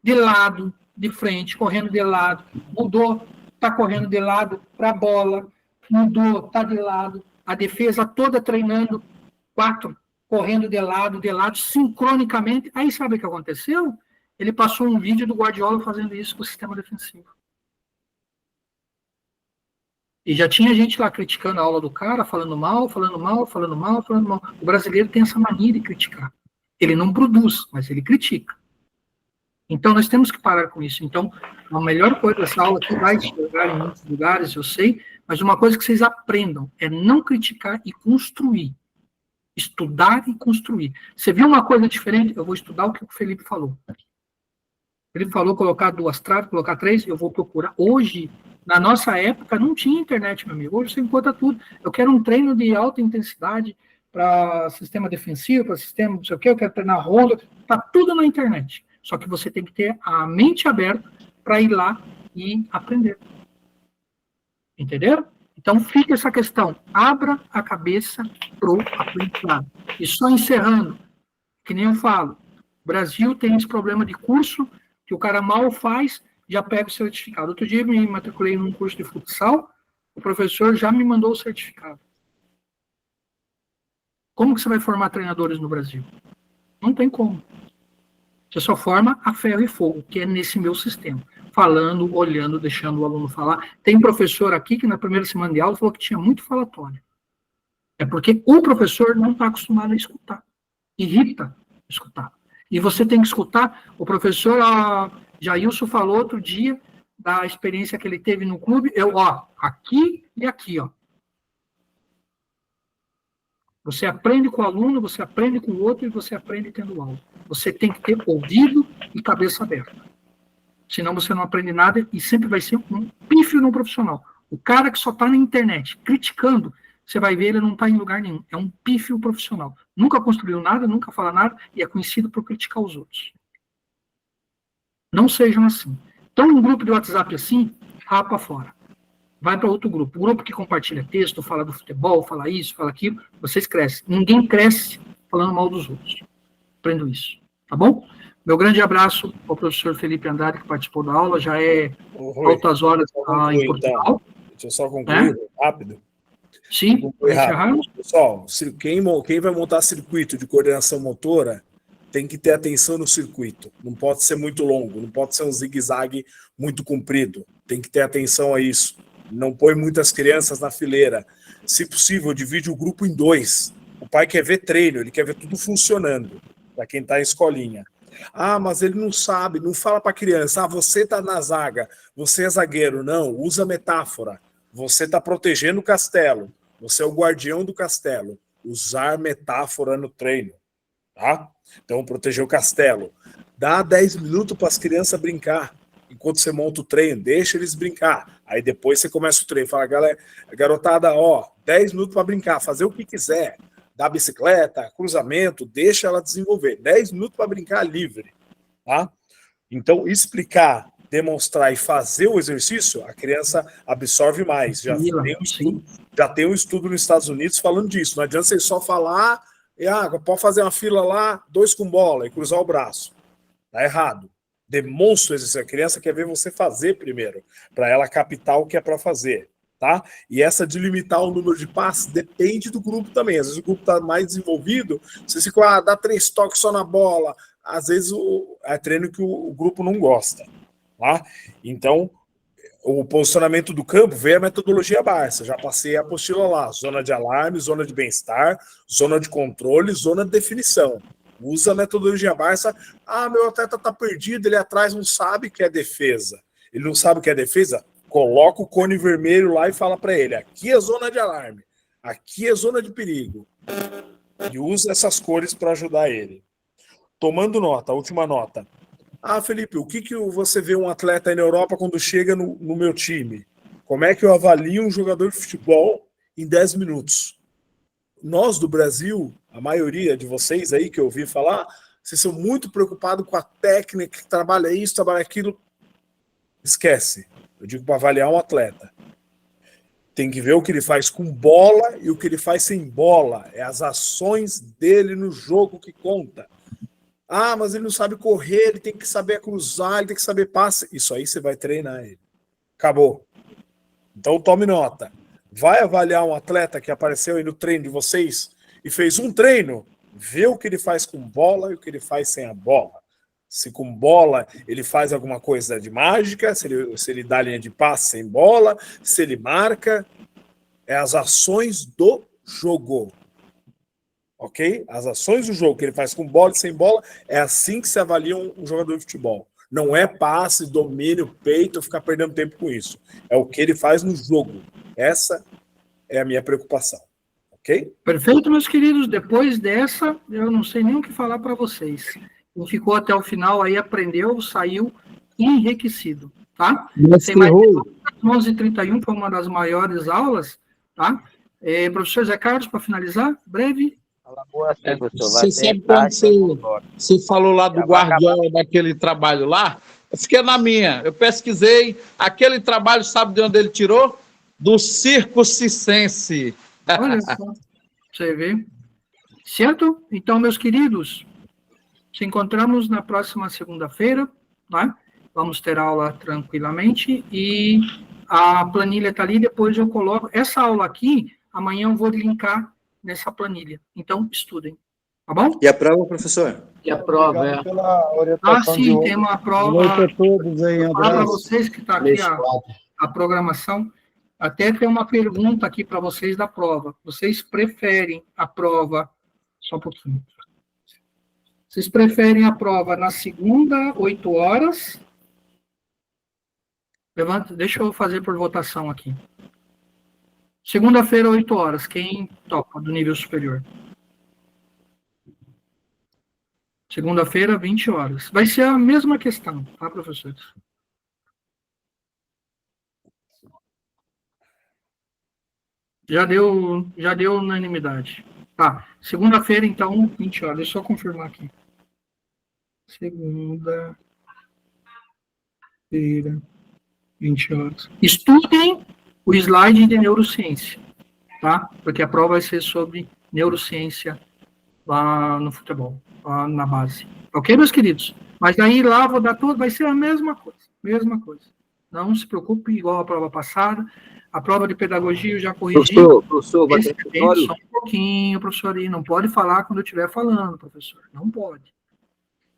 De lado, de frente, correndo de lado, mudou, está correndo de lado para a bola, mudou, está de lado, a defesa toda treinando 4, correndo de lado, sincronicamente. Aí sabe o que aconteceu? Ele passou um vídeo do Guardiola fazendo isso com o sistema defensivo. E já tinha gente lá criticando a aula do cara, falando mal. O brasileiro tem essa mania de criticar. Ele não produz, mas ele critica. Então, nós temos que parar com isso. Então, a melhor coisa dessa aula que vai chegar em muitos lugares, eu sei, mas uma coisa que vocês aprendam é não criticar e construir. Estudar e construir. Você viu uma coisa diferente? Eu vou estudar o que o Felipe falou. Ele falou colocar 2 traves, colocar 3, eu vou procurar. Hoje, na nossa época, não tinha internet, meu amigo. Hoje você encontra tudo. Eu quero um treino de alta intensidade para sistema defensivo, para sistema não sei o quê, eu quero treinar ronda. Está tudo na internet. Só que você tem que ter a mente aberta para ir lá e aprender. Entenderam? Então, fica essa questão. Abra a cabeça para o aprendizado. E só encerrando, que nem eu falo, o Brasil tem esse problema de curso, que o cara mal faz, já pega o certificado. Outro dia, eu me matriculei num curso de futsal, o professor já me mandou o certificado. Como que você vai formar treinadores no Brasil? Não tem como. Você só forma a ferro e fogo, que é nesse meu sistema. Falando, olhando, deixando o aluno falar. Tem professor aqui que na primeira semana de aula falou que tinha muito falatório. É porque o professor não está acostumado a escutar. Irrita escutar. E você tem que escutar. O professor Jailson falou outro dia da experiência que ele teve no clube. Aqui e aqui, ó. Você aprende com o aluno, você aprende com o outro e você aprende tendo aula. Você tem que ter ouvido e cabeça aberta. Senão você não aprende nada e sempre vai ser um pífio no profissional. O cara que só está na internet criticando, você vai ver, ele não está em lugar nenhum. É um pífio profissional. Nunca construiu nada, nunca fala nada e é conhecido por criticar os outros. Não sejam assim. Então, um grupo de WhatsApp assim, rapa fora. Vai para outro grupo. O grupo que compartilha texto, fala do futebol, fala isso, fala aquilo, vocês crescem. Ninguém cresce falando mal dos outros. Aprendo isso. Tá bom? Meu grande abraço ao professor Felipe Andrade, que participou da aula. Já é altas horas em Portugal. Deixa eu só concluir rápido. Sim, pessoal, quem vai montar circuito de coordenação motora tem que ter atenção no circuito. Não pode ser muito longo, não pode ser um zigue-zague muito comprido. Tem que ter atenção a isso. Não põe muitas crianças na fileira. Se possível, divide o grupo em 2. O pai quer ver treino, ele quer ver tudo funcionando, para quem está em escolinha. Mas ele não sabe, não fala para a criança, você está na zaga, você é zagueiro. Não, usa metáfora. Você está protegendo o castelo, você é o guardião do castelo. Usar metáfora no treino, tá? Então, proteger o castelo. Dá 10 minutos para as crianças brincar. Enquanto você monta o treino, deixa eles brincar. Aí depois você começa o treino. Fala, galera, garotada, 10 minutos para brincar, fazer o que quiser. Dar bicicleta, cruzamento, deixa ela desenvolver. 10 minutos para brincar livre, tá? Então, explicar, demonstrar e fazer o exercício, a criança absorve mais. Já tem um estudo nos Estados Unidos falando disso. Não adianta você só falar, pode fazer uma fila lá, 2 com bola e cruzar o braço. Tá errado. Demonstra o exercício. A criança quer ver você fazer primeiro, para ela captar o que é para fazer. Tá? E essa de limitar o número de passes depende do grupo também. Às vezes o grupo está mais desenvolvido, você fica, dá 3 toques só na bola. Às vezes é treino que o grupo não gosta. Tá? Então, o posicionamento do campo vem a metodologia Barça. Já passei a apostila lá: zona de alarme, zona de bem-estar, zona de controle, zona de definição. Usa a metodologia Barça. Meu atleta está perdido, ele atrás não sabe que é defesa. Ele não sabe o que é defesa? Coloca o cone vermelho lá e fala para ele: aqui é zona de alarme, aqui é zona de perigo. E usa essas cores para ajudar ele. Tomando nota, a última nota. Felipe, o que você vê um atleta aí na Europa quando chega no meu time? Como é que eu avalio um jogador de futebol em 10 minutos? Nós do Brasil, a maioria de vocês aí que eu ouvi falar, vocês são muito preocupados com a técnica, que trabalha isso, trabalha aquilo. Esquece. Eu digo para avaliar um atleta. Tem que ver o que ele faz com bola e o que ele faz sem bola. É as ações dele no jogo que conta. Mas ele não sabe correr, ele tem que saber cruzar, ele tem que saber passe. Isso aí você vai treinar ele. Acabou. Então tome nota. Vai avaliar um atleta que apareceu aí no treino de vocês e fez um treino, vê o que ele faz com bola e o que ele faz sem a bola. Se com bola ele faz alguma coisa de mágica, se ele dá linha de passe sem bola, se ele marca. É as ações do jogo. Ok? As ações do jogo que ele faz com bola e sem bola, é assim que se avalia um jogador de futebol. Não é passe, domínio, peito, ficar perdendo tempo com isso. É o que ele faz no jogo. Essa é a minha preocupação. Ok? Perfeito, meus queridos. Depois dessa, eu não sei nem o que falar para vocês. Quem ficou até o final aí aprendeu, saiu enriquecido, tá? Sem mais 11h31 foi uma das maiores aulas, tá? Professor Zé Carlos, para finalizar, breve. Você sabe quando você falou lá do Guardiola, daquele trabalho lá? Eu fiquei na minha, eu pesquisei, aquele trabalho, sabe de onde ele tirou? Do Circo Circense. Olha só, você vê. Certo? Então, meus queridos, nos encontramos na próxima segunda-feira, né? Vamos ter aula tranquilamente e a planilha está ali, depois eu coloco. Essa aula aqui, amanhã eu vou linkar nessa planilha. Então, estudem. Tá bom? E a prova, professor? E a prova, Obrigado pela orientação sim, tem uma prova. Boa noite a todos aí, Para abraço. vocês que está aqui a programação, até tem uma pergunta aqui para vocês da prova. Vocês preferem a prova... Só um pouquinho. Vocês preferem a prova na segunda, 8 horas? Levanta, deixa eu fazer por votação aqui. Segunda-feira, 8 horas. Quem topa do nível superior? Segunda-feira, 20 horas. Vai ser a mesma questão, tá, professores? Já deu unanimidade. Tá. Segunda-feira, então, 20 horas. Deixa eu só confirmar aqui. Segunda-feira, 20 horas. Estudem o slide de neurociência, tá? Porque a prova vai ser sobre neurociência lá no futebol, lá na base. Ok, meus queridos? Mas daí lá vou dar tudo, vai ser a mesma coisa. Mesma coisa. Não se preocupe, igual a prova passada. A prova de pedagogia eu já corrigi. Professor, vai ter só um pouquinho, professor, aí. Não pode falar quando eu estiver falando, professor. Não pode.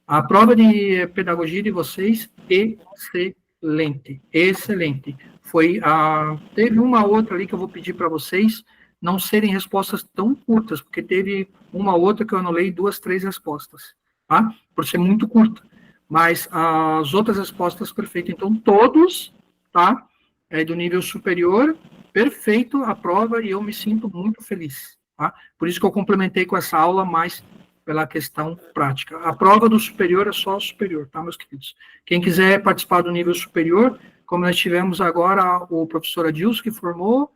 A prova de pedagogia de vocês, excelente. Excelente. Teve uma outra ali que eu vou pedir para vocês não serem respostas tão curtas, porque teve uma outra que eu anulei 2, 3 respostas, tá? Por ser muito curta. Mas as outras respostas, perfeito. Então, todos, tá? Do nível superior, perfeito a prova e eu me sinto muito feliz, tá? Por isso que eu complementei com essa aula mais pela questão prática. A prova do superior é só superior, tá, meus queridos? Quem quiser participar do nível superior, como nós tivemos agora o professor Adilson que formou,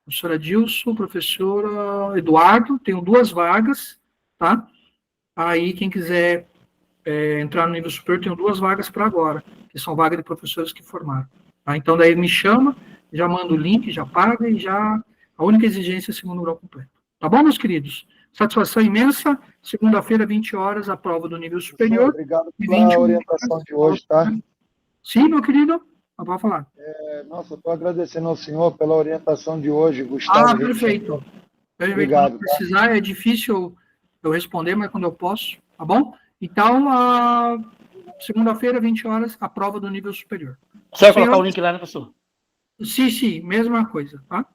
professor Adilson, professor Eduardo, tenho 2 vagas, tá? Aí quem quiser entrar no nível superior, tenho 2 vagas para agora, que são vagas de professores que formaram. Tá? Então, daí me chama, já manda o link, já paga e já... A única exigência é segundo grau completo. Tá bom, meus queridos? Satisfação imensa. Segunda-feira, 20 horas, a prova do nível superior. Obrigado pela orientação de hoje, tá? Sim, meu querido. Pode falar. Nossa, estou agradecendo ao senhor pela orientação de hoje, Gustavo. Perfeito. Obrigado. Quando precisar, é difícil eu responder, mas quando eu posso, tá bom? Então, segunda-feira, 20 horas, a prova do nível superior. Você vai colocar o link lá, né, professor? Sim, mesma coisa, tá?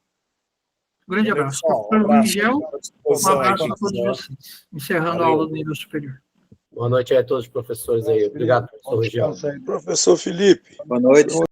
Grande abraço. Um abraço a todos vocês. Encerrando a aula do nível superior. Boa noite a todos os professores aí. Obrigado, professor Região. Professor Felipe. Boa noite.